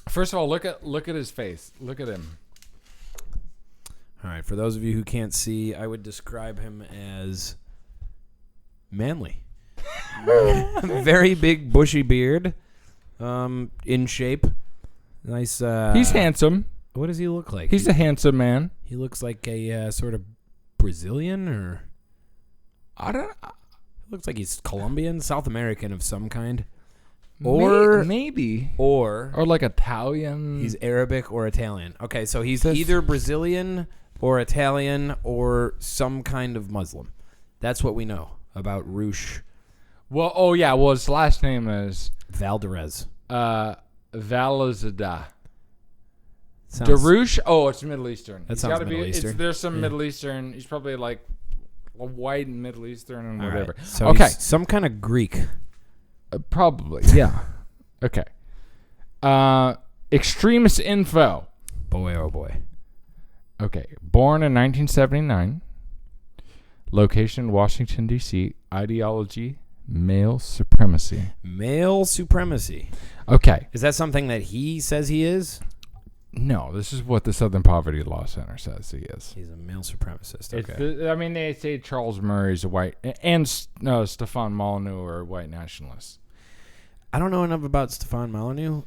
First of all, look at his face. Look at him. All right, for those of you who can't see, I would describe him as manly. Very big, bushy beard, in shape. Nice. He's handsome. What does he look like? He's a handsome man. He looks like a sort of Brazilian, or I don't. looks like he's Colombian, South American of some kind, or maybe or like Italian. he's Arabic or Italian. Okay, so he's This- either Brazilian or Italian or some kind of Muslim. That's what we know about Roosh Well, oh yeah. Well, his last name is Valdez. Valazada. Sounds- Darush? Oh, it's Middle Eastern. That He's sounds gotta Middle Eastern. There's some Yeah. Middle Eastern. He's probably like a white and Middle Eastern and All right, whatever. so okay, he's some kind of Greek. probably yeah. Okay. Extremist info. Boy, oh boy. Okay, born in 1979. Location Washington D.C. Ideology male supremacy. Male supremacy. Okay. Is that something that he says he is? No, this is what the Southern Poverty Law Center says he is. He's a male supremacist. It's Okay. I mean, they say Charles Murray's a white, and Stefan Molyneux are white nationalists. I don't know enough about Stefan Molyneux.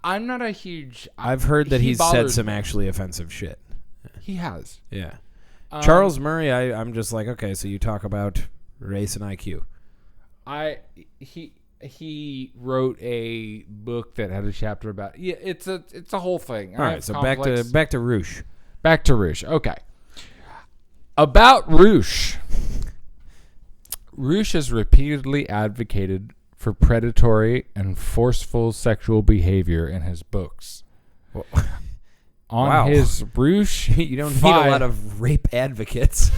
I'm not a huge. I've heard that he he's said bothers some me. actually offensive shit. He has. Yeah. Charles Murray, I'm just like, okay, so you talk about race and IQ. He wrote a book that had a chapter about it's a whole thing. All right, so back to Roosh. Back to Roosh. Okay. About Roosh. Roosh has repeatedly advocated for predatory and forceful sexual behavior in his books. Well, On wow. his Roosh, you don't need a lot of rape advocates.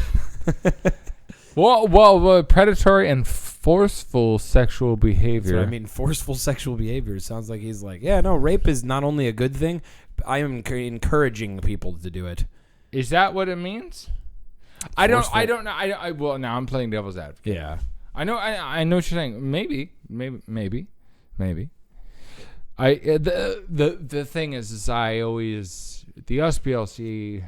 well, predatory and forceful sexual behavior. So I mean, forceful sexual behavior sounds like he's like, yeah, no, rape is not only a good thing, but I am encouraging people to do it. Is that what it means? I don't know. Well, now I'm playing devil's advocate. Yeah. I know what you're saying. Maybe. The thing is I always the SPLC.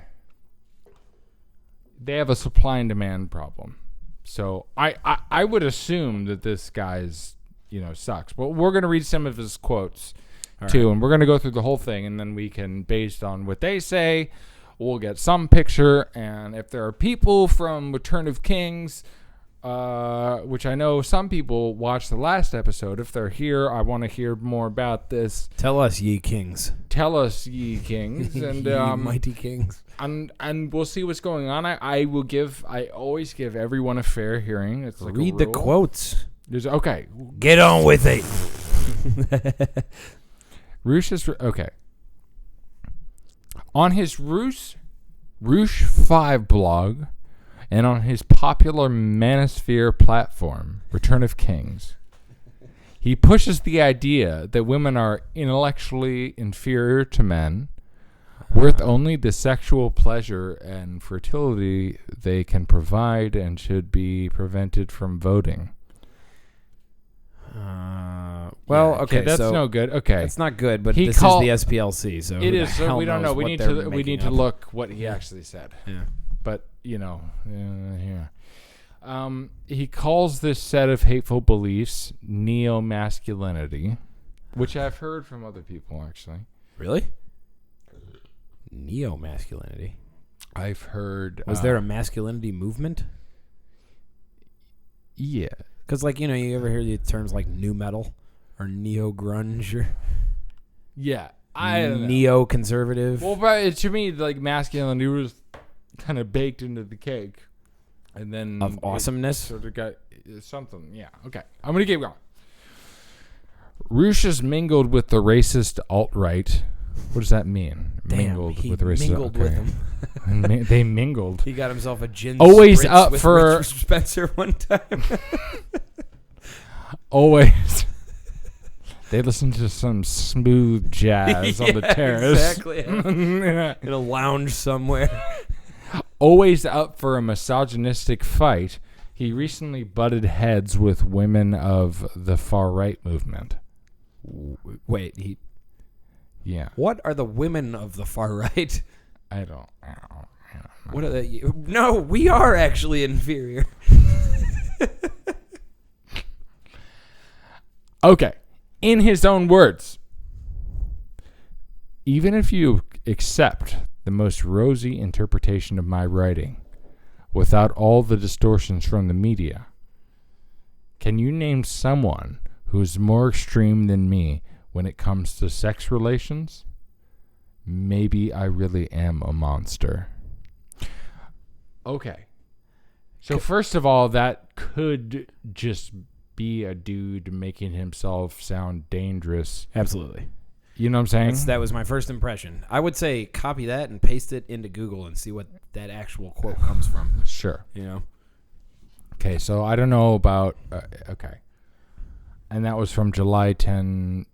They have a supply and demand problem. So I would assume that this guy's sucks. But we're gonna read some of his quotes too, and we're gonna go through the whole thing, and then we can, based on what they say, we'll get some picture. And if there are people from Return of Kings which I know some people watched the last episode. If they're here, I want to hear more about this. Tell us, ye kings. Tell us, ye kings, and Ye mighty kings. and we'll see what's going on. I always give everyone a fair hearing. It's like Read a the rule. quotes. Okay. Get on with it. Roosh is okay. On his Roosh 5 blog and on his popular mano-o-sphere platform, Return of Kings, he pushes the idea that women are intellectually inferior to men, worth only the sexual pleasure and fertility they can provide, and should be prevented from voting. Okay, that's so no good. Okay, it's not good, but He this called- is the SPLC, so it who the is. So hell we don't know. knows We what need they're to. We making need to up. look what he actually said. Yeah. But he calls this set of hateful beliefs neo-masculinity, which I've heard from other people actually. Really? Neo-masculinity. I've heard. Was there a masculinity movement? Yeah. Because, like, you ever hear the terms like new metal or neo-grunge or Yeah. I don't know. neo-conservative? Well, but to me, like, masculinity was kind of baked into the cake, and then Of awesomeness? sort of got something. Yeah. Okay. I'm gonna keep going. Roosh has mingled with the racist alt-right. What does that mean? Damn, mingled he with the racist. mingled with him. They mingled. He got himself a gin Always spritz up with for- Richard Spencer one time. Always. They listen to some smooth jazz on the Yeah, terrace. exactly. In a lounge somewhere. Always up for a misogynistic fight, he recently butted heads with women of the far-right movement. Wait, Yeah. what are the women of the far right? I don't know. What are they? No, we are actually inferior. Okay. In his own words, even if you accept the most rosy interpretation of my writing, without all the distortions from the media, can you name someone who's more extreme than me when it comes to sex relations? Maybe I really am a monster. Okay. So first of all, that could just be a dude making himself sound dangerous. Absolutely. You know what I'm saying? That was my first impression. I would say copy that and paste it into Google and see what that actual quote comes from. Sure. Okay, so I don't know about... okay. And that was from July 10,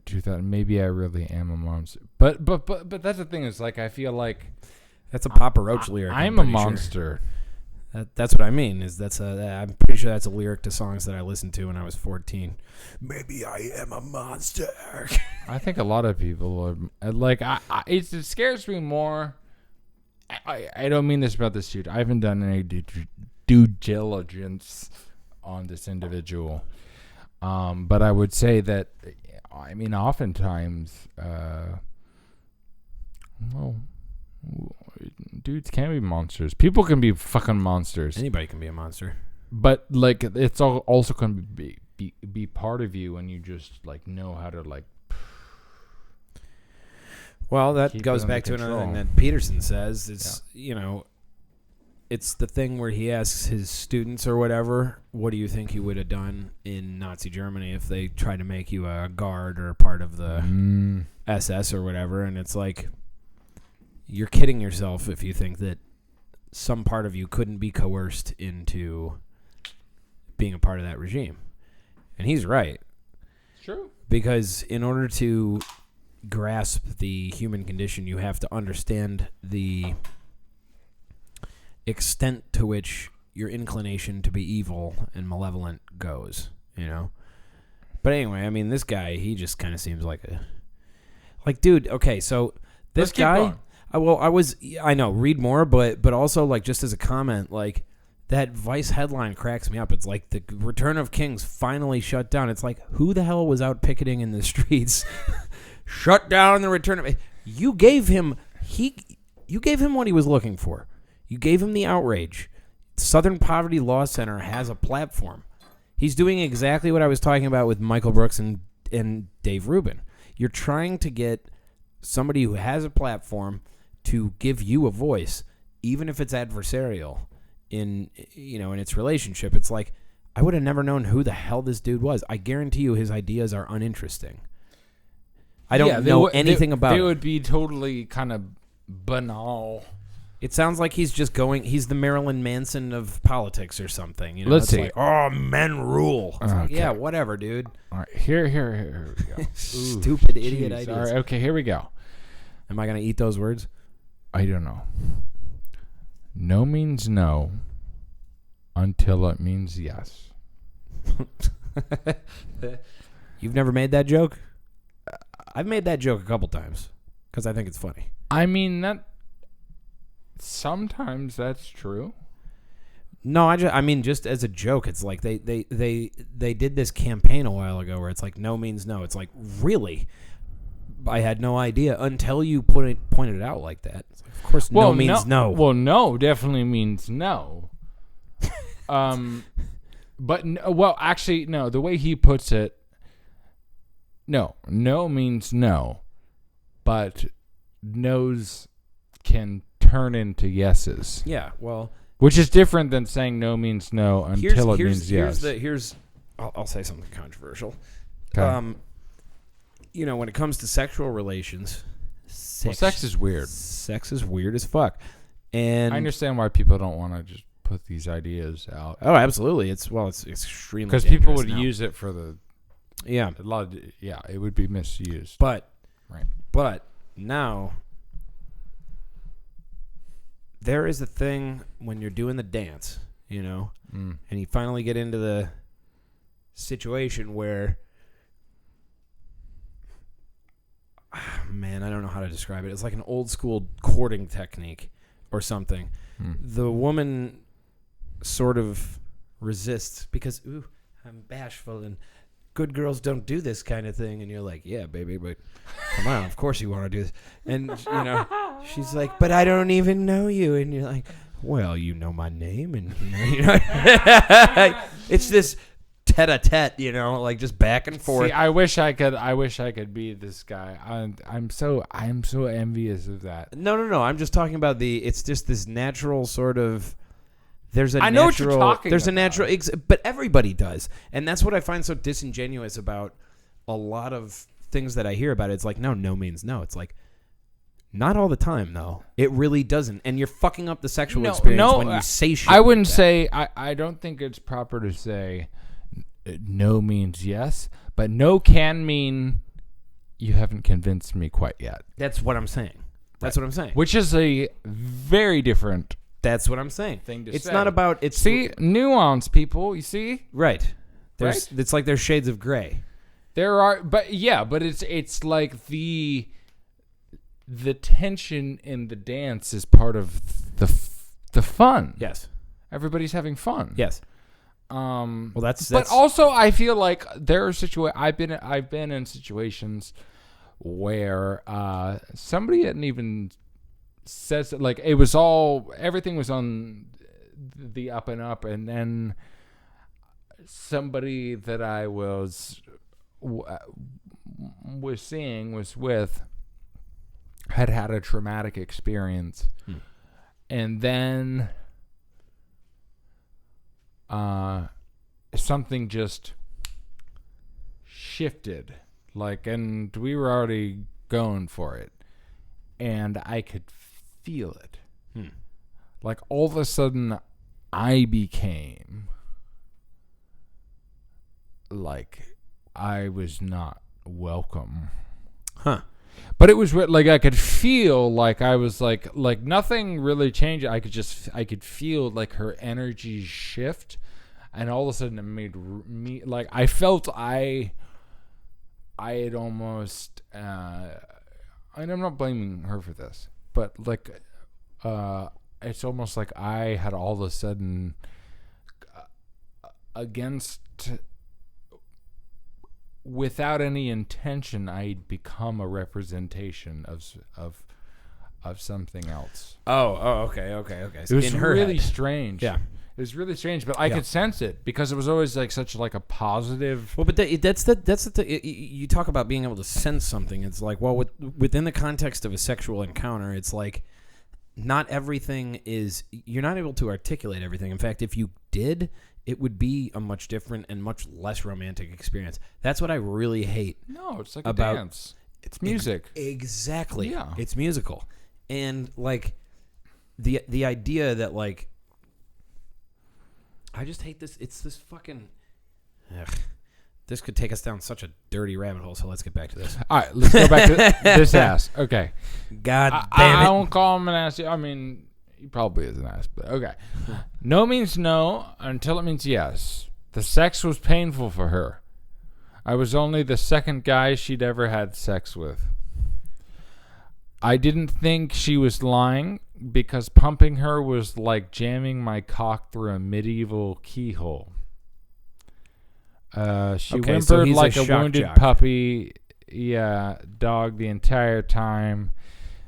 2000. Maybe I really am a monster. But that's the thing is, like, I feel like... That's a Papa Roach lyric. I'm a pretty sure. monster. That's what I mean. I'm pretty sure that's a lyric to songs that I listened to when I was 14. Maybe I am a monster. I think a lot of people are... Like, it scares me more... I don't mean this about this dude. I haven't done any due diligence on this individual. But I would say that, I mean, oftentimes, dudes can be monsters. People can be fucking monsters. Anybody can be a monster. But, like, it's also going to be part of you, and you just, like, know how to, like... Well, that Keep goes it back to under another thing control. that Peterson says. It's, it's the thing where he asks his students or whatever, what do you think you would have done in Nazi Germany if they tried to make you a guard or part of the SS or whatever? And it's like, you're kidding yourself if you think that some part of you couldn't be coerced into being a part of that regime. And he's right. True. Because in order to grasp the human condition, you have to understand the extent to which your inclination to be evil and malevolent goes, But anyway, I mean, this guy, he just kind of seems like dude, okay, so this Let's keep guy, going. I know, read more, but also, like, just as a comment, like, that Vice headline cracks me up. It's like the Return of Kings finally shut down. It's like, who the hell was out picketing in the streets? Shut down the Return of... You gave him what he was looking for. You gave him the outrage. Southern Poverty Law Center has a platform. He's doing exactly what I was talking about with Michael Brooks and Dave Rubin. You're trying to get somebody who has a platform to give you a voice, even if it's adversarial in its relationship. It's like, I would have never known who the hell this dude was. I guarantee you his ideas are uninteresting. I don't know anything about it. They would be totally kind of banal. It sounds like he's the Marilyn Manson of politics or something. You know? Let's it's see. Like, oh, men rule. It's like, Okay. yeah, whatever, dude. All right, here we go. Stupid idiot Jeez. ideas. All right, okay, here we go. Am I going to eat those words? I don't know. No means no until it means yes. You've never made that joke? I've made that joke a couple times because I think it's funny. I mean, that sometimes that's true. No, I mean just as a joke. It's like they did this campaign a while ago where it's like no means no. It's like, really? I had no idea until you pointed it out like that. It's like, of course, no means no. Well, no definitely means no. But actually, no. The way he puts it, no means no, but no's can turn into yeses. Yeah, well, which is different than saying no means no until it means yes. I'll say something controversial. Okay. When it comes to sexual relations, sex is weird. Sex is weird as fuck. And I understand why people don't want to just put these ideas out. Oh, absolutely. It's extremely because people would now. use it for it would be misused. But right. Now there is a thing when you're doing the dance, and you finally get into the situation where, man, I don't know how to describe it. It's like an old school courting technique or something. The woman sort of resists because, I'm bashful and good girls don't do this kind of thing. And you're like, yeah, baby, but come on, of course you want to do this. And, she's like, but I don't even know you. And you're like, well, you know my name. And, it's this tete-a-tete, like just back and forth. See, I wish I could be this guy. I'm so envious of that. No. I'm just talking about it's just this natural sort of. I know what you're talking There's about. a natural, but everybody does, and that's what I find so disingenuous about a lot of things that I hear about it. It's like no means no. It's like not all the time though. It really doesn't, and you're fucking up the sexual experience when you say shit. I wouldn't like that. say. I don't think it's proper to say no means yes, but no can mean you haven't convinced me quite yet. That's what I'm saying. That's what I'm saying. Which is a very different. That's what I'm saying. Thing to it's say. not about it's nuance, people. You see, right? It's like there's shades of gray. There are, but it's like the tension in the dance is part of the fun. Yes, everybody's having fun. Yes. Well, that's. But also, I feel like there are I've been in situations where somebody hadn't even says like it was everything was on the up and up, and then somebody that I was with had a traumatic experience, and then something just shifted, and we were already going for it, and I could feel it. Like all of a sudden I became like I was not welcome. But it was like I could feel like I was like nothing really changed. I could feel like her energy shift, and all of a sudden it made me like I felt I had almost and I'm not blaming her for this, but like it's almost like I had all of a sudden without any intention, I'd become a representation of something else. Oh, okay. It was really strange. Yeah. It was really strange, but I could sense it because it was always like such like a positive. Well, but that's the you talk about being able to sense something. It's like, well, within the context of a sexual encounter, it's like not everything is. You're not able to articulate everything. In fact, if you did, it would be a much different and much less romantic experience. That's what I really hate. No, it's like about, a dance. It's music. Exactly. Yeah. It's musical. And like the idea that like I just hate this. It's this fucking this could take us down such a dirty rabbit hole, so let's get back to this. All right, let's go back to this ass. Okay. God damn it. I won't call him an ass. I mean, he probably is an ass, but okay. No means no until it means yes. The sex was painful for her. I was only the second guy she'd ever had sex with. I didn't think she was lying because pumping her was like jamming my cock through a medieval keyhole. She whimpered like a wounded puppy, dog the entire time,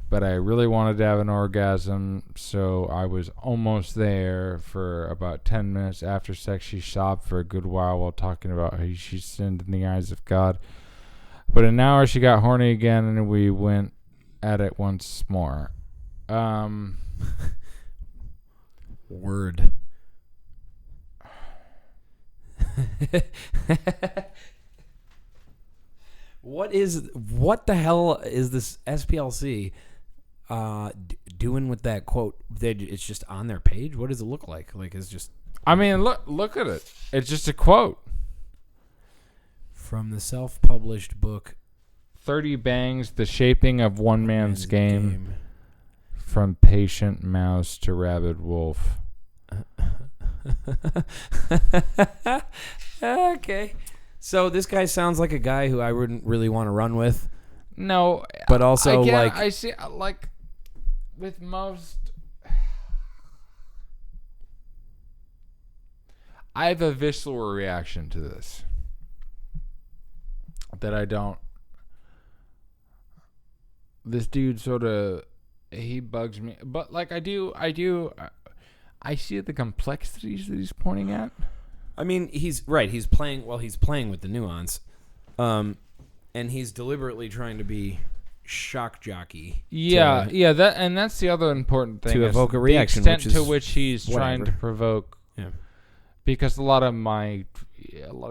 but I really wanted to have an orgasm, so I was almost there. For about 10 minutes after sex, she sobbed for a good while talking about how she sinned in the eyes of God. But in an hour, she got horny again, and we went at it once more. Word. What the hell is this SPLC doing with that quote? It's just on their page. What does it look like? Like it's just. I mean, look at it. It's just a quote from the self-published book 30 Bangs: The Shaping of One Man's Game. From Patient Mouse to Rabid Wolf. Okay. So this guy sounds like a guy who I wouldn't really want to run with. No, but also again, I see like with most. I have a visceral reaction to this that I don't. This dude sort of, he bugs me, but like I see the complexities that he's pointing at. I mean, he's right. He's playing with the nuance, and he's deliberately trying to be shock jockey. Yeah, that's the other important thing to evoke a reaction, the extent to which he's trying to provoke. Yeah, because a lot of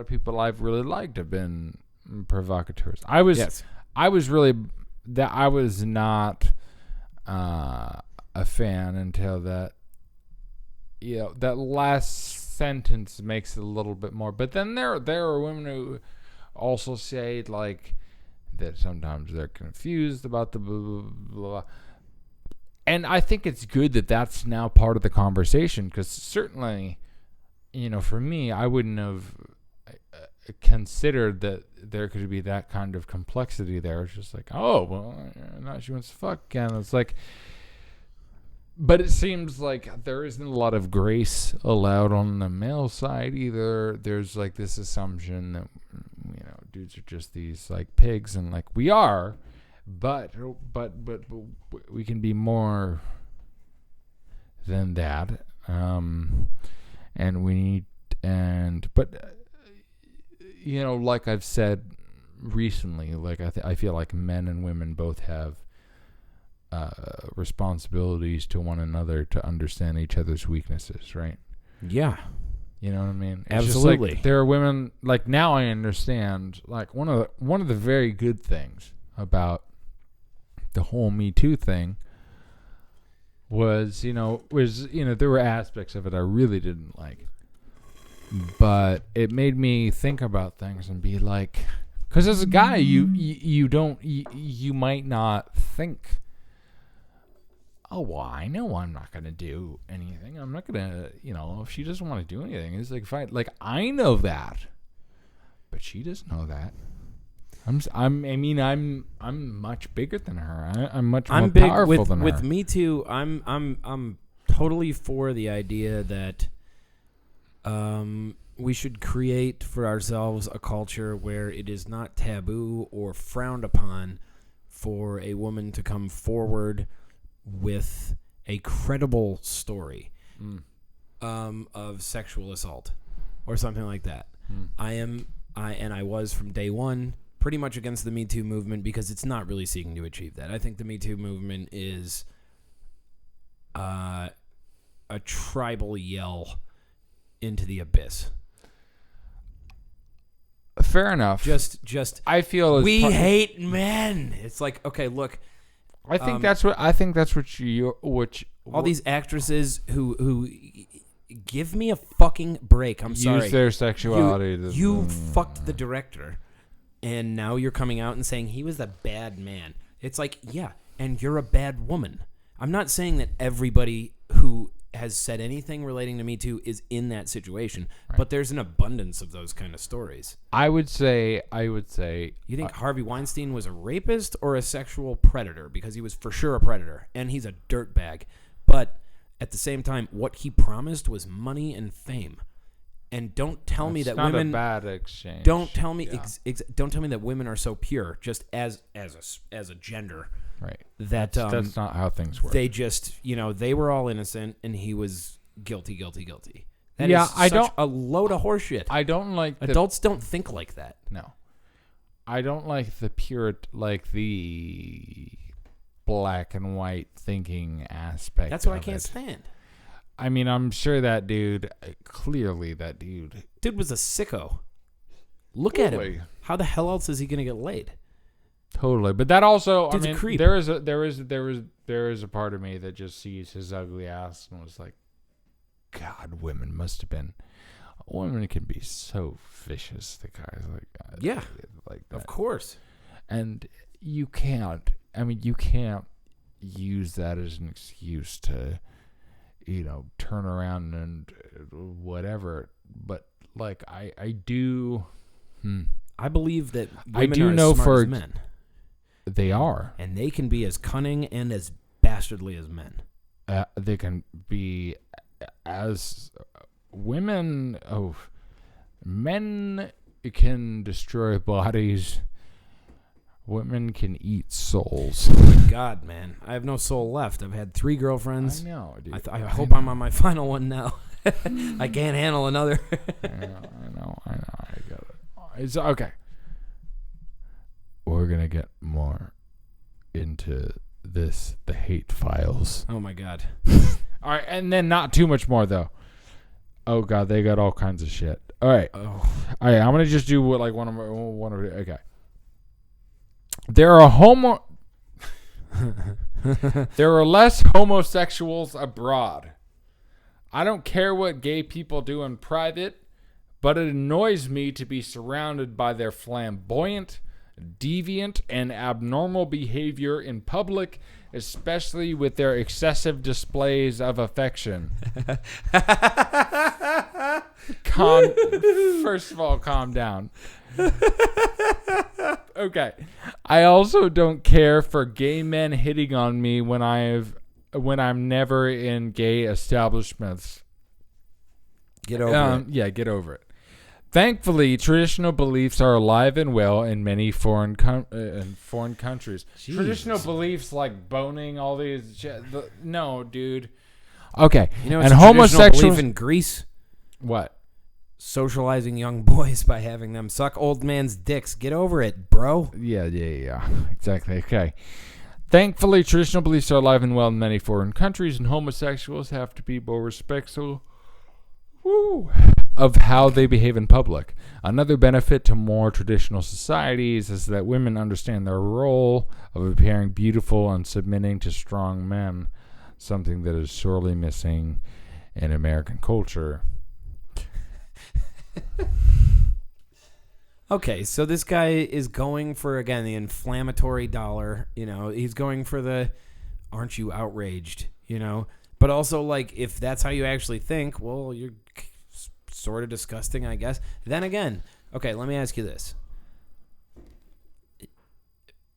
people I've really liked have been provocateurs. I was not a fan until that. That last sentence makes it a little bit more. But then there are women who also say like that sometimes they're confused about the blah, blah, blah. And I think it's good that that's now part of the conversation, because certainly, for me, I wouldn't have considered that there could be that kind of complexity there. It's just like, oh, well, now she wants to fuck again. It's like, but it seems like there isn't a lot of grace allowed on the male side either. There's like this assumption that, dudes are just these like pigs, and like we are, but we can be more than that. Like I've said recently, like I feel like men and women both have responsibilities to one another to understand each other's weaknesses, right? Yeah. You know what I mean? It's absolutely. Just like there are women, like now I understand, like one of the very good things about the whole Me Too thing was, there were aspects of it I really didn't like. But it made me think about things and be like, because as a guy, you might not think, oh, well, I know I'm not going to do anything. I'm not going to, if she doesn't want to do anything, it's like, fine. Like, I know that, but she doesn't know that. I'm much bigger than her. I'm much more powerful than her. With Me Too, I'm totally for the idea that we should create for ourselves a culture where it is not taboo or frowned upon for a woman to come forward with a credible story. of sexual assault or something like that. I was from day one pretty much against the Me Too movement because it's not really seeking to achieve that. I think the Me Too movement is a tribal yell into the abyss. Fair enough. Just I feel we hate men. It's like, okay, look, I think that's what all these actresses who give me a fucking break. I'm sorry. use their sexuality. You fucked the director, and now you're coming out and saying he was a bad man. It's like, yeah, and you're a bad woman. I'm not saying that everybody who has said anything relating to Me Too is in that situation, but there's an abundance of those kind of stories. I would say. You think Harvey Weinstein was a rapist or a sexual predator? Because he was for sure a predator, and he's a dirtbag. But at the same time, what he promised was money and fame. And don't tell me that not women. a bad exchange. Don't tell me. Don't tell me that women are so pure, just as a gender. Right. That's not how things work. They just, they were all innocent, and he was guilty. That Yeah, is I such don't- a load of horseshit. I don't like Adults don't think like that. No. I don't like the black and white thinking aspect. That's what I of can't it. stand. I mean, I'm sure that dude, clearly that dude. Dude was a sicko. Look at Totally. him. How the hell else is he gonna get laid? Totally. But that also, Dude's I a mean, creep. there is a part of me that just sees his ugly ass and was like, God, women can be so vicious. The guys Yeah. like that. Of course. And you can't use that as an excuse to, turn around and whatever. But like, I do. I believe that I women do are know as smart for as men, they are. and they can be as cunning and as bastardly as men. They can be as women. Oh, men can destroy bodies. Women can eat souls. God, man, I have no soul left. I've had 3 girlfriends. I know, dude. I hope I'm on my final one now. I can't handle another. I know. I get it. It's okay. We're gonna get more into the hate files. Oh my God. All right, and then not too much more though. Oh God, they got all kinds of shit. All right, Oh. all right. I'm gonna just do what like one of okay. There are There are less homosexuals abroad. I don't care what gay people do in private, but it annoys me to be surrounded by their flamboyant, deviant, and abnormal behavior in public, especially with their excessive displays of affection. First of all, calm down. Okay. I also don't care for gay men hitting on me when I'm never in gay establishments. Get over it. Yeah, get over it. Thankfully, traditional beliefs are alive and well in many foreign countries. Jeez. Traditional beliefs like boning, all these. No, dude. Okay, You know, and it's a traditional homosexuals. belief in Greece. What? Socializing young boys by having them suck old man's dicks. Get over it, bro. Yeah. Exactly. Okay. Thankfully, traditional beliefs are alive and well in many foreign countries, and homosexuals have to be more respectful of how they behave in public. Another benefit to more traditional societies is that women understand their role of appearing beautiful and submitting to strong men, something that is sorely missing in American culture. Okay, so this guy is going for, again, the inflammatory dollar. He's going for the aren't you outraged, But also, like, if that's how you actually think, well, you're sort of disgusting, I guess. Then again, okay, let me ask you this.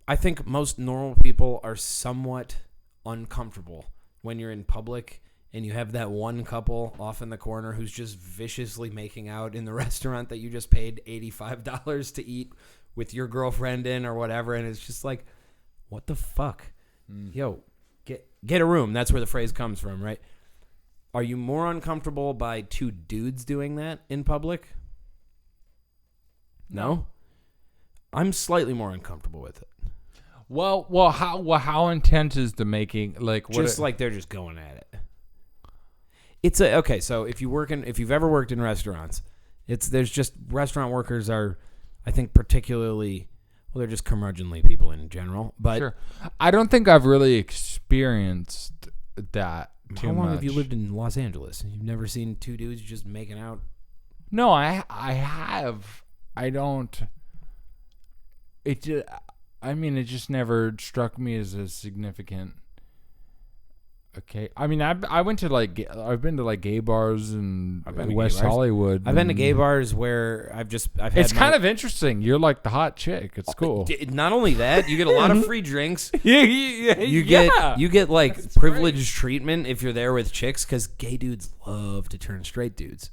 I think most normal people are somewhat uncomfortable when you're in public and you have that one couple off in the corner who's just viciously making out in the restaurant that you just paid $85 to eat with your girlfriend in or whatever, and it's just like, what the fuck? Yo, get a room. That's where the phrase comes from, right? Are you more uncomfortable by two dudes doing that in public? No? I'm slightly more uncomfortable with it. How intense is the making? Like, Like they're just going at it. It's okay. So if you've ever worked in restaurants, there's just restaurant workers are, I think, particularly, well, they're just curmudgeonly people in general. But sure. I don't think I've really experienced that too much. How long have you lived in Los Angeles? You've never seen two dudes just making out? No, I have. I don't. It just never struck me as a significant. Okay, I mean, I've been to gay bars in West Hollywood. I've been to gay bars where It's kind of interesting. You're like the hot chick. It's cool. Not only that, you get a lot of free drinks. You get like That's privileged great. treatment if you're there with chicks because gay dudes love to turn straight dudes.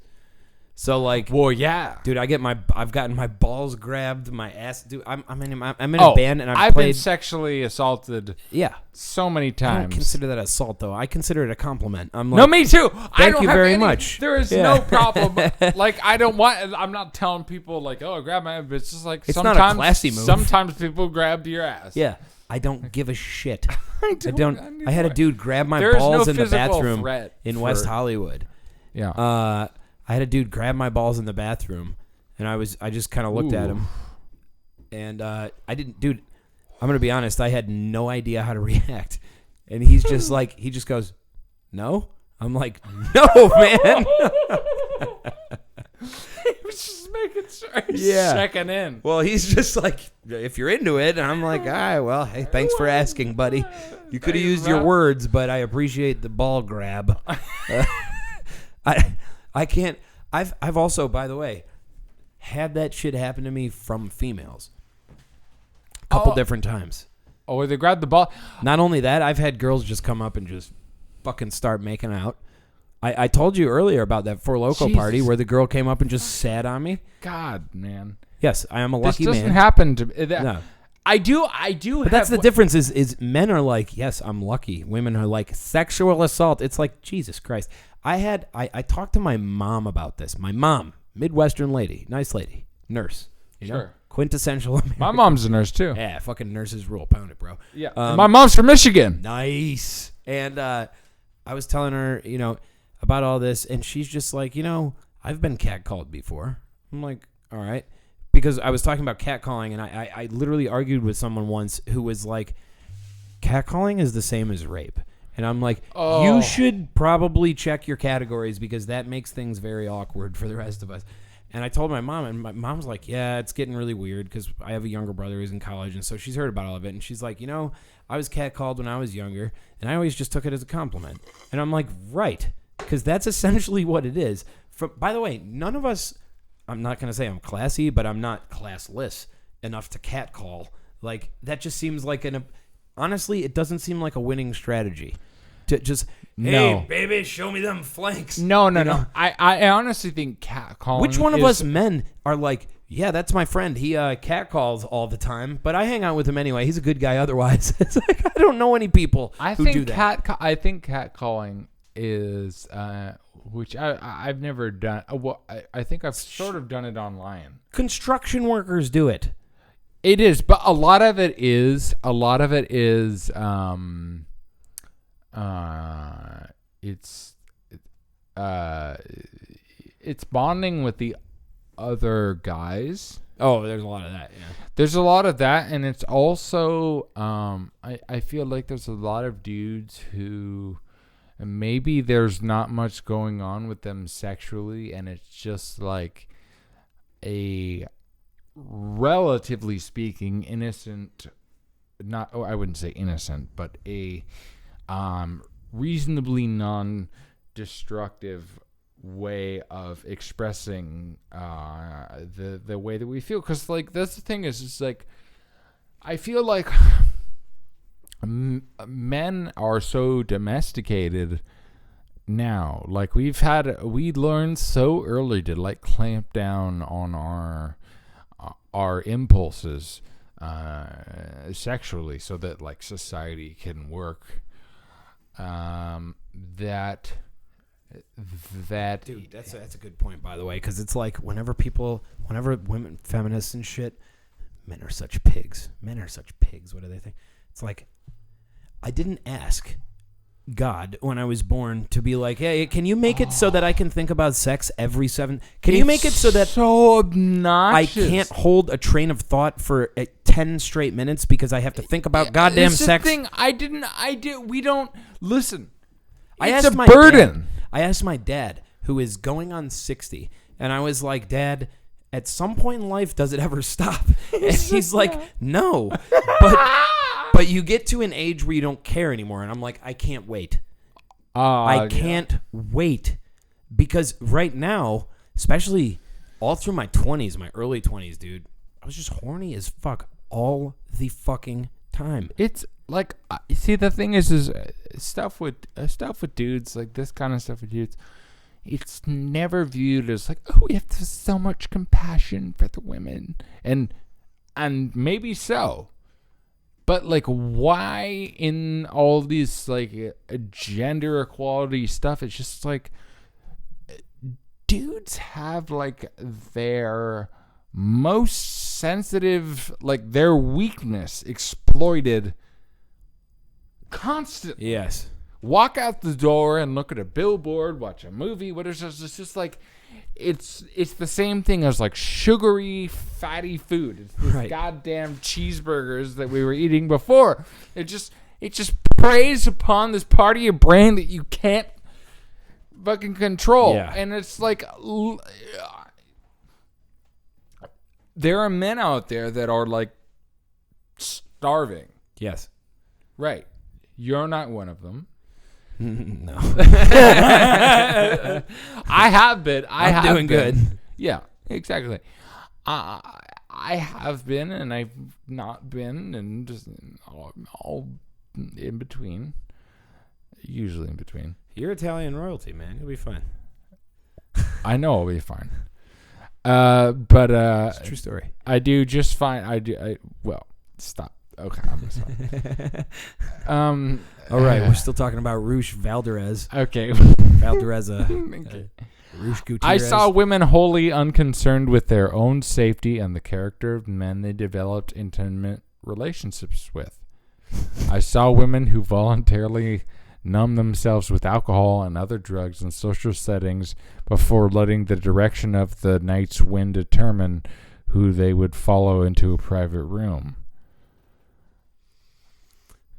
So like, well, yeah, dude, I've gotten my balls grabbed, my ass. Dude, I'm in a band and I've played. been sexually assaulted. Yeah, so many times. I don't consider that assault though. I consider it a compliment. I'm like, no, me too. Thank you very much. There is no problem. Like, I'm not telling people like, oh, grab my. But it's just like it's sometimes, not a classy move. Sometimes people grab your ass. Yeah, I don't give a shit. I had a dude grab my There's balls no in the bathroom threat in West Hollywood. Yeah. I had a dude grab my balls in the bathroom, and I just kind of looked at him, and I didn't, dude. I'm gonna be honest. I had no idea how to react, and he's just like, he just goes, "No." I'm like, "No, man." He was just making sure. He's checking in. Well, he's just like, if you're into it, and I'm like, all right, well, hey, thanks for asking, buddy. You could have used your words, but I appreciate the ball grab. I can't. I've also, by the way, had that shit happen to me from females a couple different times. Oh, where they grabbed the ball. Not only that, I've had girls just come up and just fucking start making out. I told you earlier about that Four Loko party where the girl came up and just sat on me. God, man. Yes, I am a lucky man. man. This doesn't happen to me. No. I do. But that's the difference is men are like, yes, I'm lucky. Women are like, sexual assault. It's like, Jesus Christ. I talked to my mom about this. My mom, Midwestern lady, nice lady, nurse. You know? Quintessential American. My mom's a nurse too. Yeah, fucking nurses rule. Pound it, bro. Yeah. My mom's from Michigan. Nice. And I was telling her, about all this, and she's just like, I've been catcalled before. I'm like, all right. Because I was talking about catcalling, and I literally argued with someone once who was like, catcalling is the same as rape. And I'm like, you should probably check your categories because that makes things very awkward for the rest of us. And I told my mom, and my mom's like, yeah, it's getting really weird because I have a younger brother who's in college, and so she's heard about all of it. And she's like, I was catcalled when I was younger, and I always just took it as a compliment. And I'm like, right, because that's essentially what it is. By the way, none of us, I'm not going to say I'm classy, but I'm not classless enough to catcall. Like, that just seems like honestly, it doesn't seem like a winning strategy. To just, hey, baby, show me them flanks. No. I honestly think catcalling. Which one of us men are like, yeah, that's my friend. He catcalls all the time, but I hang out with him anyway. He's a good guy otherwise. It's like, I don't know any people who do that. I think catcalling is, which I've never done. I think I've sort of done it online. Construction workers do it. It is, but a lot of it is it's bonding with the other guys. Oh, there's a lot of that, yeah. There's a lot of that, and it's also I feel like there's a lot of dudes who maybe there's not much going on with them sexually, and it's just like a, relatively speaking, innocent, I wouldn't say innocent, but a reasonably non-destructive way of expressing the way that we feel. Because, like, that's the thing is, it's like, I feel like men are so domesticated now. Like, we learned so early to, like, clamp down on our impulses sexually so that, like, society can work. That that Dude, that's a good point, by the way, because it's like whenever women, feminists and shit, men are such pigs. Men are such pigs. What do they think? It's like, I didn't ask God when I was born to be like, hey, can you make it so that I can think about sex every 7? Can you make it so that so obnoxious? I can't hold a train of thought for 10 straight minutes because I have to think about goddamn This is sex? the thing. We don't listen. It's a my burden. Dad, I asked my dad, who is going on 60, and I was like, Dad, at some point in life, does it ever stop? And he's like, no. But you get to an age where you don't care anymore. And I'm like, I can't wait. I can't wait. Because right now, especially all through my 20s, my early 20s, dude, I was just horny as fuck all the fucking time. It's like, see, the thing is stuff with dudes, like this kind of stuff with dudes, it's never viewed as like, oh, we have to have so much compassion for the women. And maybe so. But like, why in all these like gender equality stuff? It's just like dudes have like their most sensitive, like their weakness exploited constantly. Yes. Walk out the door and look at a billboard, watch a movie. What is this? It's just like it's the same thing as like sugary, fatty food. It's these goddamn cheeseburgers that we were eating before. It just preys upon this part of your brain that you can't fucking control. Yeah. And it's like there are men out there that are like starving. Yes. Right. You're not one of them. No. I have been. I'm doing good. Yeah, exactly. I have been, and I've not been, and just all in between. Usually in between. You're Italian royalty, man. You'll be fine. I know I'll be fine. But It's a true story. I do just fine. Well, stop. Okay, I'm sorry. All right, we're still talking about Roosh Valderez. Okay. Valdureza. Roosh Gutierrez. I saw women wholly unconcerned with their own safety and the character of men they developed intimate relationships with. I saw women who voluntarily numb themselves with alcohol and other drugs in social settings before letting the direction of the night's wind determine who they would follow into a private room.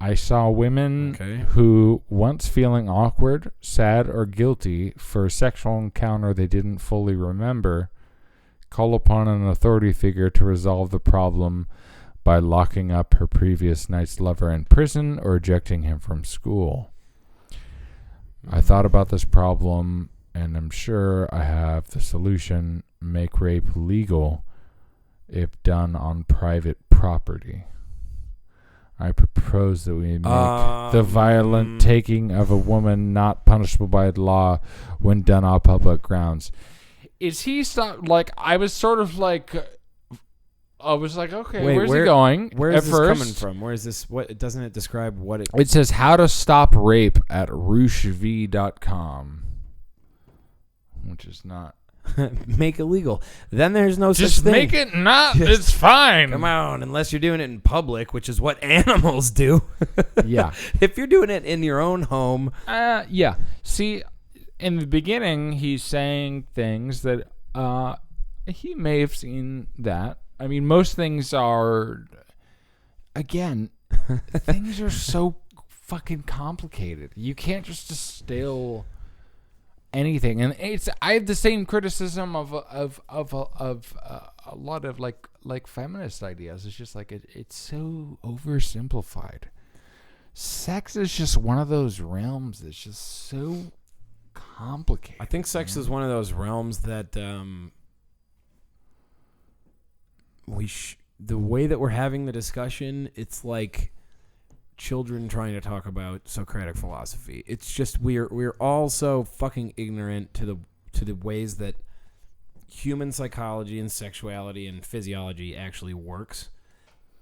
I saw women who, once feeling awkward, sad, or guilty for a sexual encounter they didn't fully remember, call upon an authority figure to resolve the problem by locking up her previous night's lover in prison or ejecting him from school. I thought about this problem, and I'm sure I have the solution: make rape legal if done on private property. I propose that we make the violent taking of a woman not punishable by law when done on public grounds. Is he like? I was sort of like, I was like, okay, where's he going? Where is this coming from? Where is this? What doesn't it describe what it? It says how to stop rape at rooshv.com, which is not. Make it legal. Then there's no just such thing. Make it not. It's fine. Come on, unless you're doing it in public, which is what animals do. Yeah. If you're doing it in your own home. Yeah. See, in the beginning, he's saying things that he may have seen that. I mean, most things are, again, things are so fucking complicated. You can't just distill anything, and I have the same criticism of a lot of like feminist ideas. It's just like it's so oversimplified. Sex is just one of those realms that's just so complicated. I think sex is one of those realms that the way that we're having the discussion, it's like children trying to talk about Socratic philosophy. It's just we're all so fucking ignorant to the ways that human psychology and sexuality and physiology actually works.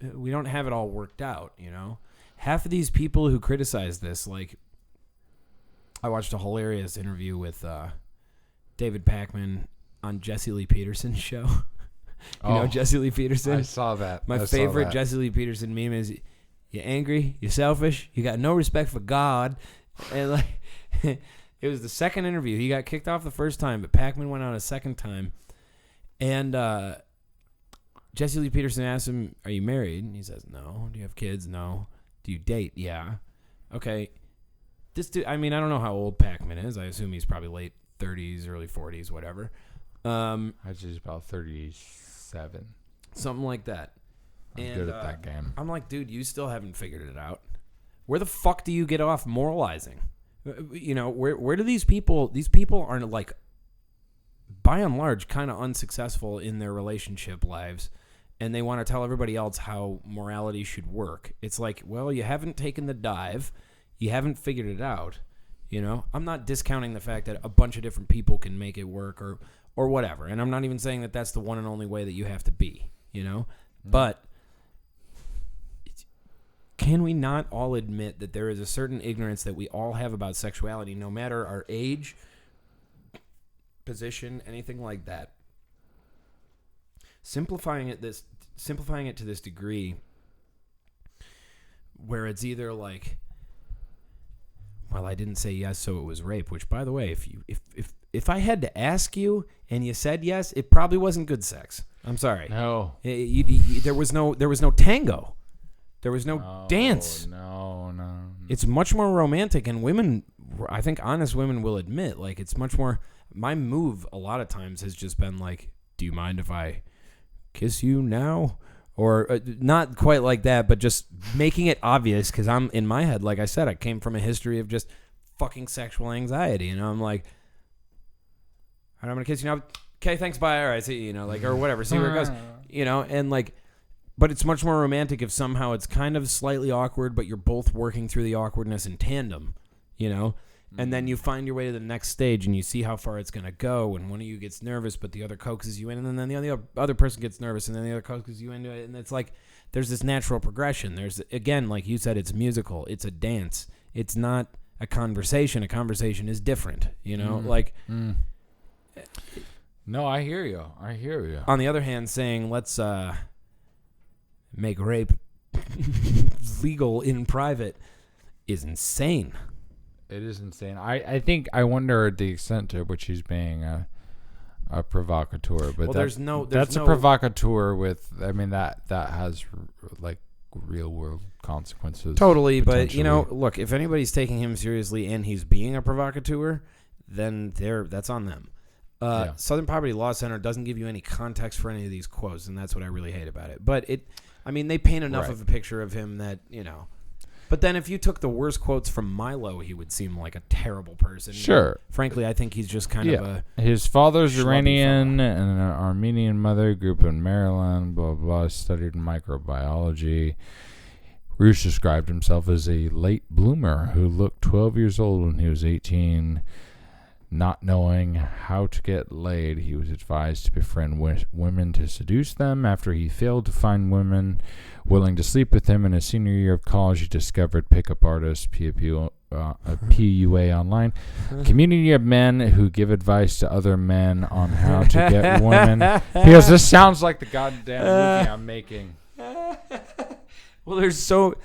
We don't have it all worked out, you know. Half of these people who criticize this, like, I watched a hilarious interview with David Pakman on Jesse Lee Peterson's show. You know Jesse Lee Peterson? I saw that. My favorite Jesse Lee Peterson meme is, "You're angry, you're selfish, you got no respect for God." And like, it was the second interview. He got kicked off the first time, but Pakman went on a second time. And Jesse Lee Peterson asked him, "Are you married?" And he says, "No." "Do you have kids?" "No." "Do you date?" "Yeah." "Okay." This dude, I mean, I don't know how old Pakman is. I assume he's probably late 30s, early 40s, whatever. I'd say he's about 37. Something like that. I'm good at that game. I'm like, dude, you still haven't figured it out. Where the fuck do you get off moralizing? You know, where do these people are like, by and large, kind of unsuccessful in their relationship lives, and they want to tell everybody else how morality should work. It's like, well, you haven't taken the dive. You haven't figured it out. You know, I'm not discounting the fact that a bunch of different people can make it work or whatever. And I'm not even saying that that's the one and only way that you have to be, you know? But can we not all admit that there is a certain ignorance that we all have about sexuality, no matter our age, position, anything like that? Simplifying it to this degree where it's either like, well, I didn't say yes, so it was rape. Which, by the way, if I had to ask you and you said yes, it probably wasn't good sex. I'm sorry. No. There was no tango. There was no dance. No. It's much more romantic, and women, I think honest women will admit, like, it's much more. My move a lot of times has just been like, "Do you mind if I kiss you now?" Or not quite like that, but just making it obvious, because I'm in my head, like I said, I came from a history of just fucking sexual anxiety, and I'm like, "All right, I'm gonna kiss you now." "Okay, thanks, bye." "All right, see you know," like, or whatever, see where it goes, you know, and like, but it's much more romantic if somehow it's kind of slightly awkward, but you're both working through the awkwardness in tandem, you know. And then you find your way to the next stage, and you see how far it's going to go, and one of you gets nervous, but the other coaxes you in, and then the other person gets nervous, and then the other coaxes you into it, and it's like there's this natural progression. There's, again, like you said, it's musical. It's a dance. It's not a conversation. A conversation is different, you know? No, I hear you. On the other hand, saying, let's make rape legal in private is insane. It is insane. I wonder the extent to which he's being a provocateur. But well, that's a provocateur with. I mean that has like real world consequences. Totally, but you know, look, if anybody's taking him seriously and he's being a provocateur, then that's on them. Southern Poverty Law Center doesn't give you any context for any of these quotes, and that's what I really hate about it. But they paint enough of a picture of him that, you know. But then if you took the worst quotes from Milo, he would seem like a terrible person. Sure. Frankly, I think he's just kind of a... His father's Iranian and an Armenian mother, grew up in Maryland, blah, blah, blah, studied microbiology. Roosh described himself as a late bloomer who looked 12 years old when he was 18. Not knowing how to get laid, he was advised to befriend women to seduce them. After he failed to find women willing to sleep with him in his senior year of college, he discovered pickup artist PUA online, a community of men who give advice to other men on how to get women. Because this sounds like the goddamn movie I'm making. Well, it's a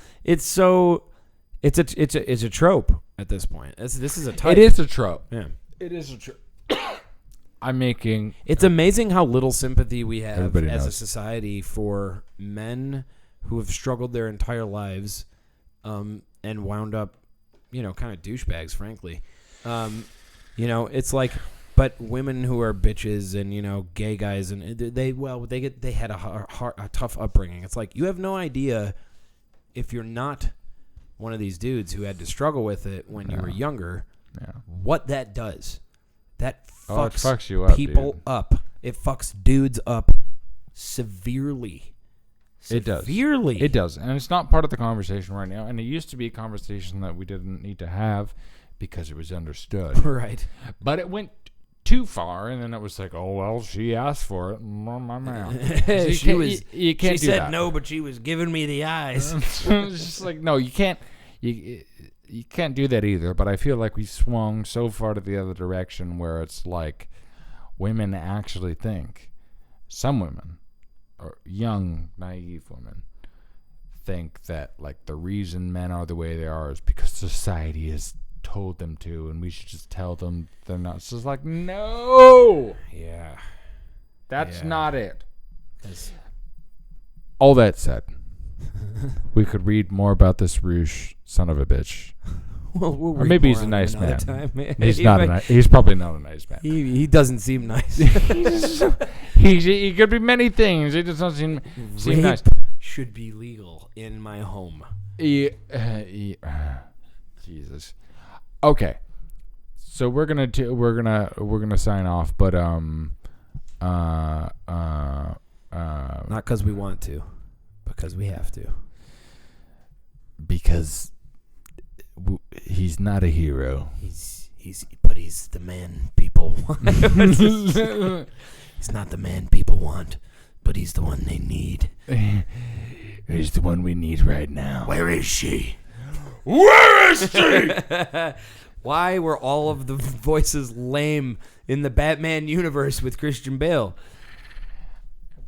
trope at this point. This is a type. It is a trope. Yeah. It is a trope. I'm making... It's amazing how little sympathy we have as a society for men who have struggled their entire lives and wound up, you know, kind of douchebags, frankly. You know, it's like, but women who are bitches and, you know, gay guys, and they had a tough upbringing. It's like, you have no idea if you're not one of these dudes who had to struggle with it when you were younger, what that does. That fucks you up, people dude. up. It fucks dudes up severely. It does. It does. And it's not part of the conversation right now. And it used to be a conversation that we didn't need to have because it was understood. Right. But it went too far, and then it was like, oh, well, she asked for it. You can't she do said that. no, but she was giving me the eyes. It's just like, no, you can't. you can't do that either. But I feel like we swung so far to the other direction where it's like women actually think, some women, or young, naive women, think that like the reason men are the way they are is because society has told them to, and we should just tell them they're not. It's just like, no, Yeah. that's Yeah. not it. That's- All that said, we could read more about this Roosh son of a bitch. We'll Or read maybe more he's a on nice him another man. time. He's He not. might- He's probably not a nice man. He doesn't seem nice. He could be many things. He just doesn't seem Rape nice. should be legal in my home. Jesus. Okay. So we're gonna sign off, but Not because we want to, because we have to. because he's not a hero. But he's the man people want. He's not the man people want, but he's the one they need. He's the one we need right now. Where is she? Where is she? Why were all of the voices lame in the Batman universe with Christian Bale?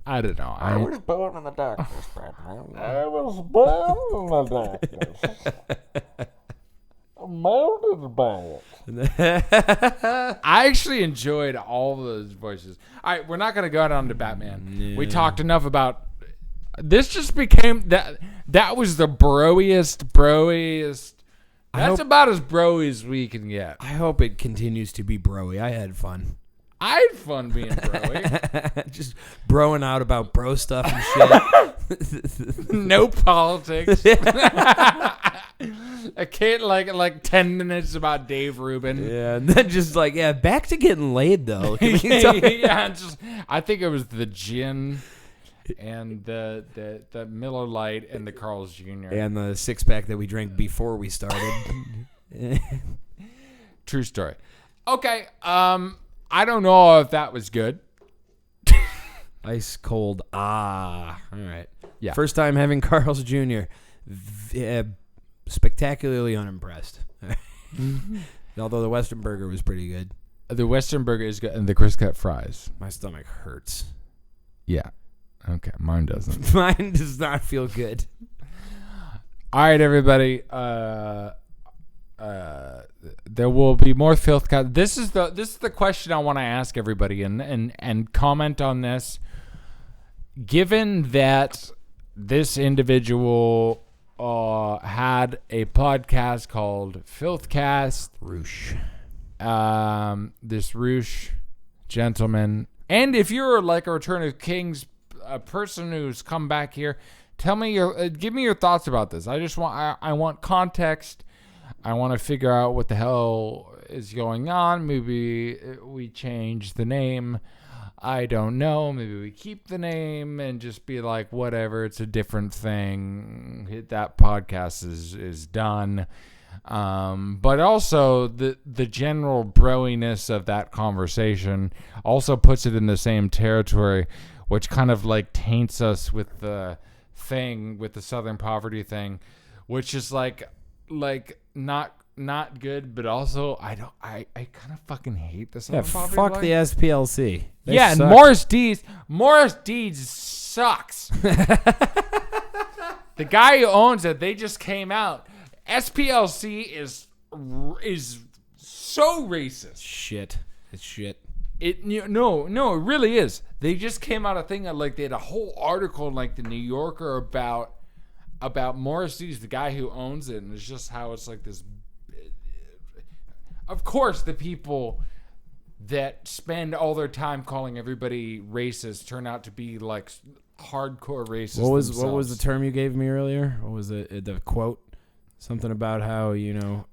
I don't know. I was born in the darkness, Batman. I was born in the darkness. I'm molded by it. I actually enjoyed all those voices. All right, we're not going to go on to Batman. We talked enough about... This just became... That was the broiest... That's about as broy as we can get. I hope it continues to be broy. I had fun. I had fun being broy. Just broing out about bro stuff and shit. No politics. I can't like 10 minutes about Dave Rubin. Yeah, and then just like, back to getting laid though. Can we talk- I think it was the gin and the Miller Lite and the Carl's Jr. And the 6-pack that we drank before we started. True story. Okay, I don't know if that was good. Ice cold. All right. Yeah. First time having Carl's Jr. Spectacularly unimpressed. Although the Western Burger was pretty good. The Western Burger is good, and the crisp cut fries. My stomach hurts. Yeah. Okay, mine doesn't. Mine does not feel good. All right, everybody. There will be more FilthCast. This is the question I want to ask everybody, and comment on this. Given that this individual had a podcast called FilthCast, Roosh. This Roosh gentleman, and if you're like a Return of Kings person who's come back here, give me your thoughts about this. I want context. I want to figure out what the hell is going on. Maybe we change the name. I don't know. Maybe we keep the name and just be like, whatever, it's a different thing. That podcast is done. But also the general broiness of that conversation also puts it in the same territory, which kind of like taints us with the thing, with the Southern poverty thing, which is like not good, but also I kind of fucking hate the Southern poverty Fuck line. the SPLC. They Yeah, and suck. Morris Deeds sucks. The guy who owns it, they just came out. SPLC is so racist. Shit. It's shit. No, it really is. They just came out a thing like they had a whole article in like the New Yorker about Morris Deeds, the guy who owns it, and it's just how it's like this. Of course, the people that spend all their time calling everybody racist turn out to be like hardcore racist. What was themselves. the term you gave me earlier? What was the quote? Something about how,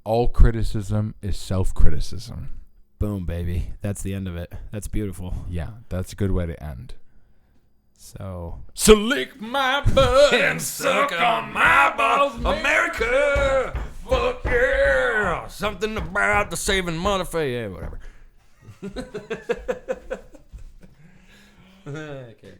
All criticism is self-criticism. boom, baby. That's the end of it. That's beautiful. Yeah, that's a good way to end. So, So lick my butt and suck on my balls, America, fuck yeah, something about the saving money for whatever. Okay.